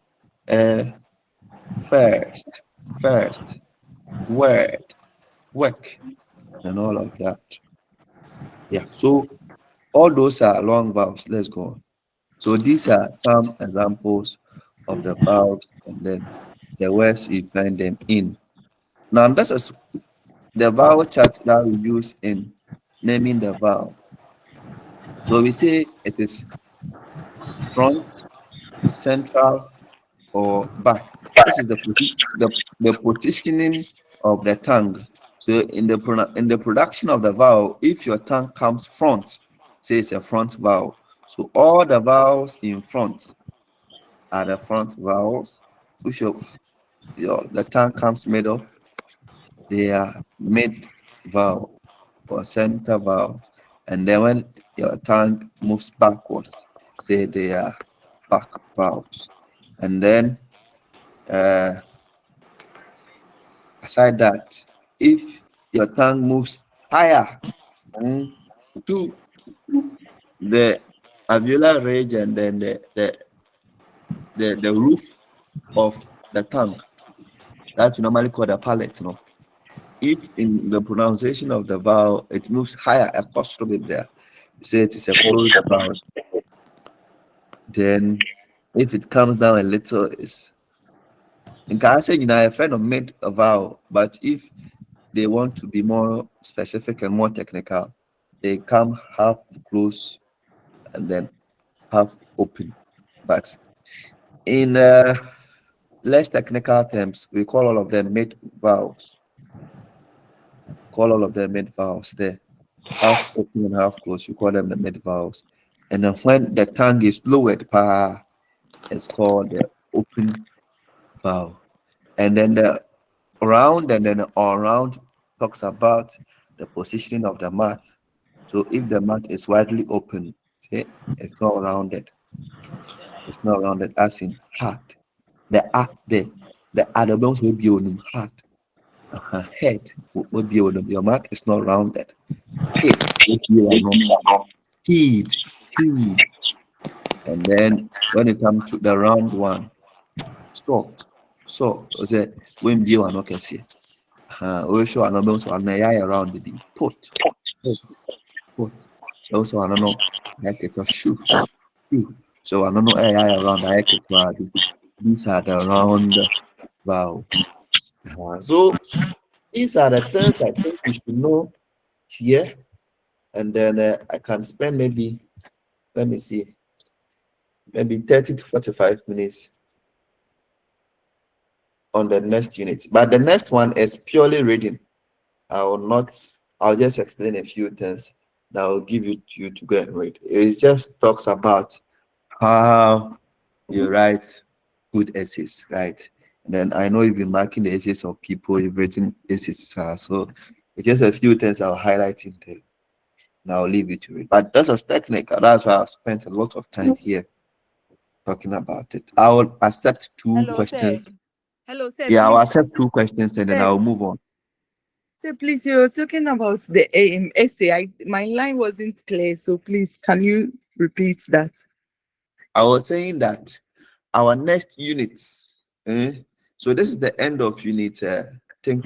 first, word, work, and all of that. Yeah, so all those are long vowels. Let's go on. So these are some examples of the vowels and then the words you find them in. Now, this is the vowel chart that we use in naming the vowel. So we say it is front, central, or back. This is the positioning of the tongue. So in the production of the vowel, if your tongue comes front, say it's a front vowel. So all the vowels in front are the front vowels. If the tongue comes middle, they are mid vowel or center vowel. And then when your tongue moves backwards, say they are back vowels. And then aside that, if your tongue moves higher to the alveolar ridge and then the roof of the tongue, that's normally called a palate, no? If in the pronunciation of the vowel it moves higher apostrophe there, say it is a closed vowel. Then if it comes down a little, is in can I say a friend of made a vowel, but if they want to be more specific and more technical, they come half close and then half open. But in less technical terms, we call all of them mid vowels. Call all of them mid vowels there. Half open and half close, we call them the mid vowels. And then when the tongue is lowered, it's called the open vowel. And then the round and then all round talks about the positioning of the mouth. So if the mouth is widely open, say it's not rounded. It's not rounded as in heart. The other bones will be on heart. Head will be on your mouth is not rounded. Head will be on heed. And then when it comes to the round one, stop. So say when be one okay see. We show an bones one around the put. Also I don't know like it's a shoe. So I don't know around like it. These are the round vowels. So these are the things I think you should know here, and then I can spend maybe, let me see, maybe 30 to 45 minutes on the next unit. But the next one is purely reading. I'll just explain a few things that will give it to you to go and read. It just talks about how you write good essays, right? And then I know you've been marking the essays of people, you've written essays, so it's just a few things I'll highlight in there. And I'll leave you to read. But that's just technical. That's why I've spent a lot of time here talking about it. I will accept two
Hello, sir.
questions.
Hello, sir.
Yeah, I'll
Please.
accept two questions and then
Sir,
I'll move on.
sir, please, you're talking about the essay. My line wasn't clear, so please, can you repeat that?
I was saying that our next units, so this is the end of unit 2.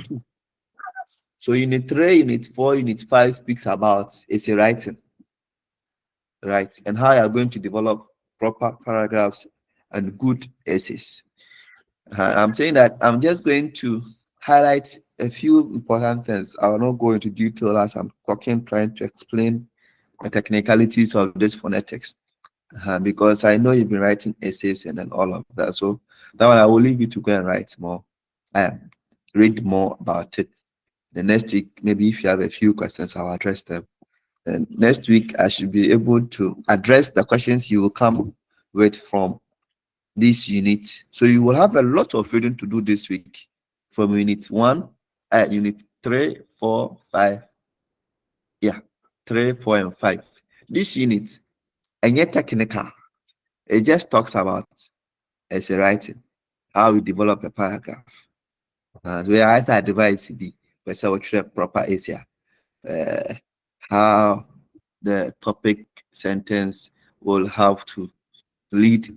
So unit 3, unit 4, unit 5 speaks about essay writing, right? And how you are going to develop proper paragraphs and good essays. I'm saying that I'm just going to highlight a few important things. I will not go into detail as I'm talking, trying to explain the technicalities of this phonetics. Because I know you've been writing essays and then all of that. So that one I will leave you to go and write more, read more about it. The next week, maybe if you have a few questions, I'll address them. And next week, I should be able to address the questions you will come with from this unit. So you will have a lot of reading to do this week from unit 1, unit 3, 4, 5. Yeah, 3, 4, and 5. This unit, and yet technical, it just talks about essay writing, how we develop a paragraph. So as I divide CB, we say what proper essay, how the topic sentence will have to lead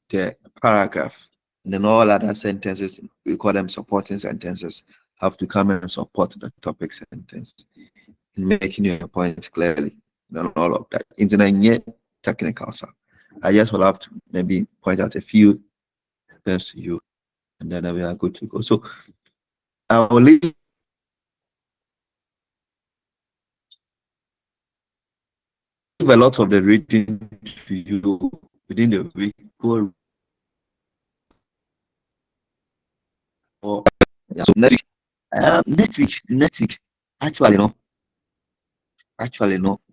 the paragraph, and then all other sentences, we call them supporting sentences, have to come and support the topic sentence in making your point clearly, and all of that. It's technical, so I just will have to maybe point out a few things to you, and then we are good to go. So I will leave a lot of the reading to you within the week. Go. So next week, actually no.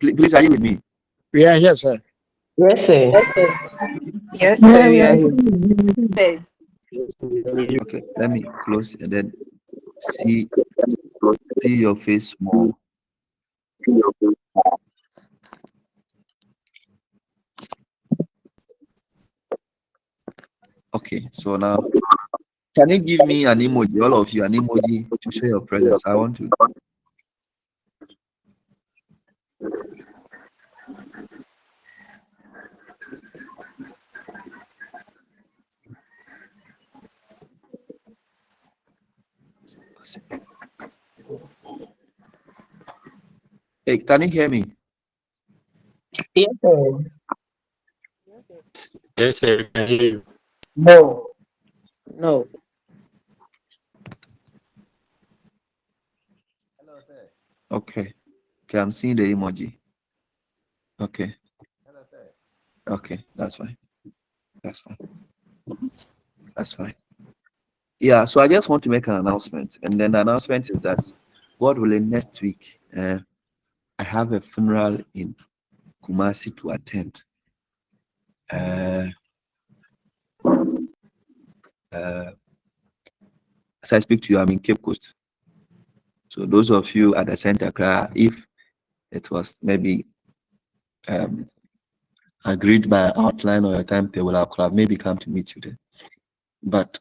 Please, are you with me?
We are here, sir.
Yes, sir.
Yes, sir, we are here.
Okay, let me close and then see your face more. Okay, so now can you give me an emoji, all of you, an emoji to show your presence? I want to. Hey, can you hear me?
Yes, sir.
Yes, sir, I can hear you.
No. No.
Okay. Okay, I'm seeing the emoji. Okay. Okay, that's fine. That's fine. That's fine. Yeah, so I just want to make an announcement, and then the announcement is that God willing, next week, I have a funeral in Kumasi to attend. As I speak to you, I'm in Cape Coast. So those of you at the center, if it was maybe agreed by outline or a timetable, I could have maybe come to meet you there. But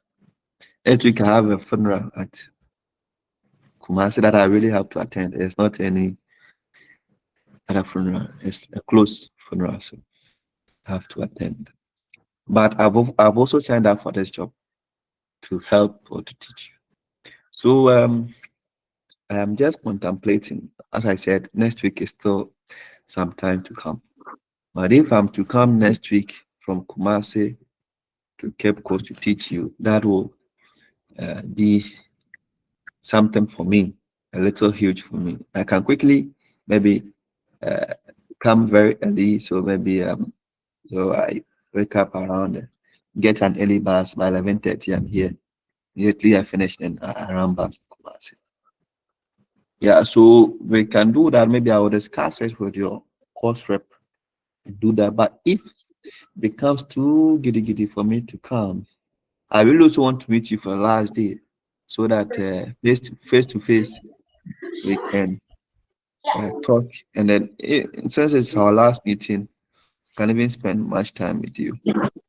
next week I have a funeral at Kumasi that I really have to attend. It's not any other funeral. It's a close funeral, so I have to attend. But I've also signed up for this job to help or to teach you. So I am just contemplating. As I said, next week is still some time to come. But if I'm to come next week from Kumasi to Cape Coast to teach you, that will be something for me, a little huge for me. I can quickly maybe come very early, so maybe so I wake up around, get an early bus by 11:30. I'm here. Immediately I finish, then I run back to Kumasi. Yeah, so we can do that. Maybe I will discuss it with your course rep and do that. But if it becomes too giddy giddy for me to come, I really also want to meet you for the last day so that face to face we can talk. And then since it's our last meeting, can even spend much time with you.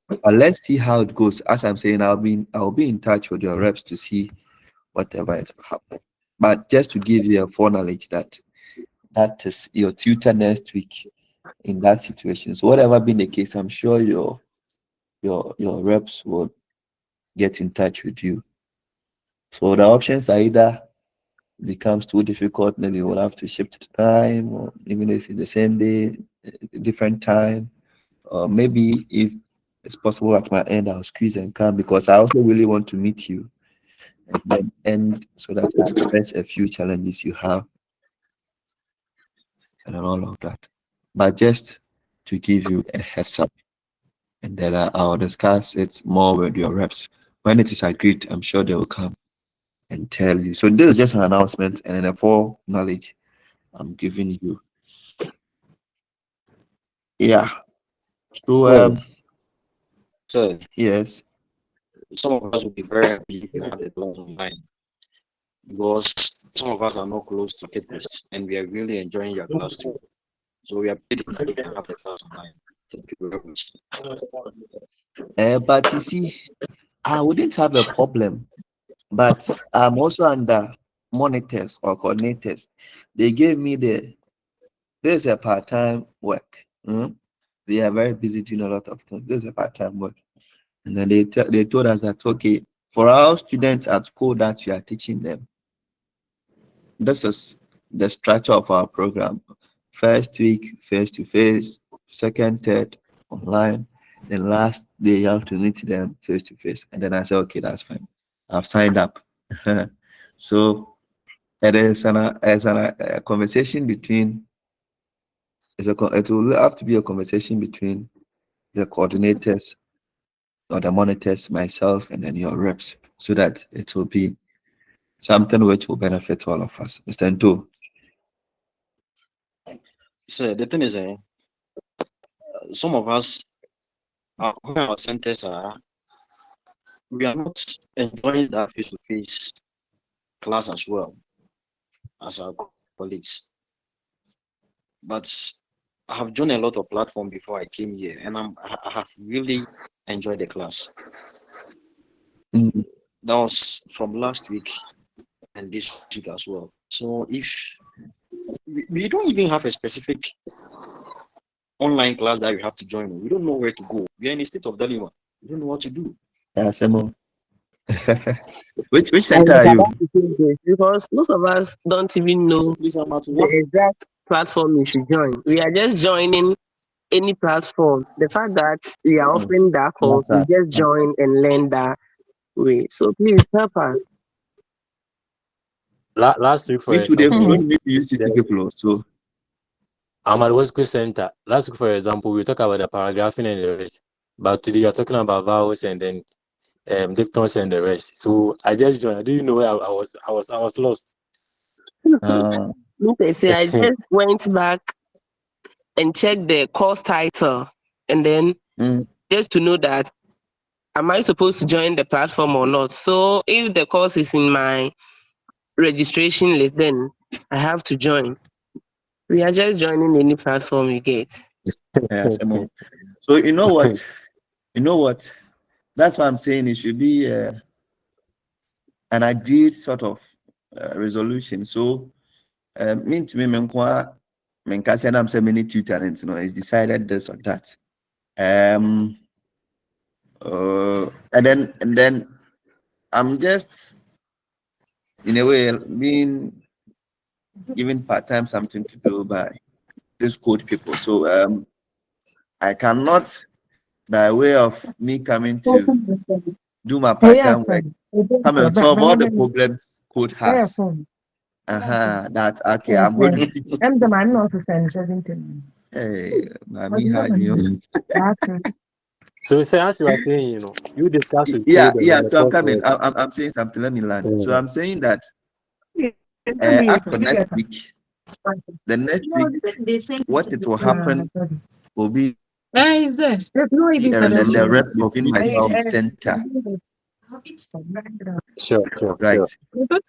But let's see how it goes. As I'm saying, I'll be in touch with your reps to see whatever it will happen. But just to give you a foreknowledge that that is your tutor next week in that situation. So whatever being the case, I'm sure your reps will get in touch with you. So the options are either becomes too difficult, maybe we'll have to shift the time, or even if it's the same day, different time, or maybe if it's possible at my end, I'll squeeze and come because I also really want to meet you and then end so that I address a few challenges you have and all of that. But just to give you a heads up, and then I'll discuss it more with your reps. When it is agreed, I'm sure they will come and tell you. So this is just an announcement and a full knowledge I'm giving you. Yeah. So
So
yes.
some of us will be very happy if you have the class online because some of us are not close to campus and we are really enjoying your class too. So we are pleading that you can have the class online. Thank you very much.
But you see, I wouldn't have a problem, but I'm also under monitors or coordinators. They gave me there's a part-time work. We are very busy doing a lot of things. There's a part-time work. And then they told us that, okay, for our students at school that we are teaching them, this is the structure of our program. First week, face to face, second, third, online. Then last day, you have to meet them face to face. And then I said, okay, that's fine. I've signed up. So it is a conversation between, it will have to be a conversation between the coordinators or the monitors, myself, and then your reps, so that it will be something which will benefit all of us. Mr. Nto.
So the thing is, some of us, where our centers are, we are not enjoying that face-to-face class as well as our colleagues. But I have joined a lot of platforms before I came here, and I have really enjoyed the class. That was from last week and this week as well. So if we don't even have a specific online class that we have to join, we don't know where to go. We are in a state of dilemma. We don't know what to do.
Yeah, Semo. Which center are you?
Because most of us don't even know the exact platform we should join. We are just joining any platform. The fact that we are offering that course, we just join and learn that way. So please help us.
Last week, for
Me too, they
example,
told me to use CTK Plus. So
I'm at West Coast Center. Last week, for example, we talk about the paragraphing and the rest. But today you're talking about vowels and then diphthongs and the rest. So I just joined. I didn't know where I was lost.
Look, I say I just went back and checked the course title, and then just to know that am I supposed to join the platform or not. So if the course is in my registration list, then I have to join. We are just joining any platform you get.
Yeah, Semo. So you know what? That's why I'm saying it should be an agreed sort of resolution. So mean to me, Menkasi and I'm saying many tutorings, it's decided this or that. And then I'm just in a way being given part-time something to do by these code people. So I cannot, by way of me coming to do my part-time work, come and solve all the problems code has. That's okay. I'm going to teach. Hey, mommy, how you?
So as you are saying, you discuss with
Yeah.
code and then the
So I'm
course
coming.
work.
I'm saying something. Let me land. So I'm saying that As for next week, the next week, what it will happen will be
Is there? There's no even
and then the rep
suggestion.
within my UC center,
Sure.
right?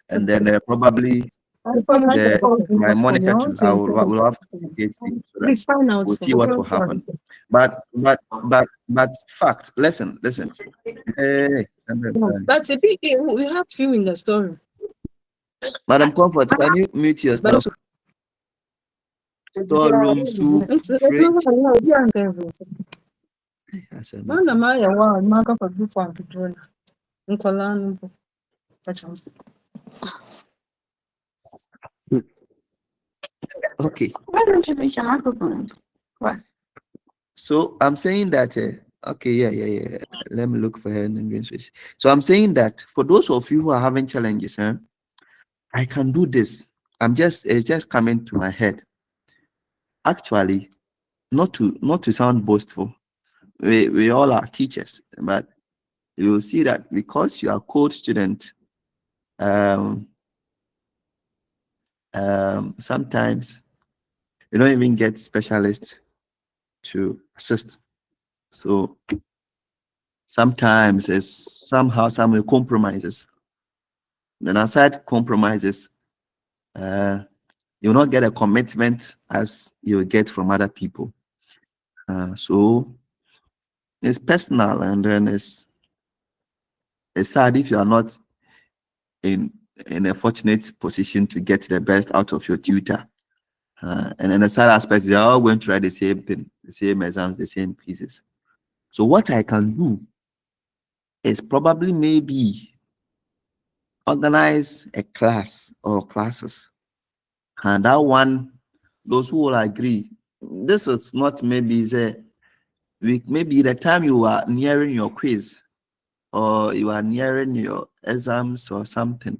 And then probably my monitor too. Will have to engage them so
Please
that
find out.
we'll see what will happen. But fact, listen. Hey,
That's a big. We have few in the story.
Madam Comfort, can you mute yourself? Storeroom soup, fridge.
Mana maya wa maka for do for control. Nkola no.
Okay.
Why don't you reach a microphone? What?
So I'm saying that okay, yeah. Let me look for her in green switch. So I'm saying that for those of you who are having challenges, I can do this. It's just coming to my head. Actually, not to sound boastful, we all are teachers, but you will see that because you are code student, sometimes you don't even get specialists to assist. So sometimes it's somehow some compromises. Then aside compromises, you'll not get a commitment as you get from other people. So it's personal, and then it's sad if you are not in a fortunate position to get the best out of your tutor. And then the sad aspect, they are all going to try the same thing, the same exams, the same pieces. So what I can do is probably maybe organize a class or classes. And that one, those who will agree, this is not maybe maybe the time you are nearing your quiz or you are nearing your exams or something,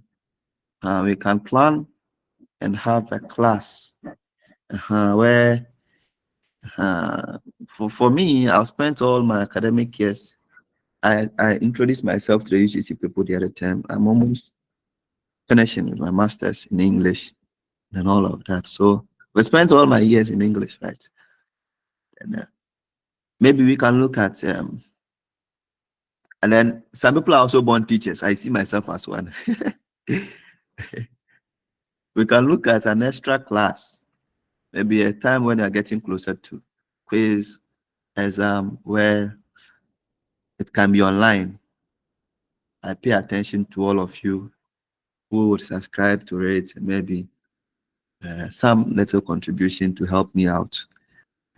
we can plan and have a class where for me, I've spent all my academic years. I introduced myself to the UGC people the other time. I'm almost finishing with my master's in English and all of that. So we spent all my years in English, right? And maybe we can look at and then some people are also born teachers. I see myself as one. We can look at an extra class, maybe a time when you're getting closer to quiz, exam, where it can be online. I pay attention to all of you who would subscribe to it, and maybe some little contribution to help me out.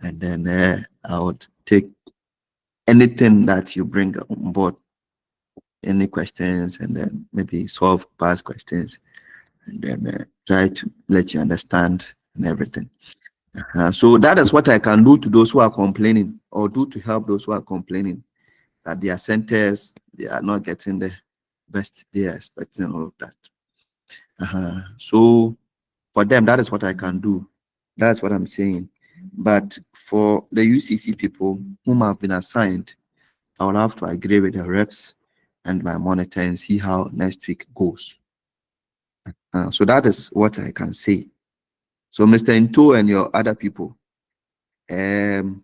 And then I would take anything that you bring on board, any questions, and then maybe solve past questions, and then try to let you understand and everything. So that is what I can do to those who are complaining, or do to help those who are complaining that their centers, they are not getting the best they are expecting, all of that. So for them, that is what I can do. That's what I'm saying. But for the UCC people whom have been assigned, I will have to agree with the reps and my monitor and see how next week goes. So that is what I can say. So Mr. Into and your other people, I'm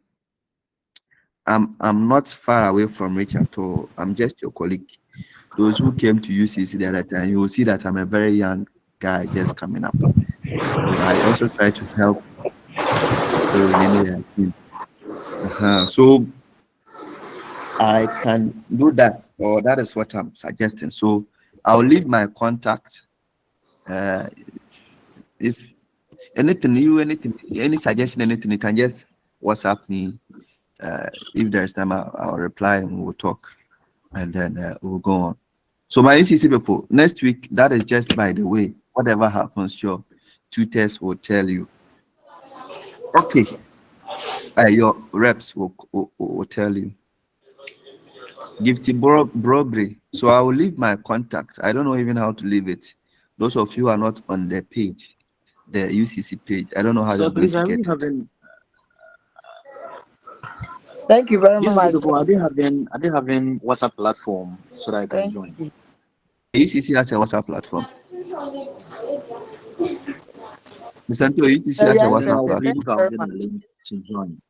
not far away from Rich at all. I'm just your colleague. Those who came to UCC the other time, you will see that I'm a very young guy just coming up. So I also try to help in any way I can. So I can do that, or that is what I'm suggesting. So I'll leave my contact. If anything, any suggestion, anything, you can just WhatsApp me. If there's time, I'll reply and we'll talk, and then we'll go on. So my UCC people, next week, that is just by the way. Whatever happens, your tutors will tell you. Okay, your reps will tell you. Gifty Brobry. So I will leave my contact. I don't know even how to leave it. Those of you who are not on the page, the UCC page, I don't know how you're going to get it.
Thank you very much.
Are they having WhatsApp platform so that I can join?
UCC has a WhatsApp platform. Mr. Antonio, you see
We
as a
are
WhatsApp
Now,
interested.
class.
please,
Thank
if
you
I'm
very
getting a
much.
link to join,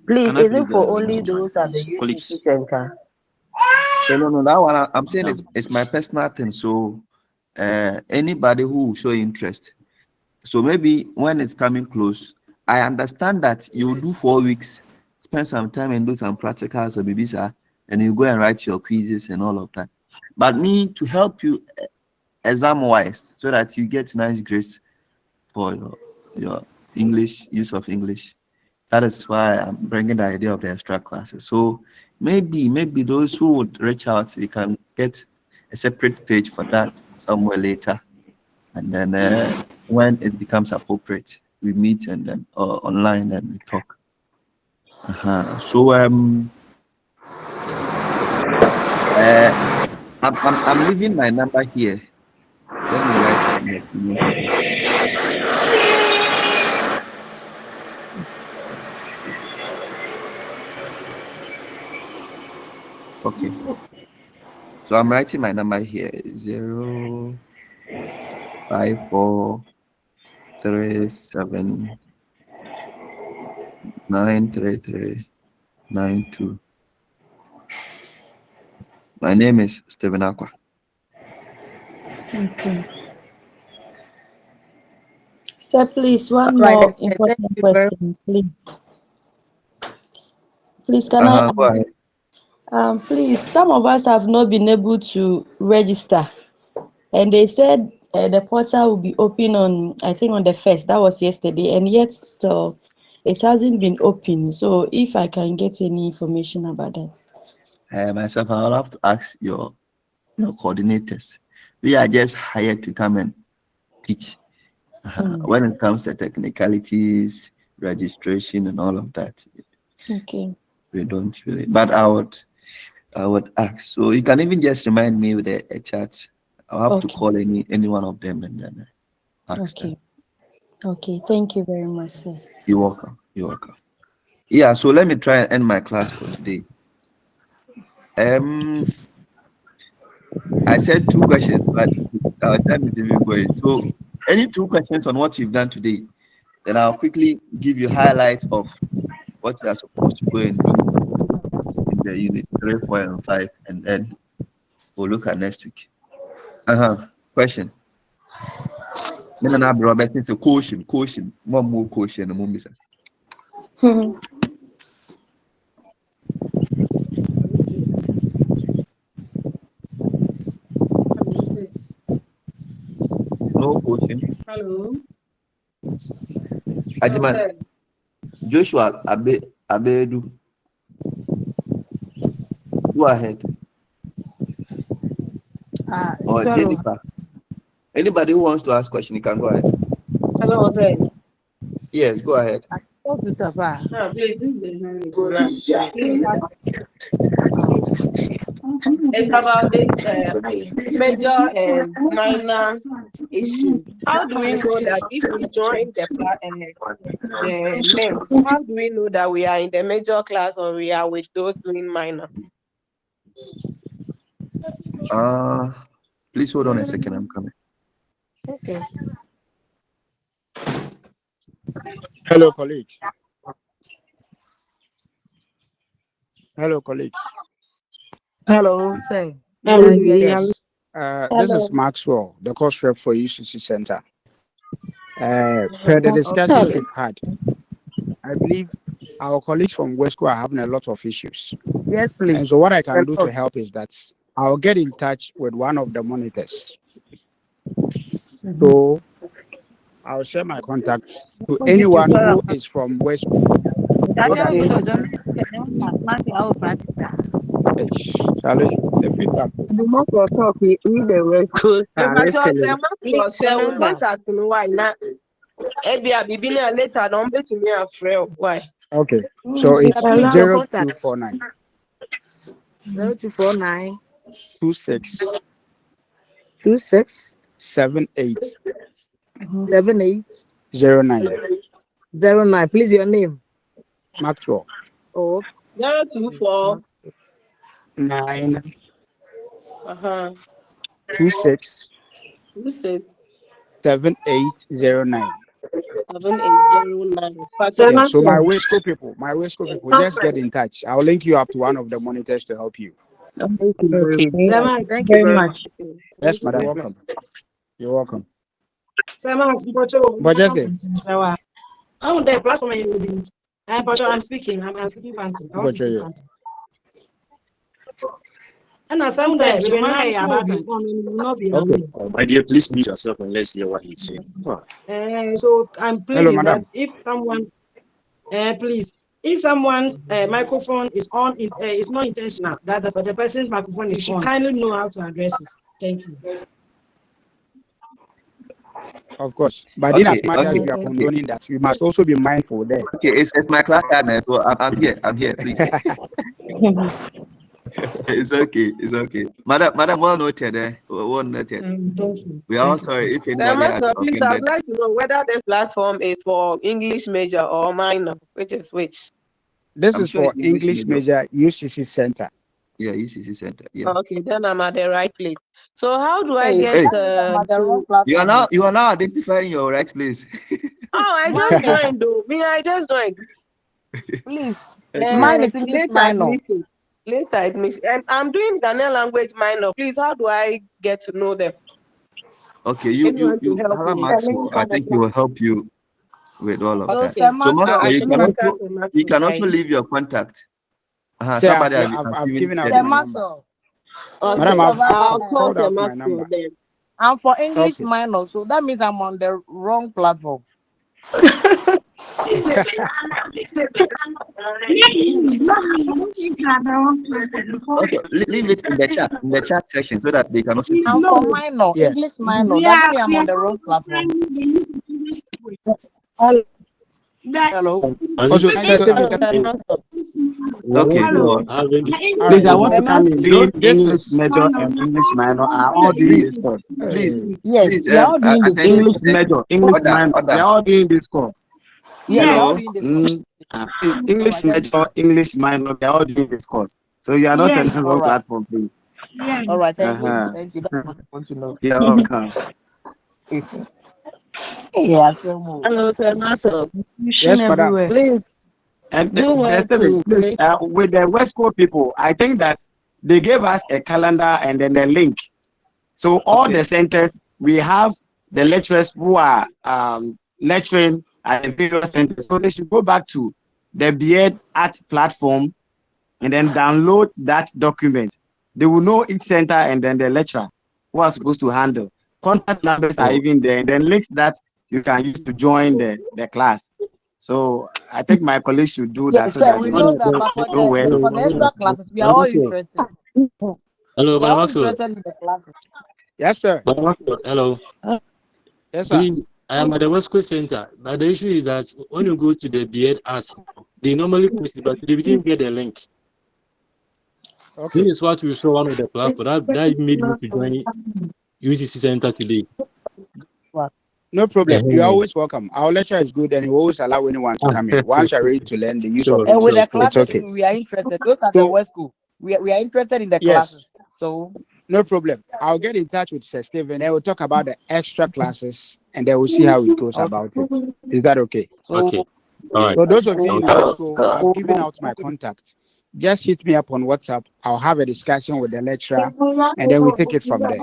Please,
can I
is
please
it
get a
for
link
only
to join?
those at the
Colleagues.
UCC Center?
No, that one I'm saying
Yeah.
it's my personal thing. So anybody who will show interest. So maybe when it's coming close, I understand that you do 4 weeks, spend some time and do some practicals or BBSA, and you go and write your quizzes and all of that. But me to help you exam wise, so that you get nice grades for your English use of English. That is why I'm bringing the idea of the extra classes. So maybe those who would reach out, we can get a separate page for that somewhere later, and then when it becomes appropriate, we meet and then online and we talk. So I'm leaving my number here. Let me write it in the email. Okay. So I'm writing my number here: 05437933992. My name is Stephen Aqua.
Okay. Sir, please, one
Right,
more
thank
important
you very
question, please. Please, can I
Go ahead.
please, some of us have not been able to register, and they said the portal will be open on, I think, on the 1st. That was yesterday, and yet still it hasn't been open. So if I can get any information about that.
Myself, I'll have to ask your coordinators. We are just hired to come and teach. When it comes to technicalities, registration, and all of that,
Okay.
we don't really. But I would ask. So you can even just remind me with a chat. I'll have to call any one of them and then ask them.
Okay. Thank you very much, sir.
You're welcome. You're welcome. Yeah. So let me try and end my class for today. I said 2 questions, but our time is even going. So any 2 questions on what you've done today, then I'll quickly give you highlights of what you are supposed to go and do in the units 3, 4, and 5, and then we'll look at next week. Question. It's a caution. One more caution. No caution.
Hello.
Ajiman, Joshua Abedu. Go ahead. Or Jennifer. Anybody who wants to ask question, you can go ahead.
Hello, sir.
Yes, go ahead.
Please, it's about this major and minor issue. How do we know that if we join the names, how do we know that we are in the major class or we are with those doing minor?
Please hold on a second. I'm coming.
Okay.
Hello, colleagues. Hello, colleagues.
Hello, sir.
Yes. This
Hello.
is Maxwell, the course rep for UCC Center. Per the discussions we've had, I believe our colleagues from Wesco are having a lot of issues.
Yes, please.
And so what I can do to help is that I'll get in touch with one of the monitors. So I'll share my contacts to anyone who is from Wesco. So that Charlie, the feedback.
The more we talk, we the Wesco are listening.
Contact me why not? Later, don't bet me afraid. Why?
Okay. So it's 0249
0249
26
26
78
78
09.
09. Please, your name.
Maxwell.
024
9
26
26
26
7809.
7809.
Yeah, so my Wisco people, just get in touch. I'll link you up to one of the monitors to help you.
Thank you very much.
Semas,
Thank you very much.
Yes,
Thank
madam.
you.
You're welcome. You're welcome.
Semas,
But just say,
oh, the platform you will be. I'm speaking. I'm speaking fancy. I want to speak fancy. And as I'm there, we will not be
okay.
My dear, please mute yourself and let's hear what he's saying.
So I'm
Hello,
pleading
madam.
that if someone, please, if someone's microphone is on, it's not intentional, that the person's microphone is on, kindly know how to address it. Thank you.
Of course. But in
Okay,
as much as we are
okay.
condoning that, we must also be mindful there.
Okay, it's my class time, man. So I'm here, please. It's okay. Madam, well noted, well noted.
Thank you.
We are all sorry if anybody has
Please, I'd
offended.
like to know whether this platform is for English major or minor, which is which.
This
I'm
is
sure
for
it's English
major UCC Center.
Yeah, UCC Center. Yeah.
Okay, then I'm at the right place. So how do I
Hey,
get
You are now identifying your right place.
Oh, I just joined though. I just joined.
Please. Mine is English minor.
Later admission. I'm doing Ghanaian language minor. Please, how do I get to know them?
Okay, you
help
Hala
me.
Maxwell, I think he will help you with all of that.
Okay.
So Maxwell, you can also
right?
leave your contact.
Say,
Somebody
I've given out
said
my
it.
number.
Okay.
Madam,
I'll
I've
call
called out my
Maxwell
number.
then.
I'm for English
Okay.
minor, so that means I'm on the wrong platform.
Okay, leave it in the chat section so that they can also see.
I'm for minor,
Yes.
English minor. That means I'm on the wrong platform. Hello.
Also,
Okay, go on.
Please, I want to come in. Those English major and English minor are all doing this course.
Please.
Yes, we are all doing this.
English major, English minor, they are all doing this course.
Yeah, we are all
No,
doing this.
please, English major, English minor, they are all doing this course. So you are not on the wrong platform, please.
All right, thank you. Thank you. That's what I want to know.
You're welcome.
Yeah, so move.
Hello, sir. Marcel.
Yes, madam.
Please.
And
Do well to
with the West Coast people, I think that they gave us a calendar and then a link. So all the centers, we have the lecturers who are lecturing at the various centers. So they should go back to the Beard Art platform and then download that document. They will know each center and then the lecturer who are supposed to handle. Contact numbers are even there, and then links that you can use to join the class. So I think my colleagues should do that.
Yes,
So
sir,
that
we
they
know that, but for the extra classes, we are all interested.
Hello,
We are all
Maxwell.
interested in the classes.
Yes, sir.
Hello.
Yes, sir.
Please, I am at the West Coast Center, but the issue is that when you go to the Beard Arts, they normally post it, but they didn't get the link.
Okay.
This is what we saw one of the platform that made me to join UCC Center today.
No problem. You're always welcome. Our lecture is good and we always allow anyone to come in. Once you're ready to learn the use of
And with the
English, it's
classes,
okay.
we are interested. Those are the West School. We are interested in the classes. So
no problem. I'll get in touch with Sir Stephen and we'll talk about the extra classes and then we'll see how it goes about it. Is that okay?
Okay. All right.
For those of you in West School, I've given out my contact. Just hit me up on WhatsApp. I'll have a discussion with the lecturer and then we take it from there.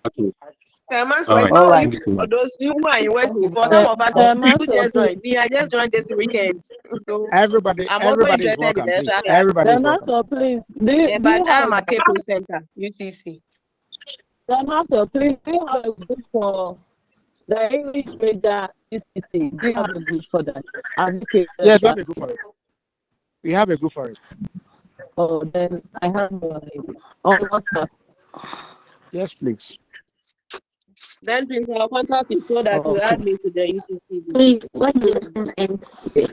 Okay.
All right. For those who are in West, for some of us who just joined, I just joined this weekend. So
everybody is welcome. Please. Everybody is welcome.
Please, but I'm at Cape Center, UCC.
Marcel, please, do you have a group for the English major UCC? Do you have a group for that?
Yes, we have a group for it. We have a group for it.
Oh, then I have on WhatsApp.
Yes, please.
Then please, I'll contact you so that you add me to the UCC.
Please, what do you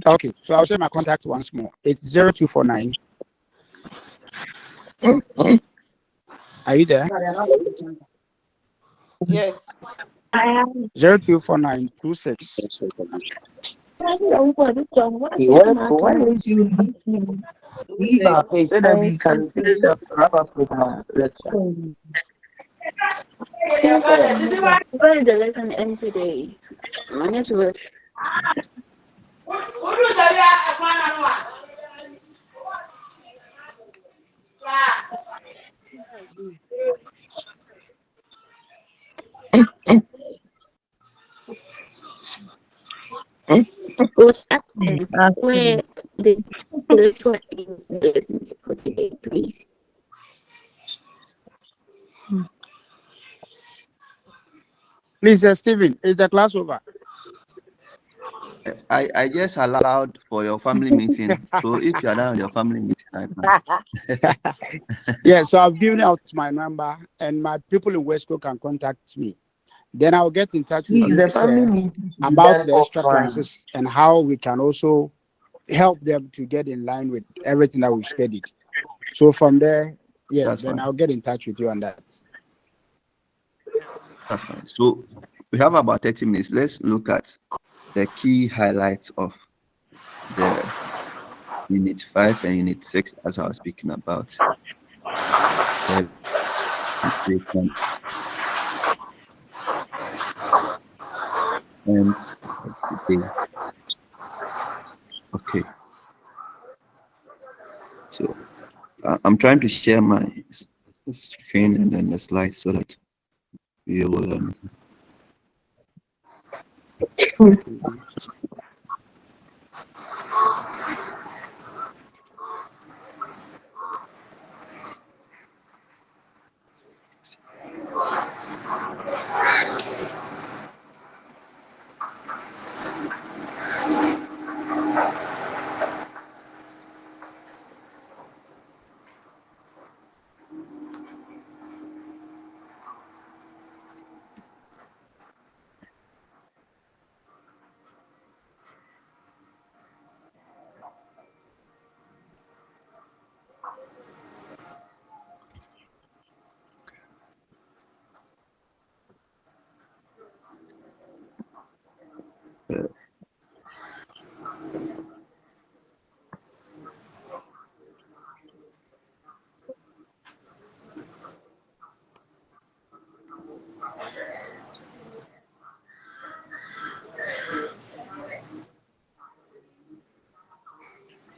Okay, so I'll share my contact once more. It's 0249. Are you there?
Yes.
0249 26.
Leave our face so that we can finish up, wrap up with our lecture.
Where is the lesson end today? My network. Was asking where the lecture is the lessons for today, please.
Please, Stephen, is the class over?
I just allowed for your family meeting. So if you are down on your family meeting right now.
Yeah, so I've given out my number, and my people in Westco can contact me. Then I'll get in touch with you,
The
sir,
family meeting should be
about
done
the extra
offline.
classes and how we can also help them to get in line with everything that we've studied. So from there, yeah,
That's
then
fine.
I'll get in touch with you on that.
That's fine. So we have about 30 minutes. Let's look at the key highlights of the Unit 5 and Unit 6 as I was speaking about. And today. Okay. So I'm trying to share my screen and then the slides so that we will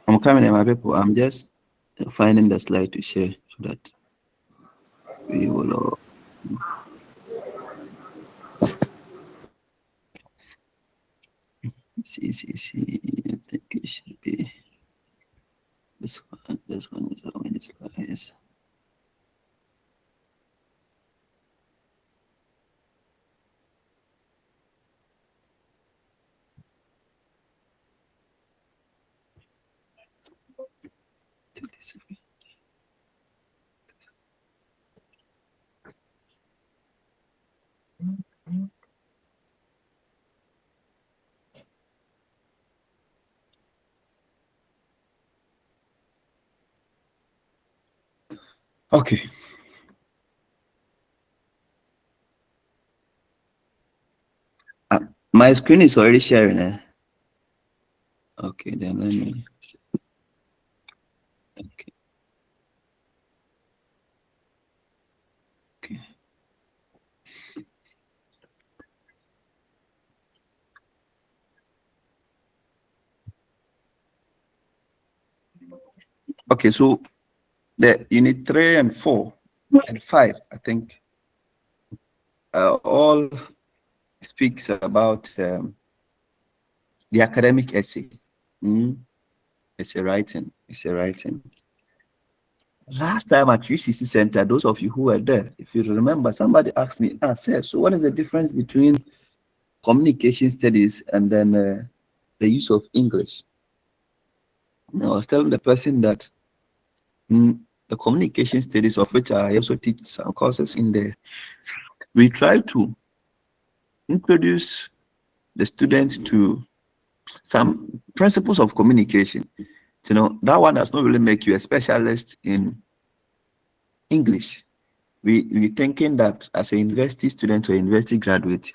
I'm coming in, my people. I'm just finding the slide to share so that we will all see. I think it should be this one. This one is how many slides. Okay. My screen is already sharing. Okay, then let me. Okay. Okay. Okay, so the Unit 3 and 4 and 5, I think, all speaks about the academic essay. It's a writing. Last time at UCC Center, those of you who were there, if you remember, somebody asked me, sir, so what is the difference between communication studies and then the use of English? And I was telling the person that the communication studies, of which I also teach some courses in there, we try to introduce the students to some principles of communication. You know, that one does not really make you a specialist in English. We thinking that as a university student or university graduate,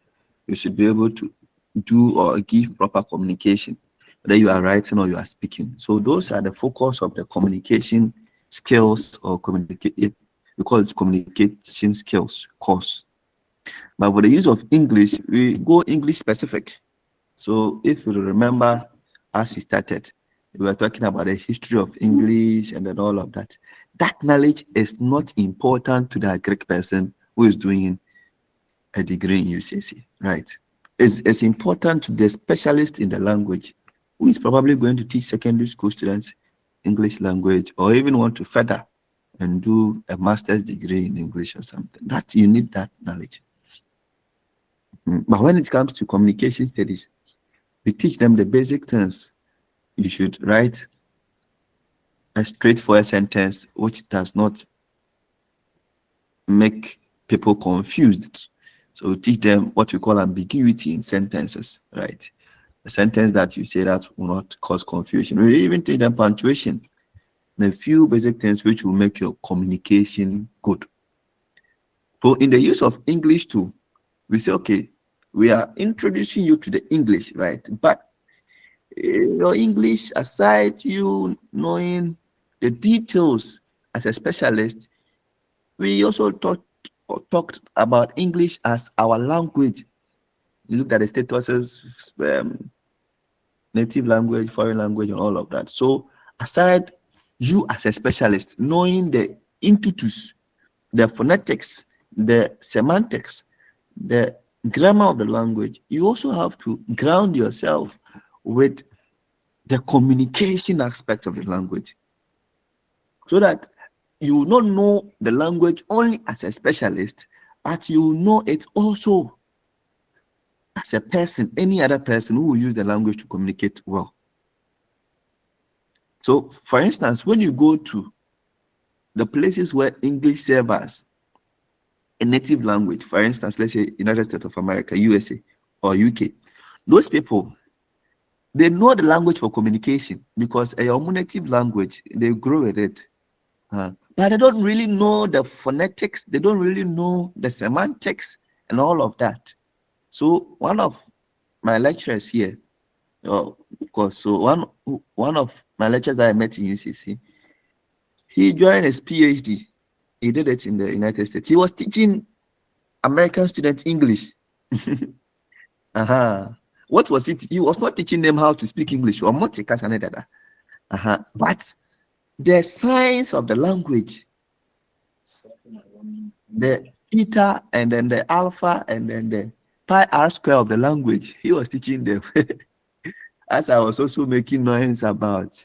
you should be able to do or give proper communication, whether you are writing or you are speaking. So those are the focus of the communication skills or communicate. We call it communication skills course. But for the use of English, we go English specific. So if you remember, as we started, we were talking about the history of English and then all of that. That knowledge is not important to the Greek person who is doing a degree in UCC, right? It's important to the specialist in the language who is probably going to teach secondary school students English language, or even want to further and do a master's degree in English or something. That you need that knowledge. But when it comes to communication studies, we teach them the basic things. You should write a straightforward sentence which does not make people confused. So we teach them what we call ambiguity in sentences, right? A sentence that you say that will not cause confusion. We even teach them punctuation and a few basic things which will make your communication good. So in the use of English too, we say, okay, we are introducing you to the English, right? But your English, aside you knowing the details as a specialist, we also talked about English as our language. You look at the statuses, native language, foreign language, and all of that. So aside you as a specialist knowing the intuitus, the phonetics, the semantics, the grammar of the language, you also have to ground yourself with the communication aspect of the language, so that you will not know the language only as a specialist, but you will know it also as a person, any other person who will use the language to communicate well. So, for instance, when you go to the places where English serves as a native language, for instance, let's say United States of America, USA, or UK, those people, they know the language for communication because a native language, they grow with it. But they don't really know the phonetics, they don't really know the semantics and all of that. So one of my lecturers here, of course, so one of my lecturers that I met in UCC, he joined his PhD. He did it in the United States. He was teaching American students English. What was it? He was not teaching them how to speak English or but the science of the language, the theta and then the alpha and then the pi r square of the language, he was teaching them. As I was also making noise about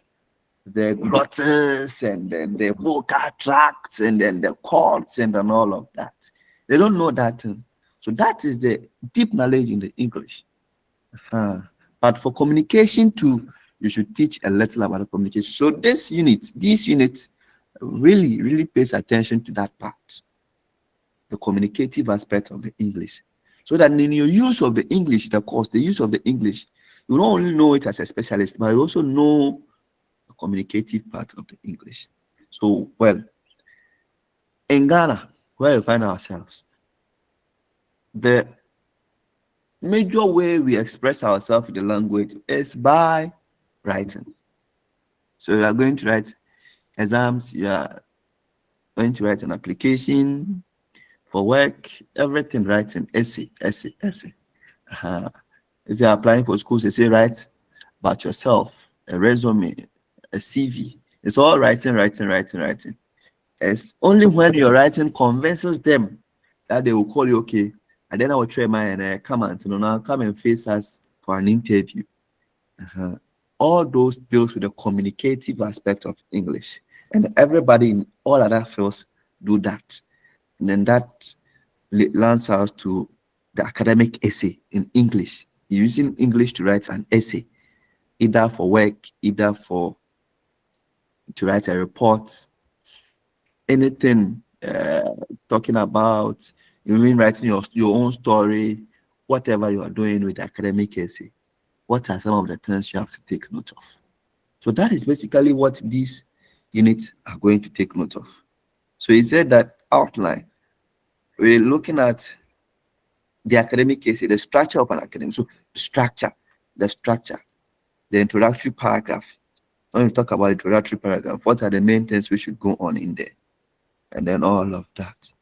the glottals and then the vocal tracts and then the chords and then all of that. They don't know that. So that is the deep knowledge in the English. But for communication too, you should teach a little about the communication. So this unit really pays attention to that part, the communicative aspect of the English. So that in your use of the English, the use of the English, you not only know it as a specialist, but you also know the communicative part of the English. So, well, in Ghana, where we find ourselves, the major way we express ourselves in the language is by writing. So you are going to write exams, you are going to write an application for work, everything writing, essay. If you are applying for schools, they say write about yourself, a resume, a CV. It's all writing. It's only when your writing convinces them that they will call you, okay, and then I will try and come and face us for an interview. All those deals with the communicative aspect of English, and everybody in all other fields do that. And then that lands out to the academic essay in English. You're using English to write an essay, either for work, either to write a report, anything talking about, you mean writing your own story, whatever you are doing with academic essay. What are some of the things you have to take note of? So that is basically what these units are going to take note of. So he said that outline, we're looking at the academic essay, the structure of an academic. So the structure, the introductory paragraph. When we talk about introductory paragraph, what are the main things we should go on in there? And then all of that.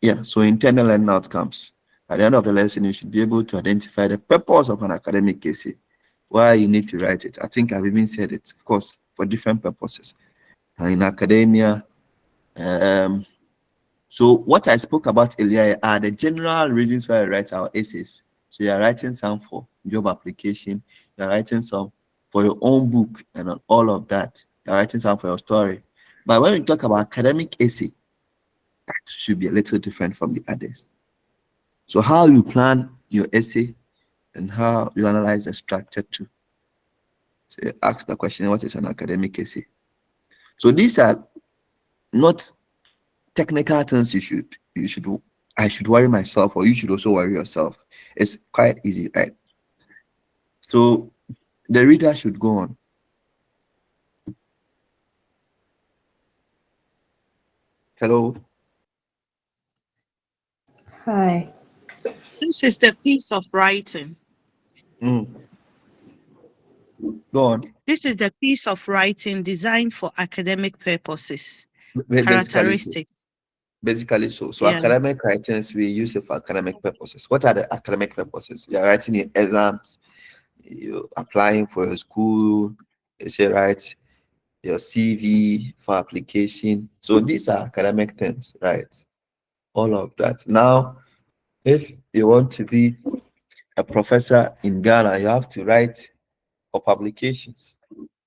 Yeah, so internal learning outcomes. At the end of the lesson, you should be able to identify the purpose of an academic essay, why you need to write it. I think I've even said it, of course, for different purposes. In academia, so what I spoke about earlier are the general reasons why we write our essays. So you are writing some for job application, you are writing some for your own book and all of that. You are writing some for your story. But when we talk about academic essay, that should be a little different from the others. So how you plan your essay and how you analyze the structure too. So ask the question, what is an academic essay? So these are not technical things I should worry myself, or you should also worry yourself. It's quite easy, right? So the reader should go on. Hello.
Hi. This is the piece of writing.
Go on.
This is the piece of writing designed for academic purposes.
Characteristics. Basically, so
Yeah.
academic writings, we use it for academic purposes. What are the academic purposes? You're writing your exams, you're applying for your school, you say write your CV for application. So these are academic things, right? All of that. Now, if you want to be a professor in Ghana, you have to write for publications.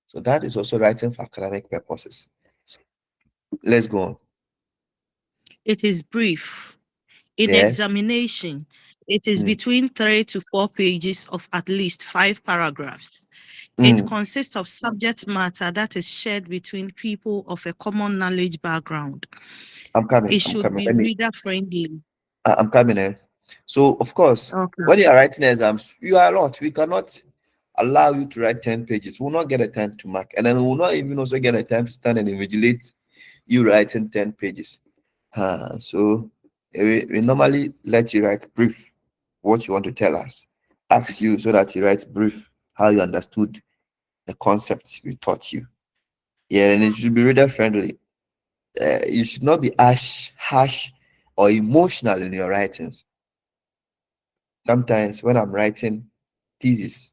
So that is also writing for academic purposes. Let's go on.
It is brief. In examination, it is between 3 to 4 pages of at least 5 paragraphs. It consists of subject matter that is shared between people of a common knowledge background.
I'm coming.
It should be reader friendly.
I'm coming in. So, of course, when you are writing exams, you are a lot. We cannot allow you to write 10 pages. We will not get a time to mark. And then we will not even also get a time to stand and invigilate you writing 10 pages. So, we normally let you write brief what you want to tell us. Ask you so that you write brief how you understood the concepts we taught you. Yeah, and it should be reader friendly. You should not be harsh or emotional in your writings. Sometimes when I'm writing thesis,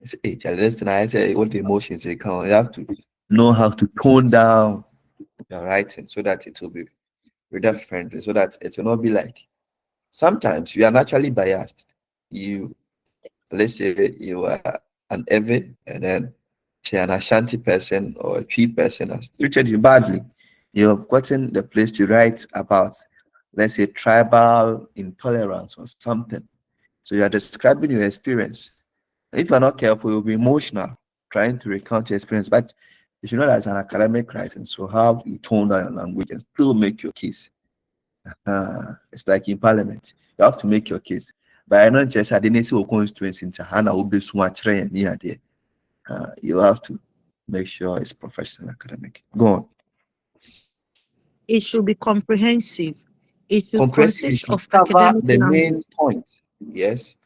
it's listen, I say what the emotions they come. You have to know how to tone down your writing so that it will be reader friendly, so that it will not be like sometimes you are naturally biased. Let's say you are an Ewe, and then say an Ashanti person or a Tree person has treated you badly. You have gotten the place to write about, let's say, tribal intolerance or something. So you are describing your experience. If you're not careful, you'll be emotional trying to recount your experience. But you should know that it's an academic writing. So how you tone down your language and still make your case. It's like in parliament. You have to make your case. But I know just I didn't see constituency into Hana will be so much near there. You have to make sure it's professional academic. Go on.
It should be comprehensive. It should consist of
cover
academic
the
language.
main point. Yes.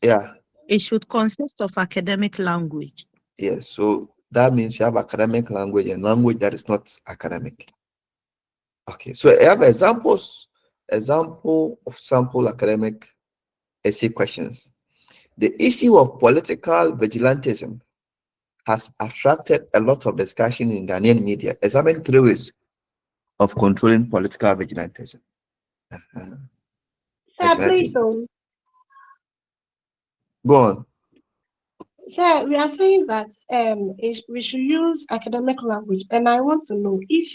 Yeah.
It should consist of academic language.
Yes. So that means you have academic language and language that is not academic. Okay. So I have example of sample academic essay questions. The issue of political vigilantism has attracted a lot of discussion in Ghanaian media. Examine 3 ways of controlling political vigilantism.
Sir, please.
Go on.
Sir, we are saying that we should use academic language, and I want to know if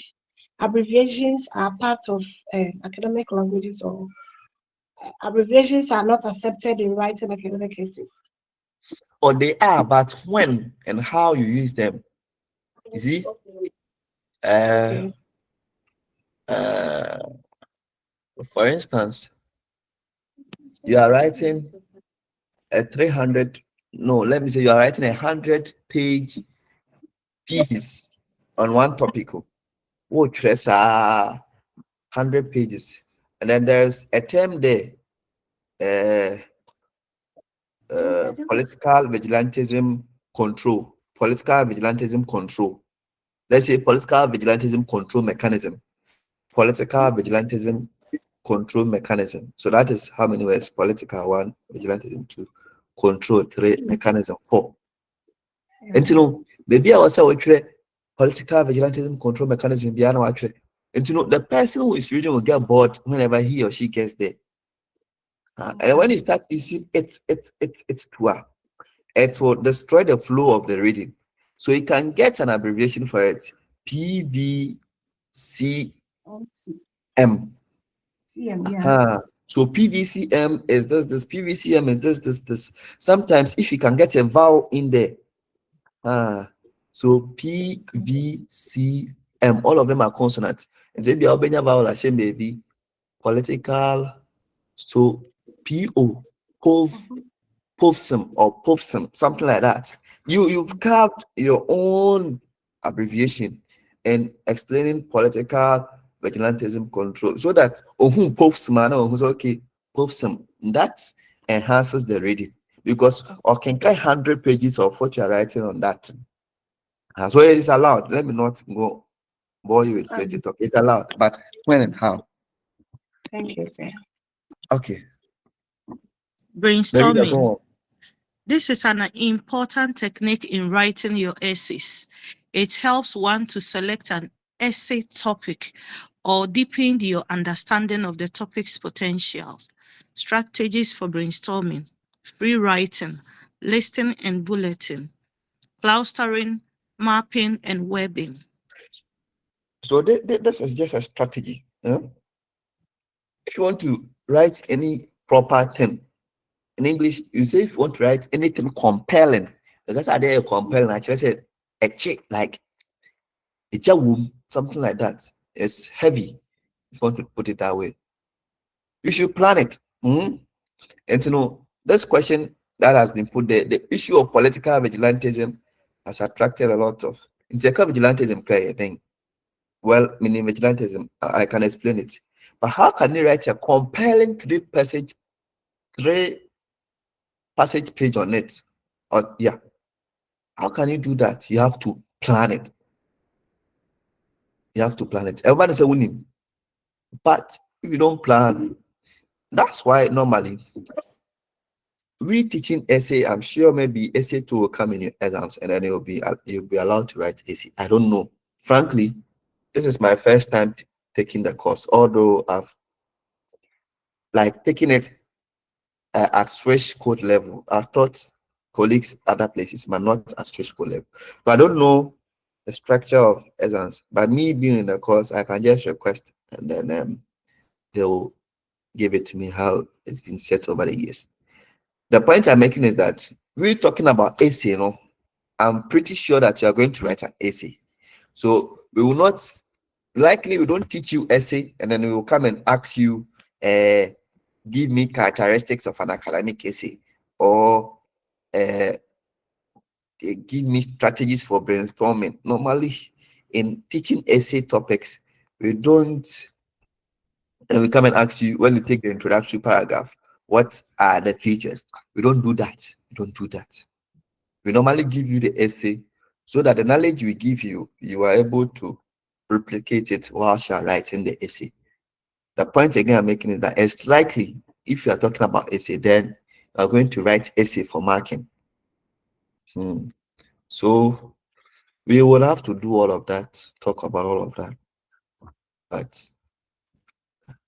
abbreviations are part of academic languages, or abbreviations are not accepted in writing academic essays.
Or they are, but when and how you use them. You see? For instance, you are writing a 300, no, let me say you are writing 100-page thesis on one topic. Oh, 100 pages. And then there's a term there, political vigilantism control. Political vigilantism control. Let's say political vigilantism control mechanism. political vigilantism control mechanism. So that is how many words? Political 1, vigilantism 2, control 3, mechanism 4. And you know, maybe I was say political vigilantism control mechanism. And you know, the person who is reading will get bored whenever he or she gets there. And when you start, you see it's too. It will destroy the flow of the reading. So you can get an abbreviation for it. PVCM.
Yeah.
So PVCM is this, PVCM is this. Sometimes if you can get a vowel in there. So PVCM, all of them are consonants. And then the Albania vowel maybe political. So PO, POVSM or POVSM, something like that. You've carved your own abbreviation and explaining political vigilantism control so that POVSM who's okay, POVSM, that enhances the reading because or can get 100 pages of what you're writing on that. So it is allowed. Let me not go bore you with plenty talk. It's allowed, but when and how?
Thank you, sir.
Okay.
Brainstorming. This is an important technique in writing your essays. It helps one to select an essay topic or deepen your understanding of the topic's potentials. Strategies for brainstorming: free writing, listing and bulleting, clustering, mapping, and webbing.
So this is just a strategy. If you want to write any proper thing, in English, you say if you want to write anything compelling, because I did compelling, I actually said a chick like a womb, something like that. It's heavy, if you want to put it that way. You should plan it. And you know, this question that has been put there, the issue of political vigilantism has attracted a lot of intellectual vigilantism play, I think. Well, meaning vigilantism, I can explain it. But how can you write a compelling three passage page on it? Or yeah, how can you do that? You have to plan it. You have to plan it. Everybody say winning, but if you don't plan, that's why normally we teaching essay. I'm sure maybe essay 2 will come in your exams, and then you'll be allowed to write essay. I don't know. Frankly, this is my first time taking the course, although I've like taking it at Swiss code level. I thought colleagues other places, but not at Swiss code level. So I don't know the structure of exams. But me being in the course, I can just request, and then they'll give it to me how it's been set over the years. The point I'm making is that we're talking about essay, you know. I'm pretty sure that you are going to write an essay. So we will not likely we don't teach you essay and then we will come and ask you give me characteristics of an academic essay or give me strategies for brainstorming. Normally in teaching essay topics, we don't and we come and ask you when you take the introductory paragraph, what are the features? We don't do that. We don't do that. We normally give you the essay so that the knowledge we give you, you are able to replicate it whilst you are writing the essay. The point again I'm making is that it's likely if you are talking about essay, then you are going to write essay for marking. So we will have to do all of that, talk about all of that. But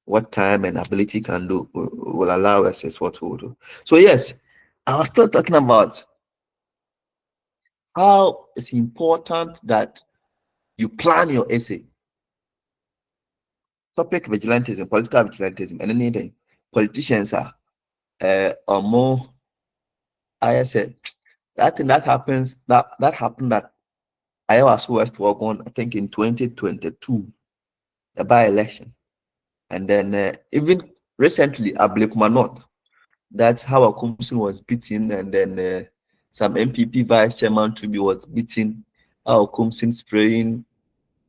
what time and ability can do will allow us is what we will do. So yes, I was still talking about how it's important that you plan your essay. Topic vigilantism, political vigilantism, and anything. Politicians are or more. I said that thing that happens that happened that I was West Wagon, I think in 2022, the by-election, and then even recently Ablekuma North, that's how Akumsin was beaten, and then some MPP vice chairman to be was beaten, how Akumsin spraying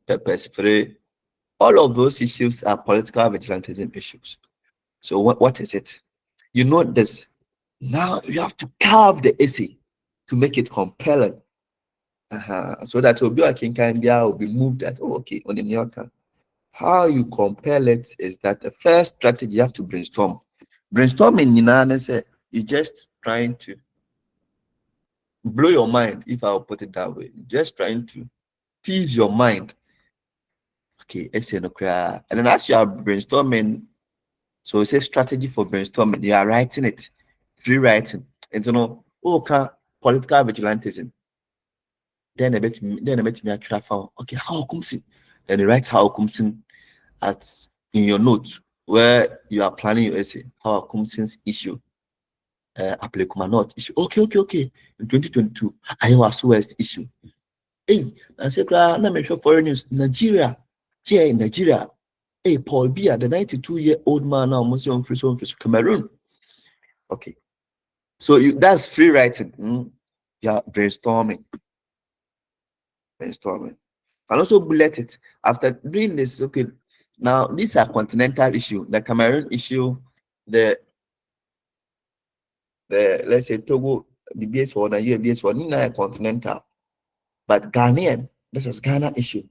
pepper spray. All of those issues are political vigilantism issues. So what is it? You know this. Now you have to carve the essay to make it compelling. So that Obi Akinkan will be moved at okay on the New Yorker. How you compel it is that the first strategy you have to brainstorm. Brainstorming, you're just trying to blow your mind, if I'll put it that way. Just trying to tease your mind. Okay, and then as you are brainstorming, so it's a strategy for brainstorming. You are writing it, free writing. And okay, political vigilantism. Then a bit me actually found okay, how comes in? Then you write how comes in at in your notes where you are planning your essay, how comes in issue. Applicable not issue. Okay. In 2022, I was West issue. Hey, I say, let me show foreign news. Nigeria, here in Nigeria. Hey, Paul Biya, the 92-year-old man now, must on free Cameroon. Okay, so that's free writing. Yeah, brainstorming. And also bullet it after doing this. Okay, now these are continental issue, the Cameroon issue, the let's say Togo, the BS1, Nigeria BS1, continental. But Ghanaian, this is Ghana issue.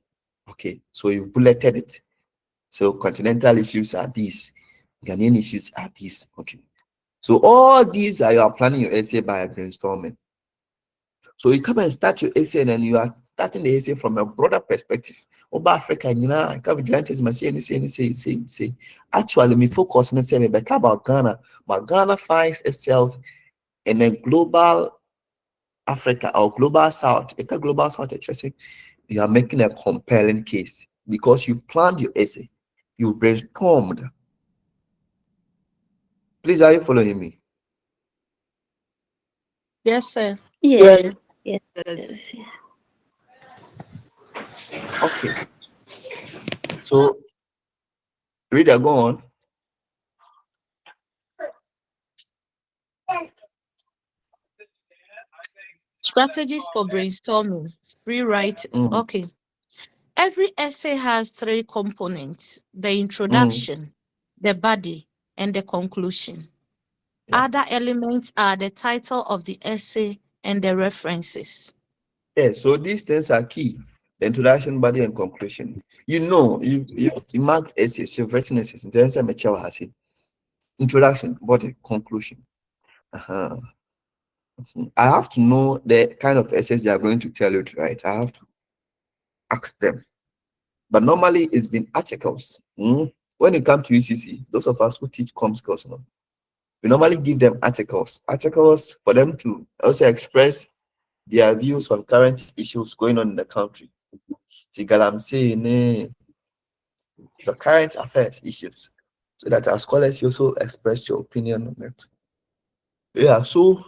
Okay, so you've bulleted it. So continental issues are these, Ghanaian issues are these. Okay, so all these are you are planning your essay by brainstorming. So you come and start your essay, and then you are starting the essay from a broader perspective. Over Africa, I can't say. Actually, me focus on say about Ghana, but Ghana finds itself in a global Africa or global South. It's a global South. You are making a compelling case because you planned your essay, you brainstormed. Please, are you following me?
Yes, sir.
Yes.
Yes.
Okay. So, reader, go on.
Strategies for brainstorming, free writing. Okay. Every essay has three components: the introduction, the body, and the conclusion. Other elements are the title of the essay and the references.
Yes, so these things are key. The introduction, body, and conclusion. You marked essays, you've written essays. Introduction, body, conclusion. I have to know the kind of essays they are going to tell you to write. I have to ask them. But normally it's been articles. When you come to UCC, those of us who teach com skills, we normally give them articles for them to also express their views on current issues going on in the country. I'm saying the current affairs issues, so that our scholars also express your opinion on it. Yeah, so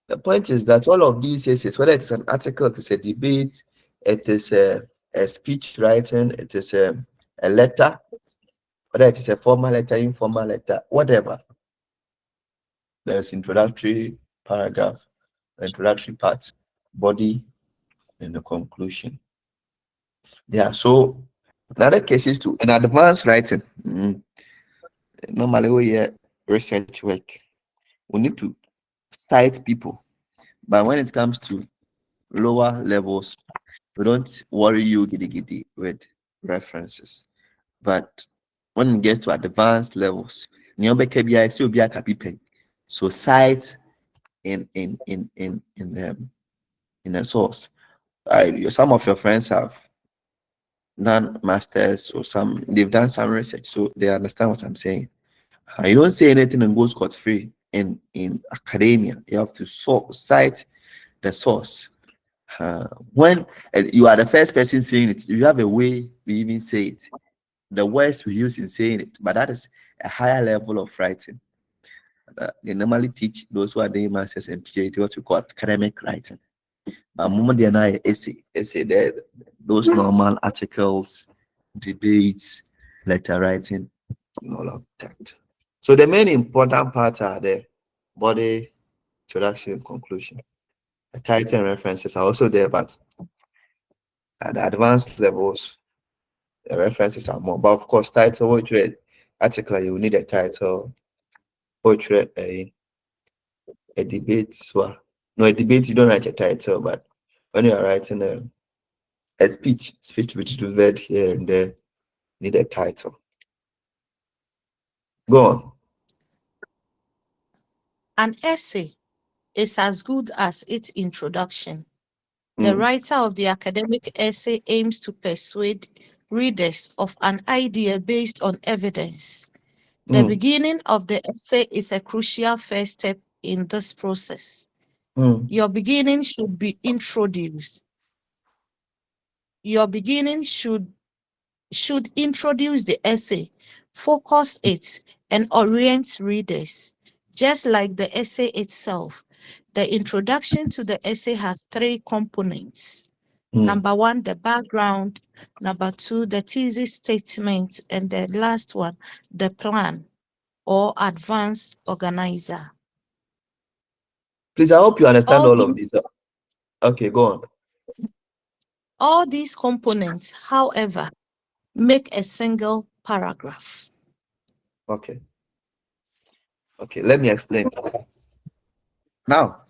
the point is that all of these essays, whether it's an article, it is a debate, it is a speech writing, it is a letter, whether it is a formal letter, informal letter, whatever. There's introductory paragraph, introductory part, body, and the conclusion. Yeah, so in other cases too, in advanced writing, normally we hear research work. We need to cite people, but when it comes to lower levels, we don't worry you giddy with references. But when it gets to advanced levels, so cite in a source. Some of your friends have done masters or they've done some research, so they understand what I'm saying. You don't say anything and go scot free in academia. You have to cite the source. When you are the first person saying it, you have a way we even say it. The words we use in saying it, but that is a higher level of writing. They normally teach those who are doing masters and PhD what we call academic writing. But moment they are essay those normal articles, debates, letter writing, and all of that. So the main important parts are the body, introduction, conclusion. The title and references are also there, but at the advanced levels, the references are more. But of course, title, poetry, article, you will need a title, poetry, a debate. So, no, a debate, you don't write a title, but when you are writing a speech which is read here and there, need a title. Go on.
An essay is as good as its introduction. The writer of the academic essay aims to persuade readers of an idea based on evidence. The beginning of the essay is a crucial first step in this process. Your beginning should be introduced. Your beginning should introduce the essay, focus it, and orient readers. Just like the essay itself, the introduction to the essay has three components. Number one, the background. Number two, the thesis statement. And the last one, the plan or advanced organizer.
Please, I hope you understand all of these. Okay, go on.
All these components, however, make a single paragraph.
Okay. Okay, let me explain. Now,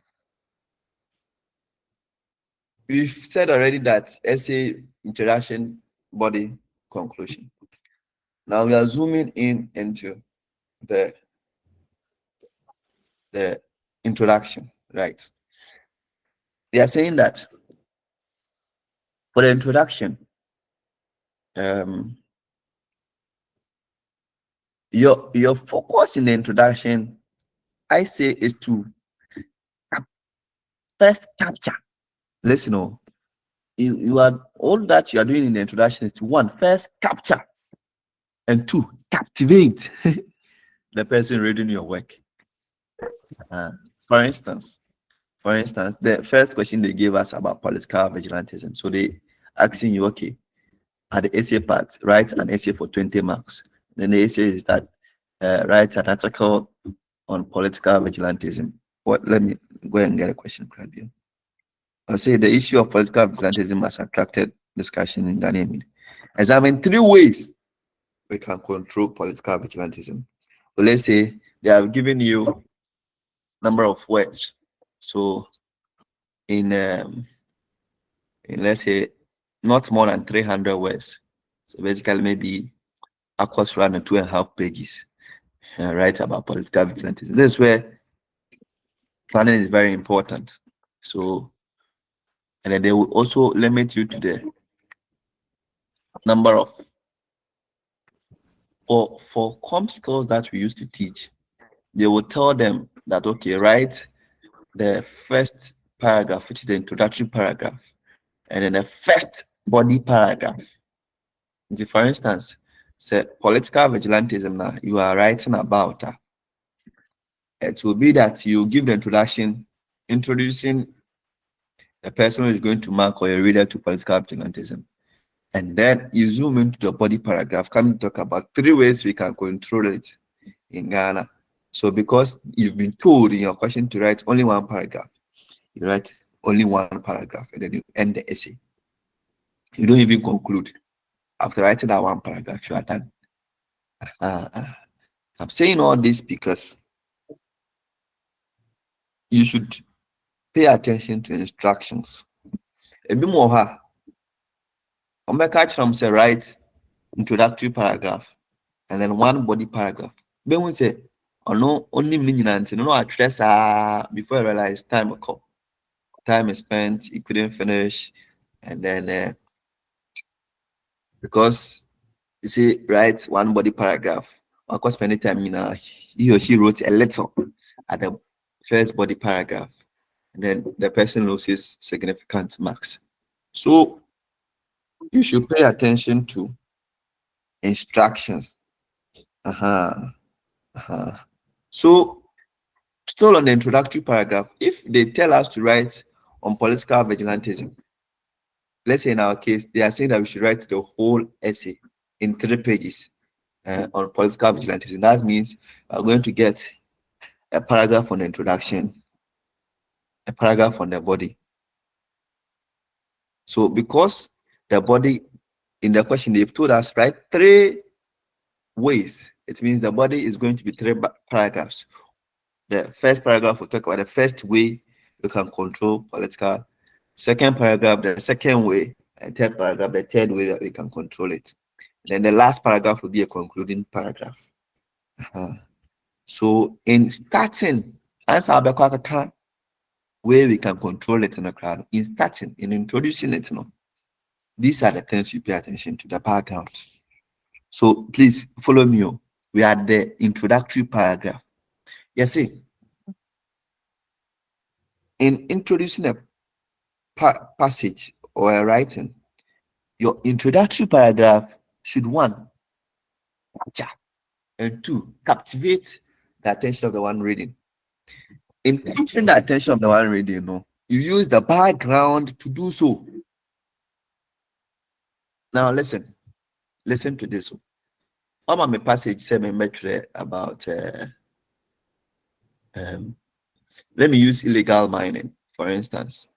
we've said already that essay, introduction, body, conclusion. Now we are zooming in into the introduction, right? We are saying that for the introduction, your focus in the introduction, I say, is to first capture. Listen, you are all that you are doing in the introduction is to one, first capture, and two, captivate the person reading your work. For instance, the first question they gave us about political vigilantism. So they asking you, okay, at the essay part, write an essay for 20 marks. Then the essay is that write an article on political vigilantism. Let me go ahead and get a question, Crabio. I'll say the issue of political vigilantism has attracted discussion in Ghanaian media. Examine 3 ways we can control political vigilantism. So let's say they have given you number of words. So in let's say not more than 300 words. So basically maybe across around 2.5 pages. Write about political vigilantism. This is where planning is very important. So, and then they will also limit you to the number of for comp skills that we used to teach. They will tell them that, okay, write the first paragraph, which is the introductory paragraph, and then the first body paragraph. For instance, say political vigilantism. Now you are writing about it will be that you give the introduction, introducing the person who is going to mark or a reader to political vigilantism, and then you zoom into the body paragraph, come talk about 3 ways we can control it in Ghana. So because you've been told in your question to write only 1 paragraph, you write only 1 paragraph and then you end the essay. You don't even conclude. After writing that 1 paragraph, you are done. I'm saying all this because you should pay attention to instructions. A bit more, I'm going to catch from say write introductory paragraph and then 1 body paragraph. Then we say, oh no, only meaning until no address before I realize time is spent, you couldn't finish, and then because you see, write 1 body paragraph. Of course, many time he or she wrote a letter at the first body paragraph, and then the person loses significant marks. So you should pay attention to instructions. So still on the introductory paragraph, if they tell us to write on political vigilantism, let's say in our case, they are saying that we should write the whole essay in 3 pages on political vigilantism. That means we're going to get a paragraph on the introduction, a paragraph on the body. So because the body in the question they've told us write 3 ways, it means the body is going to be 3 paragraphs. The first paragraph will talk about the first way you can control political. Second paragraph, the second way, and third paragraph, the third way that we can control it. Then the last paragraph will be a concluding paragraph. So in starting, as our where we can control it in the crowd, in starting, in introducing it, these are the things you pay attention to, the background. So please follow me. We are at the introductory paragraph. You see, in introducing a passage or a writing, your introductory paragraph should, one, capture, and two, captivate the attention of the one reading. In capturing the attention of the one reading, you use the background to do so. Now listen to this. I'm my passage about let me use illegal mining, for instance.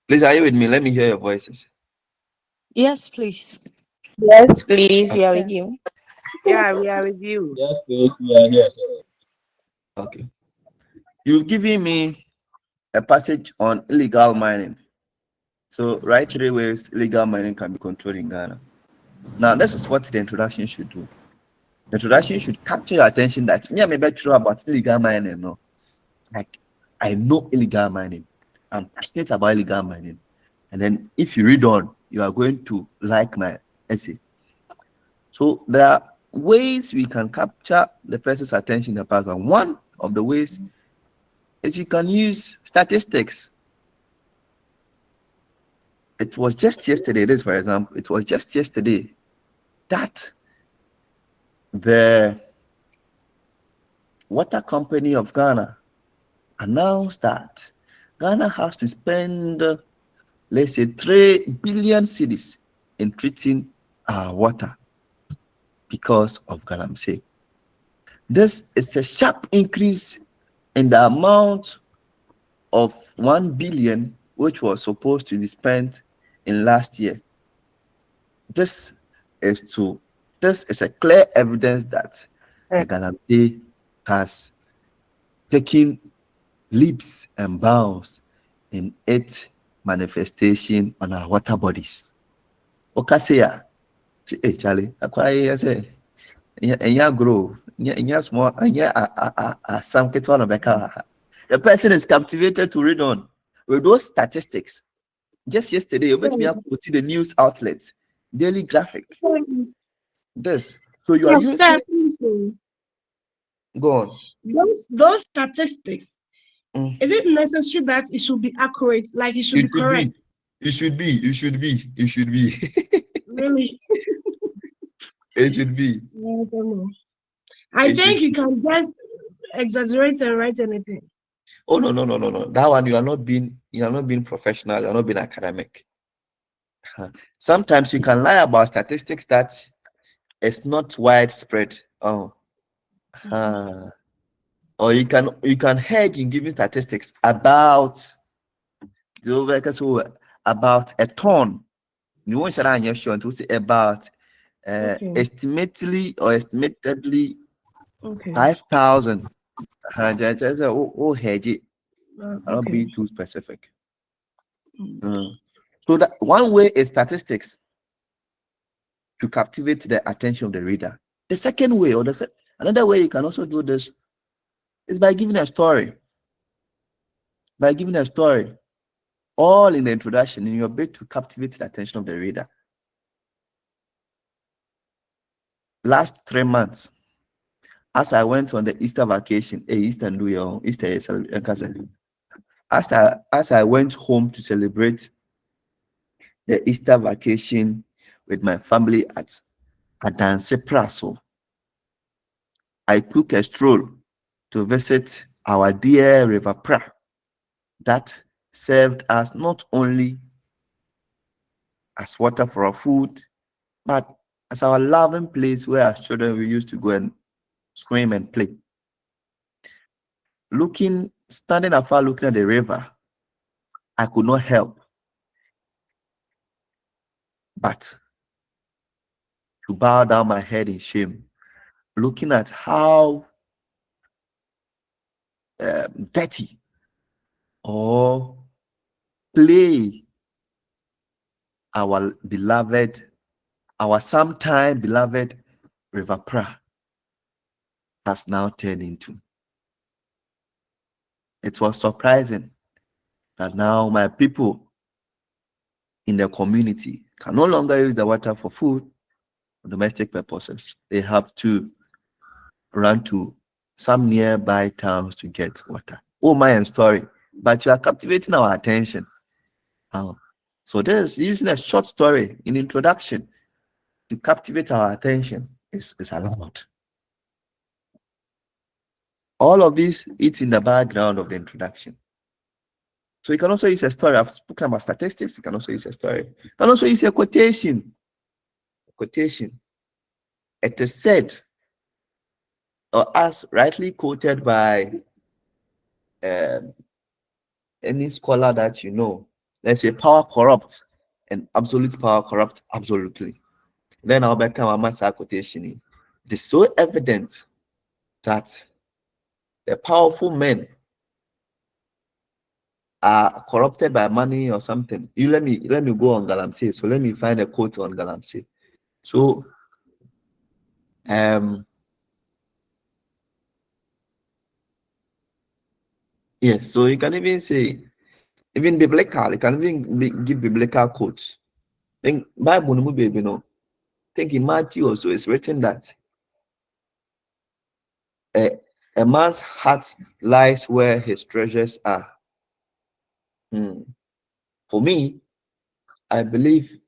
Please, are you with me? Let me hear your voices.
Yes, please.
Yes, please, we
Yes,
are
sir.
with you.
Yeah, we are with you.
Yes, please, we are here.
Okay. You've given me a passage on illegal mining. So, right, 3 ways illegal mining can be controlled in Ghana. Now, this is what the introduction should do. The introduction should capture your attention that me, I'm a bit sure about illegal mining. No, like I know illegal mining. I'm passionate about illegal mining. And then if you read on, you are going to like my essay. So there are ways we can capture the person's attention in the background. One of the ways is you can use statistics. It was just yesterday, this for example, it was just yesterday that the water company of Ghana announced that Ghana has to spend, let's say, 3 billion cedis in treating our water because of galamsey. This is a sharp increase in the amount of 1 billion which was supposed to be spent in last year. This is a clear evidence that the galamsey has taken leaps and bounds in its manifestation on our water bodies. Okaseya, hey Charlie, I say, and grow, and small, and some get on a the person is captivated to read on with those statistics. Just yesterday, you bet me up to the news outlets, Daily Graphic. This, so you are
Yeah,
using.
please,
Go on.
Those statistics. Is it necessary that it should be accurate? Like it should be correct?
It should be.
Really?
It should be.
I don't know. I think you can just exaggerate and write anything.
Oh no. That one you are not being professional, you are not being academic. Sometimes you can lie about statistics that is not widespread. Or you can hedge in giving statistics about a ton. You won't share on your show until say about estimatedly 5,000. Hedge it. I'm not being too specific. So that one way is statistics to captivate the attention of the reader. The second way, or another way you can also do this is by giving a story. All in the introduction, in your bid to captivate the attention of the reader. Last 3 months, as I went on the Easter vacation, as I went home to celebrate the Easter vacation with my family at Adanse Praso, I took a stroll to visit our dear River Pra that served us not only as water for our food, but as our loving place where as children we used to go and swim and play. Standing afar looking at the river, I could not help but to bow down my head in shame, looking at how dirty or play our beloved our sometime beloved River Pra has now turned into. It was surprising that now my people in the community can no longer use the water for food or domestic purposes. They have to run to some nearby towns to get water. Oh, my story. But you are captivating our attention. So this using a short story in introduction to captivate our attention is allowed. All of this, it's in the background of the introduction. So you can also use a story. I've spoken about statistics. You can also use a story. You can also use a quotation. Quotation. It is said, or as rightly quoted by any scholar that you know. Let's say power corrupts and absolute power corrupts absolutely. Then I'll become a master quotation. It is so evident that the powerful men are corrupted by money or something. You let me go on Galamsey. So let me find a quote on Galamsey. So yes, so you can even say, even biblical, you can even give biblical quotes. Think Bible no baby no. Think in Matthew also it's written that a man's heart lies where his treasures are. For me, I believe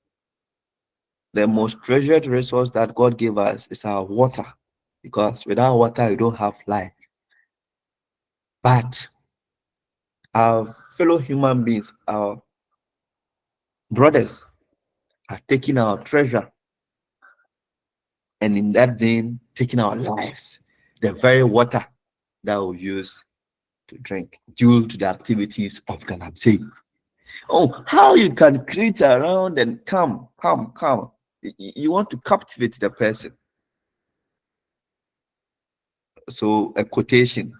the most treasured resource that God gave us is our water, because without water you don't have life. But our fellow human beings, our brothers, are taking our treasure, and in that vein, taking our lives, the very water that we use to drink due to the activities of Galamsey. Oh, how you can create around and come. You want to captivate the person. So a quotation.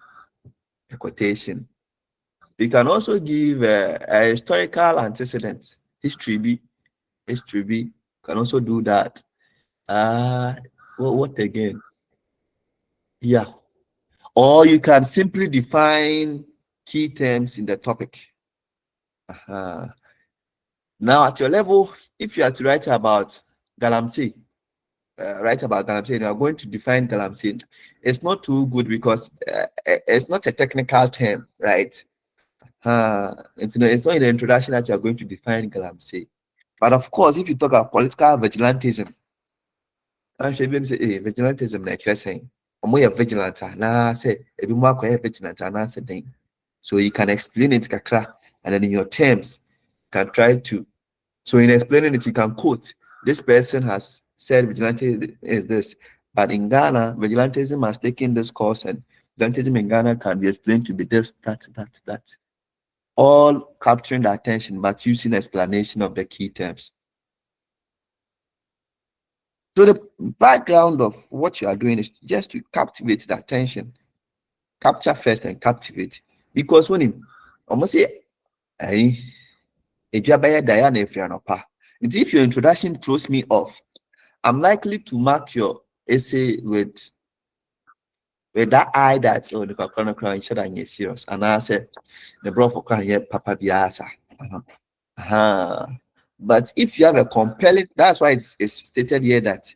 You can also give a historical antecedent. History can also do that. What again? Yeah. Or you can simply define key terms in the topic. Now, at your level, if you are to write about Galamsey, you are going to define Galamsey. It's not too good because it's not a technical term, right? It's not in the introduction that you are going to define Galamsey. But of course, if you talk about political vigilantism, I'm sure you say, hey, vigilantism, like you're saying, vigilant, vigilant, so you can explain it, kakra, and then in your terms, you can try to. So in explaining it, you can quote, this person has said vigilante is this, but in Ghana, vigilantism has taken this course, and vigilantism in Ghana can be explained to be this, that. All capturing the attention, but using explanation of the key terms. So the background of what you are doing is just to captivate the attention. Capture first and captivate. Because when you almost say, if your introduction throws me off, I'm likely to mark your essay with that eye that the crying should I serious. And I said the bro for crying papa biasa. But if you have a compelling, that's why it's stated here that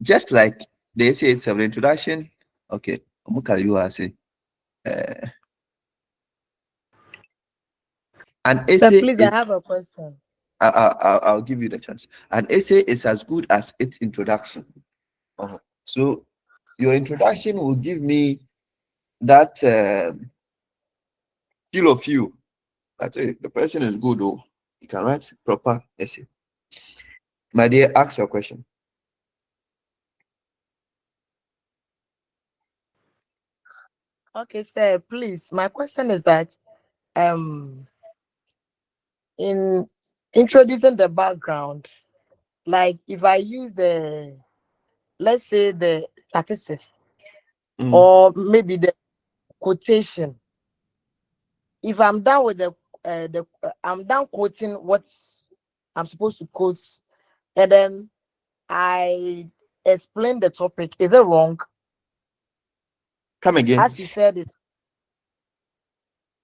just like the essay itself, the introduction, okay, you are saying an essay.
Sir, please, I have a question.
I'll give you the chance. An essay is as good as its introduction. So your introduction will give me that feel of you that the person is good, though you can write proper essay. My dear, ask your question.
Okay, sir, please. My question is that in introducing the background, like if I use let's say the statistics or maybe the quotation, if I'm done with I'm done quoting what I'm supposed to quote, and then I explained the topic. Is it wrong?
Come again.
As you said, it's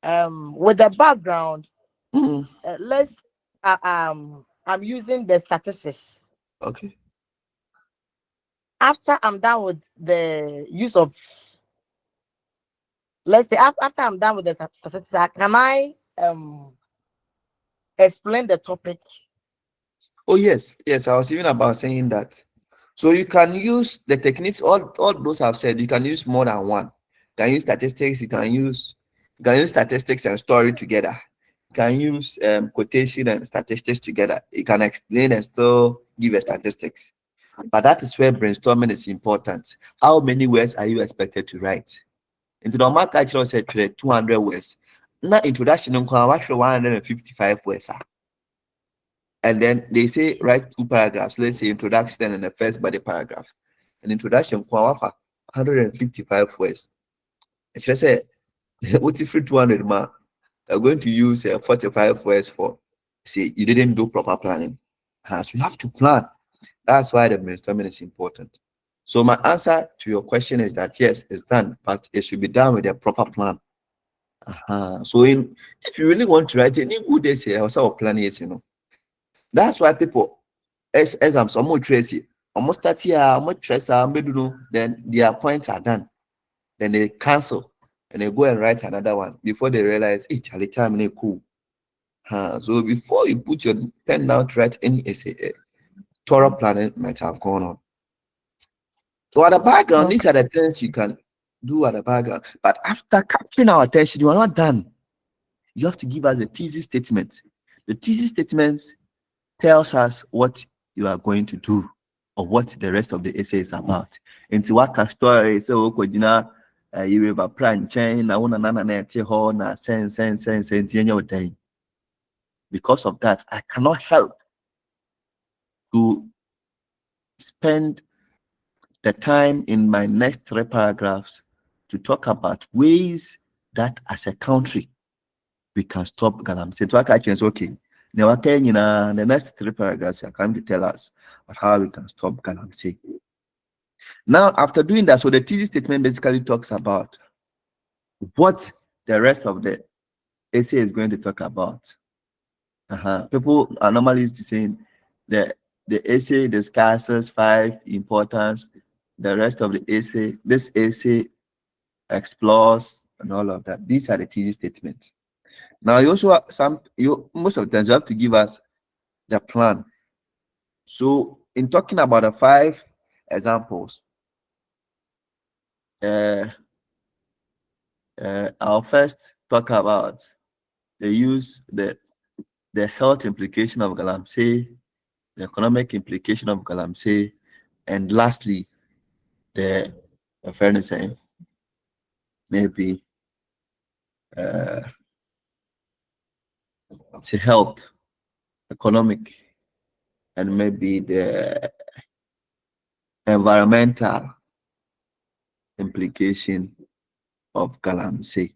with the background. Let's I'm using the statistics.
Okay.
After I'm done with the use of, let's say after I'm done with the statistics, can I explain the topic?
Oh yes, yes. I was even about saying that. So you can use the techniques. All those I've said. You can use more than one. You can use statistics. You can use statistics and story together. You can use quotation and statistics together. You can explain and still give a statistics. But that is where brainstorming is important. How many words are you expected to write? Into the normal culture said 200 words. Now introduction on 155 words. And then they say write 2 paragraphs. Let's say introduction and the first body paragraph. An introduction 155 words. I should say what if 200 man? They're going to use 45 words for say you didn't do proper planning. So you have to plan. That's why the brainstorming is important. So my answer to your question is that yes, it's done, but it should be done with a proper plan. So if you really want to write any good essay, also plan is, that's why people as I'm so much tracy, almost 30 much tracer, then their points are done. Then they cancel and they go and write another one before they realize, hey, Charlie, time is cool. So before you put your pen down to write any essay, thorough planning might have gone on. So at the background, these are the things you can do at the background. But after capturing our attention, you are not done. You have to give us a thesis statement. The thesis statement tells us what you are going to do or what the rest of the essay is about. Into what story, so you have a plan chain, I want to sense. Because of that, I cannot help to spend the time in my next 3 paragraphs to talk about ways that as a country we can stop galamsey. So I can say, okay, now the next 3 paragraphs are going to tell us how we can stop galamsey. Now, after doing that, so the thesis statement basically talks about what the rest of the essay is going to talk about. People are normally used to saying that the essay discusses 5 importance. The rest of the essay, this essay explores and all of that. These are the thesis statements. Now you also have most of the times you have to give us the plan. So in talking about the 5 examples, I'll first talk about the health implication of galamsey, the economic implication of galamsey, and lastly, the fairness maybe to help economic and maybe the environmental implication of galamsey.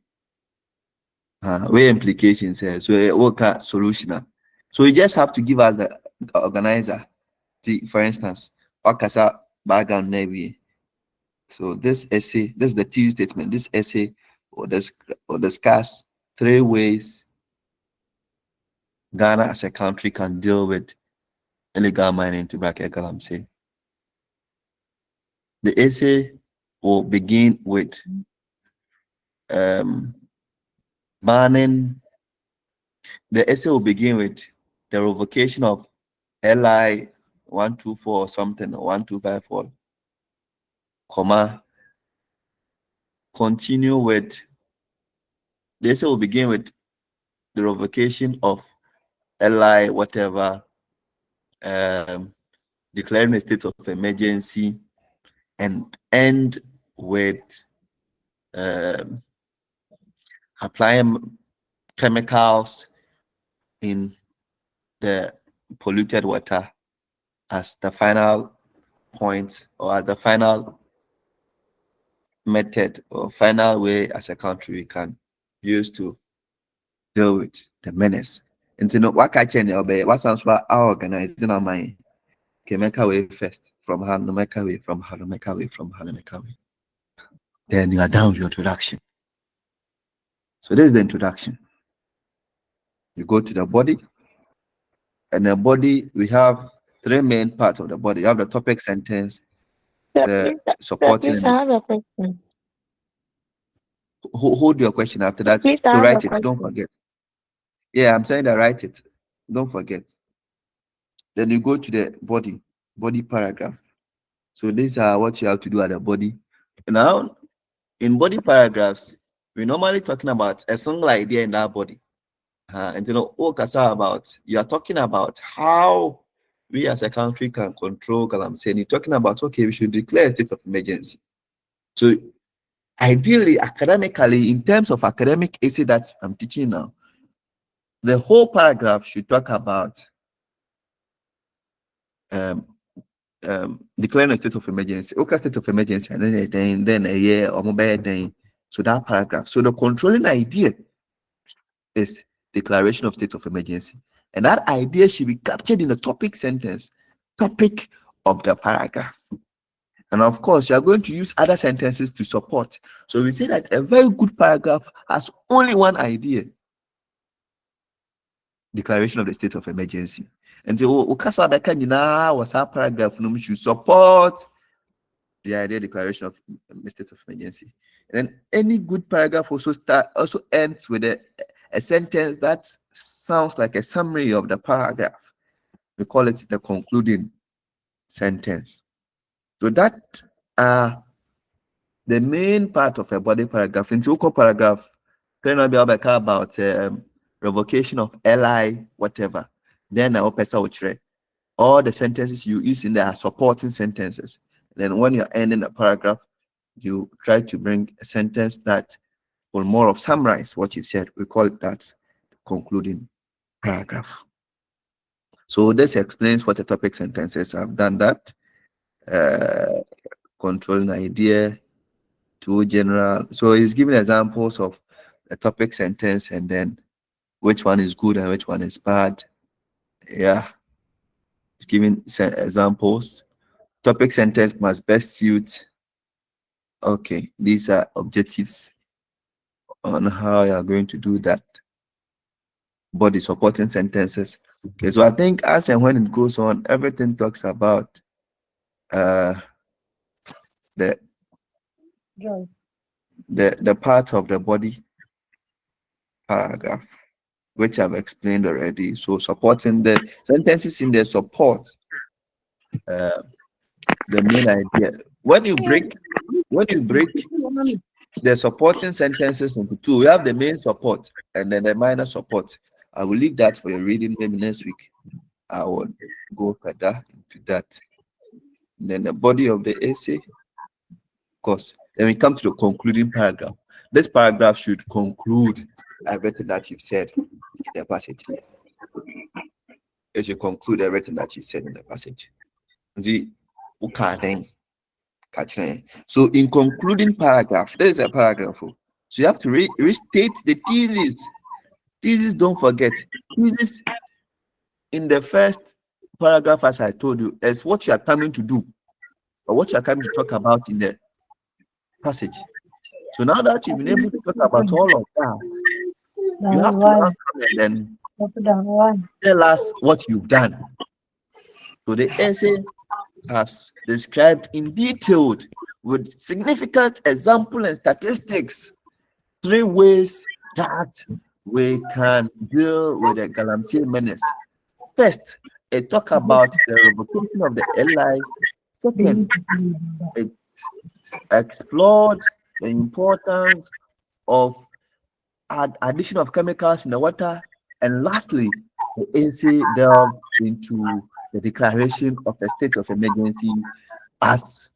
Where implications here, so what solution? So you just have to give us the organizer. See, for instance, Okasa background maybe. So this essay, this is the thesis statement. This essay will discuss 3 ways Ghana as a country can deal with illegal mining to bracket galamsey. The essay will begin with banning. The essay will begin with the revocation of LI 124 or something, or 1254, comma, continue with, the essay will begin with the revocation of LI whatever, declaring a state of emergency, and end with applying chemicals in the polluted water as the final point or as the final method or final way as a country we can use to deal with the menace. And to know what I can obey, what sounds what our organizing our mind. make away first from hand, make away from hand, make away from hand, make away. Then you are down with your introduction. So this is the introduction. You go to the body, and the body we have three main parts of the body. You have the topic sentence, the supporting.
I have a question.
Hold your question after that.
Please, I
So
have
write
a
it. Don't
question.
forget. Yeah, I'm saying that write it. Don't forget. Then you go to the body paragraph. So these are what you have to do at the body. Now, in body paragraphs, we're normally talking about a single idea in that body. And you know, about you are talking about how we as a country can control. I'm saying you're talking about okay, we should declare a state of emergency. So ideally, academically, in terms of academic essay that I'm teaching now, the whole paragraph should talk about declaring a state of emergency. Okay, state of emergency, and then a year or mobile day. So that paragraph. So the controlling idea is declaration of state of emergency, and that idea should be captured in the topic sentence, topic of the paragraph. And of course, you are going to use other sentences to support. So we say that a very good paragraph has only one idea: declaration of the state of emergency. And so was our paragraph should support the idea declaration of state of emergency. And then any good paragraph also ends with a sentence that sounds like a summary of the paragraph. We call it the concluding sentence. So that the main part of a body paragraph. In the paragraph, can be about revocation of LI, whatever. Then I will all the sentences you use in there are supporting sentences. And then when you're ending a paragraph, you try to bring a sentence that will more of summarize what you've said. We call it that concluding paragraph. So this explains what the topic sentences have done that. Controlling idea, to general. So he's giving examples of a topic sentence and then which one is good and which one is bad. Yeah. He's giving examples. Topic sentence must best suit. Okay, these are objectives on how you are going to do that. Body supporting sentences. Okay, so I think as and when it goes on, everything talks about the part of the body paragraph, which I've explained already. So supporting the sentences in the support the main idea. When you break the supporting sentences into two, we have the main support and then the minor support. I will leave that for your reading. Maybe next week I will go further into that. And then the body of the essay, of course. Then we come to the concluding paragraph. This paragraph should conclude everything that you've said in the passage. It should conclude everything that you said in the passage. So in concluding paragraph, there is a paragraph. So you have to restate the thesis. Thesis, don't forget. Thesis in the first paragraph, as I told you, is what you are coming to do or what you are coming to talk about in the passage. So now that you've been able to talk about all of that, you have to come and then tell us what you've done. So the essay has described in detail with significant example and statistics 3 ways that we can deal with the Galamsey menace. First, it talks about the revocation of the LI. Second, it explored the importance of addition of chemicals in the water. And lastly, the essay delved into the declaration of a state of emergency as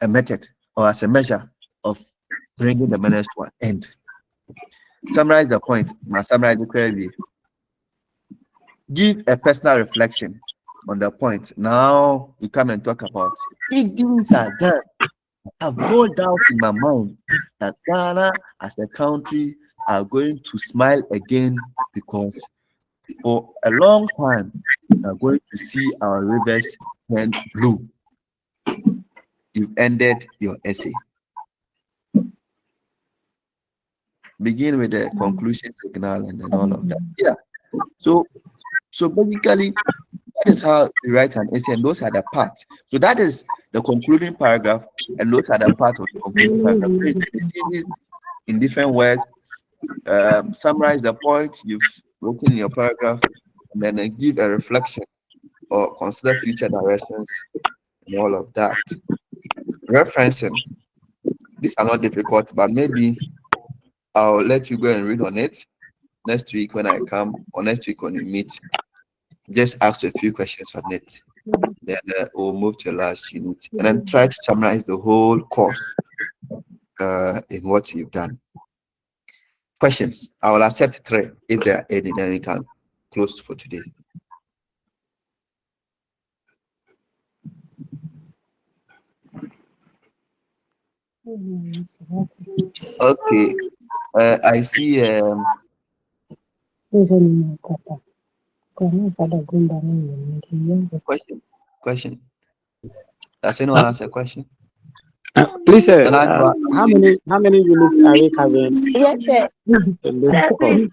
a method or as a measure of bringing the menace to an end. Summarize the point. Summarize the query. Give a personal reflection on the point. Now we come and talk about if these are done. I have no doubt in my mind that Ghana as a country are going to smile again, because for a long time we are going to see our rivers turned blue, you've ended your essay. Begin with the conclusion signal and then all of that. Yeah. So basically, that is how you write an essay, and those are the parts. So that is the concluding paragraph, and those are the parts of the concluding paragraph. In different words, summarize the point you've written in your paragraph, and then give a reflection or consider future directions and all of that. Referencing. These are not difficult, but maybe I'll let you go and read on it next week when I come, or next week when we meet. Just ask a few questions on it. Then we'll move to the last unit, and then try to summarize the whole course in what you've done. Questions? I will accept 3 if there are any. Then we can close for today. Okay. I see. Question. Does anyone ask a question?
Please, sir. How many units are we covering?
Yes, sir.
In this course?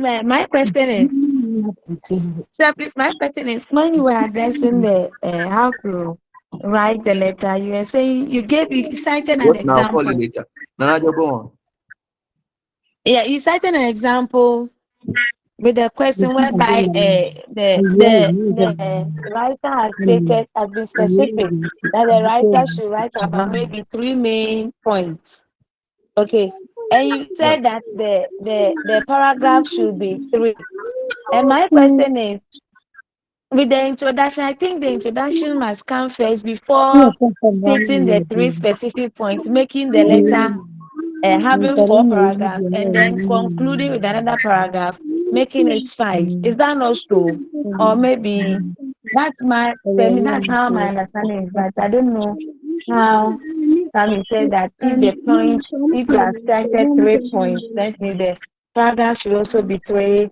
My question is, sir, please, my question is, when you were addressing the how to write the letter, you were saying you cited an example.
Call you later. Nana, go on.
Yeah, you cited an example with a question whereby the writer has been specific that the writer should write about maybe 3 main points. Okay, and you said that the paragraph should be 3. And my question is, with the introduction, I think the introduction must come first before stating the 3 specific points, making the letter having 4 paragraphs, and then concluding with another paragraph, making it 5. Is that not so? Or maybe that's how my understanding is, but I don't know how Sammy said that if you have cited 3 points, that means the paragraph should also be 3.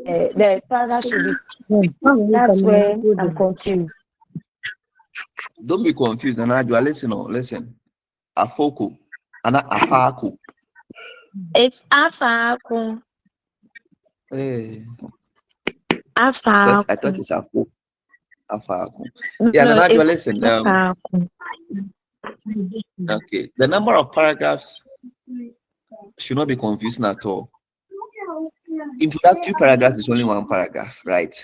The paragraph should be. That's where I'm confused.
Don't be confused, Nana. Listen. Afoko. Ana Afako.
It's Afako.
Hey.
Afako.
I thought it's Afoko. Afako. Yeah, no, Nana, listen. Okay. The number of paragraphs should not be confusing at all. Introductory paragraph is only 1 paragraph, right?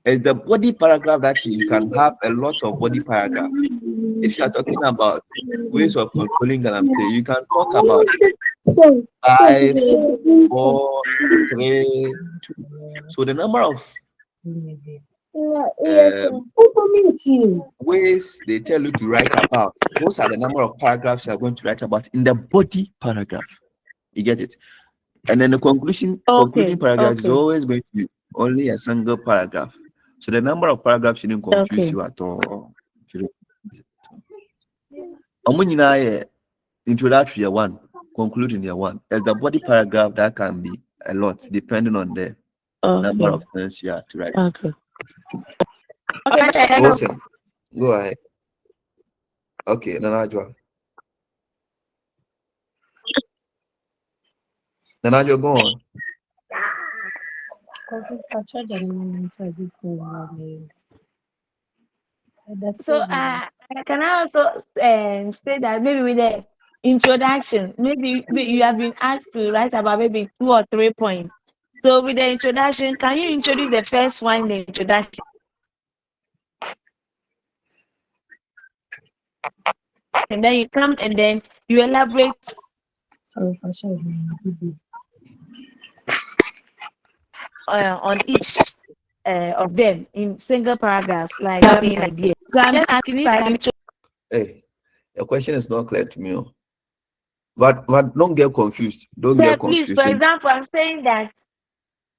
It's the body paragraph that you can have a lot of body paragraph. If you are talking about ways of controlling galamsey, you can talk about 5, 4, 3, 2. So the number of ways they tell you to write about, those are the number of paragraphs you are going to write about in the body paragraph. You get it? And then the concluding paragraph is always going to be only a single paragraph. So the number of paragraphs shouldn't confuse you at all. Introductory 1, concluding 1. As the body paragraph, that can be a lot depending on the number of things you have to write. Awesome. Go ahead. Okay, Nanajwa. Nanajwa, go on.
So can I also say that maybe with the introduction, maybe you have been asked to write about maybe 2 or 3 points. So with the introduction, can you introduce the first one in the introduction? And then you come and then you elaborate on each of them in single paragraphs, like idea. So I'm just asking if
Hey, your question is not clear to me. But don't get confused. Don't get confused.
Please, for example, I'm saying that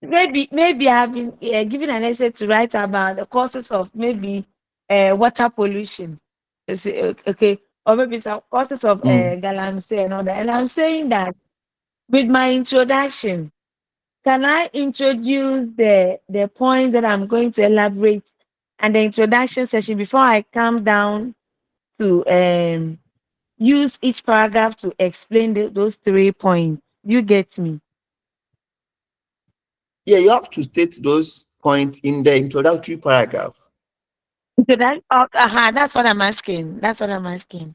maybe I've been given an essay to write about the causes of maybe water pollution. Okay, or maybe some causes of galamsey and all that. And I'm saying that with my introduction, can I introduce the point that I'm going to elaborate and the introduction session before I come down to use each paragraph to explain those 3 points. You get me?
Yeah, you have to state those points in the introductory paragraph.
So that's what I'm asking. That's what I'm asking.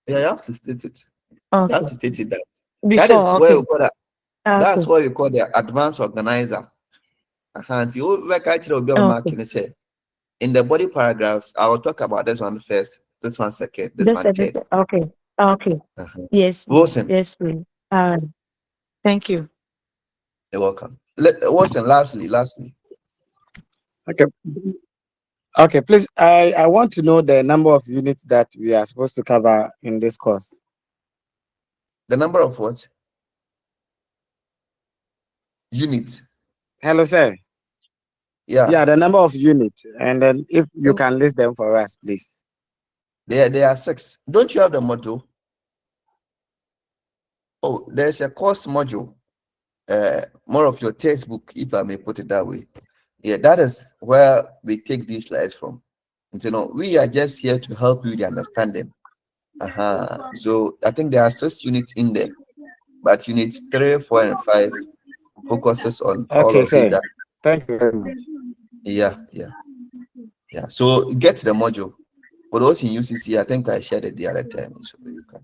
Yeah, you have to state it.
Okay.
You have to state it that.
Before,
That is where
okay.
we call that. That's what we call the advanced organizer. In the body paragraphs, I will talk about this one first, this one second, this one third.
Okay. Okay. Yes.
Wilson.
Yes, please. Thank you.
You're welcome. Wilson, lastly.
Okay. Okay, please. I want to know the number of units that we are supposed to cover in this course.
The number of what? Units.
Hello, sir.
Yeah,
the number of units, and then if you can list them for us, please.
There are 6. Don't you have the module? Oh, there's a course module. More of your textbook, if I may put it that way. Yeah, that is where we take these slides from. And we are just here to help you with the understanding. So I think there are 6 units in there, but units 3, 4, and 5 focuses on all of
sir.
it.
Thank you very much.
Yeah. So get the module. For those in UCC, I think I shared it the other time. So you can.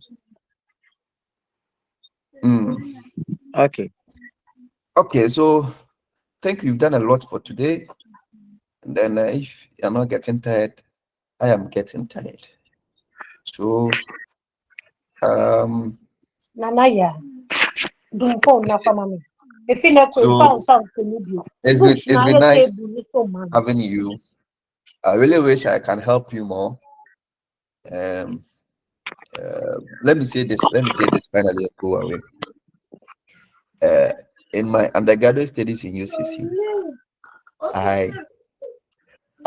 Okay. So I think we've done a lot for today. And then if you're not getting tired, I am getting tired. So
Nanaya.
It's been nice having you. I really wish I can help you more. Let me say this finally, go away. In my undergraduate studies in UCC, I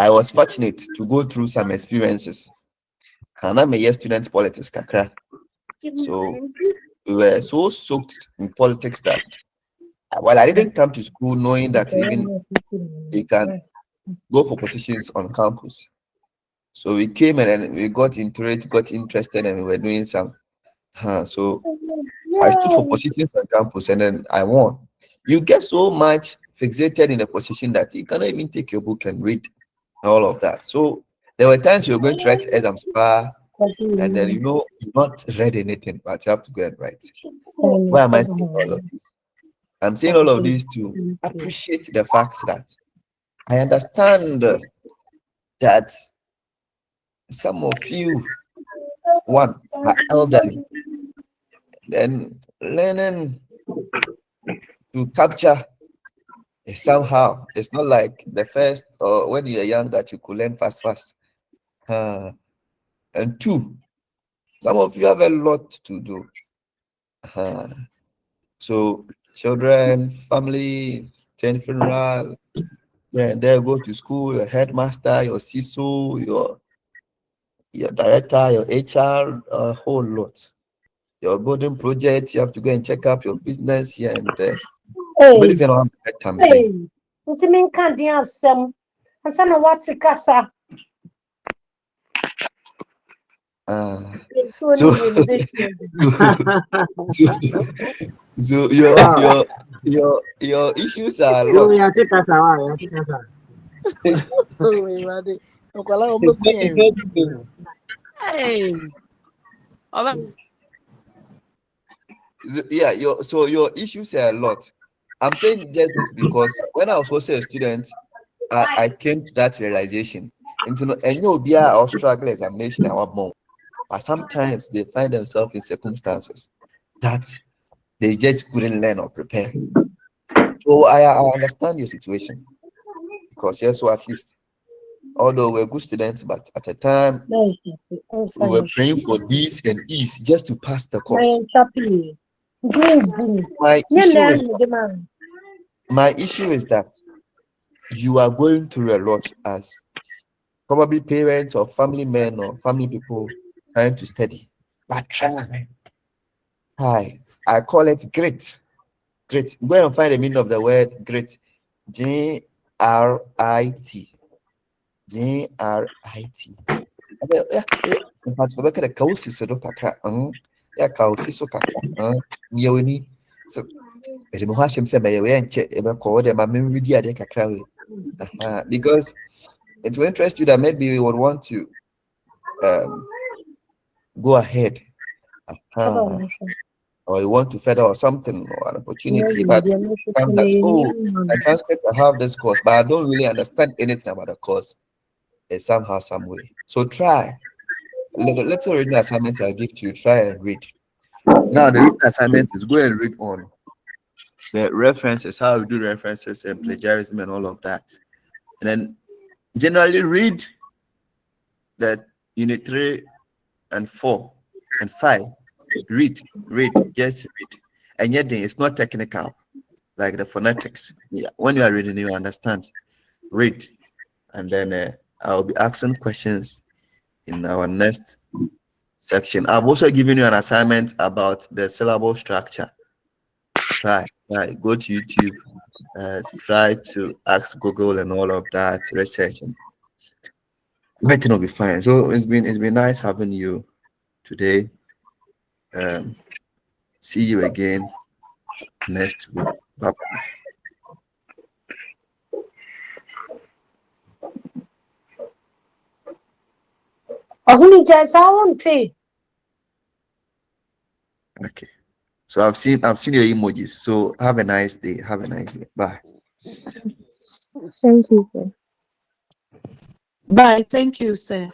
was fortunate to go through some experiences. And I'm a year student politics, kakra. So we were so soaked in politics that I didn't come to school knowing that even you can go for positions on campus. So we came and then we got into it, got interested, and we were doing some. So I stood for positions on campus and then I won. You get so much fixated in a position that you cannot even take your book and read all of that. So there were times you were going to write exams and then you've not read anything, but you have to go and write. Why am I saying all of this? I'm saying all of this to appreciate the fact that I understand that some of you, one, are elderly, then learning to capture somehow. It's not like the first or when you're young that you could learn fast. And 2, some of you have a lot to do. So children, family, ten funeral, they go to school, your headmaster, your CISO, your director, your HR, a whole lot. Your building project, you have to go and check up your business here and there. But if you don't have the right time, so your issues are a lot. Your issues are a lot. I'm saying just this because when I was also a student, I came to that realization. And you'll be our struggle examination our mom. But sometimes they find themselves in circumstances that they just couldn't learn or prepare. So I understand your situation. Because so at least, although we're good students, but at the time we were praying for D's and E's just to pass the course. My issue is that you are going through a lot as probably parents or family men or family people trying to study. But try. I call it grit. Grit. Go and find the meaning of the word grit. GRIT. JRIT. In fact, we look at the causes of kakra. Yeah, causes of kakra. Neoni. So, but the Mohashim said, by way and check about call them. I mean, really, I kakra. Because it will interest you that maybe you would want to go ahead. Or you want to further or something or an opportunity, but from that, oh, I transcript, I have this course, but I don't really understand anything about the course somehow, some way. So try. Little reading assignment I'll give to you, try and read. Now the reading assignment is go and read on the references, how we do references and plagiarism and all of that. And then generally read that unit 3 and 4 and 5. Read, just read. And yet it's not technical, like the phonetics. Yeah, when you are reading, you understand. Read. And then I'll be asking questions in our next section. I've also given you an assignment about the syllable structure. Try, go to YouTube, try to ask Google and all of that, research, and everything will be fine. So it's been nice having you today. See you again next week. Bye bye. Okay. So I've seen your emojis. So have a nice day. Have a nice day. Bye.
Thank you, sir.
Bye. Thank you, sir.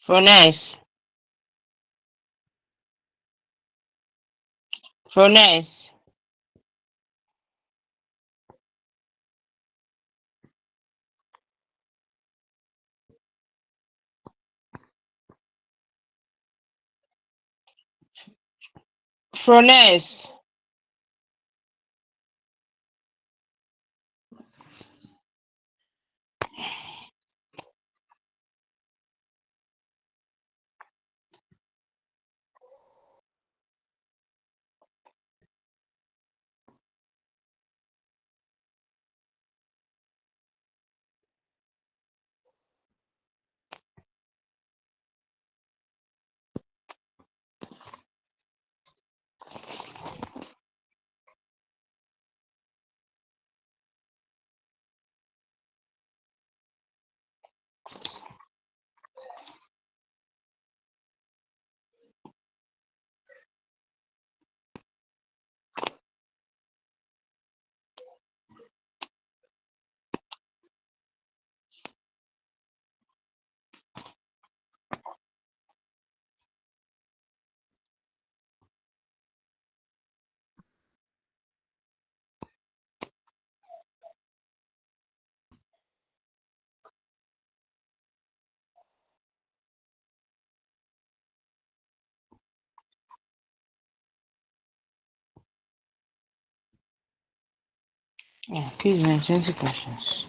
Furnace. Furnace. Furnace.
Yeah, please, 20 questions.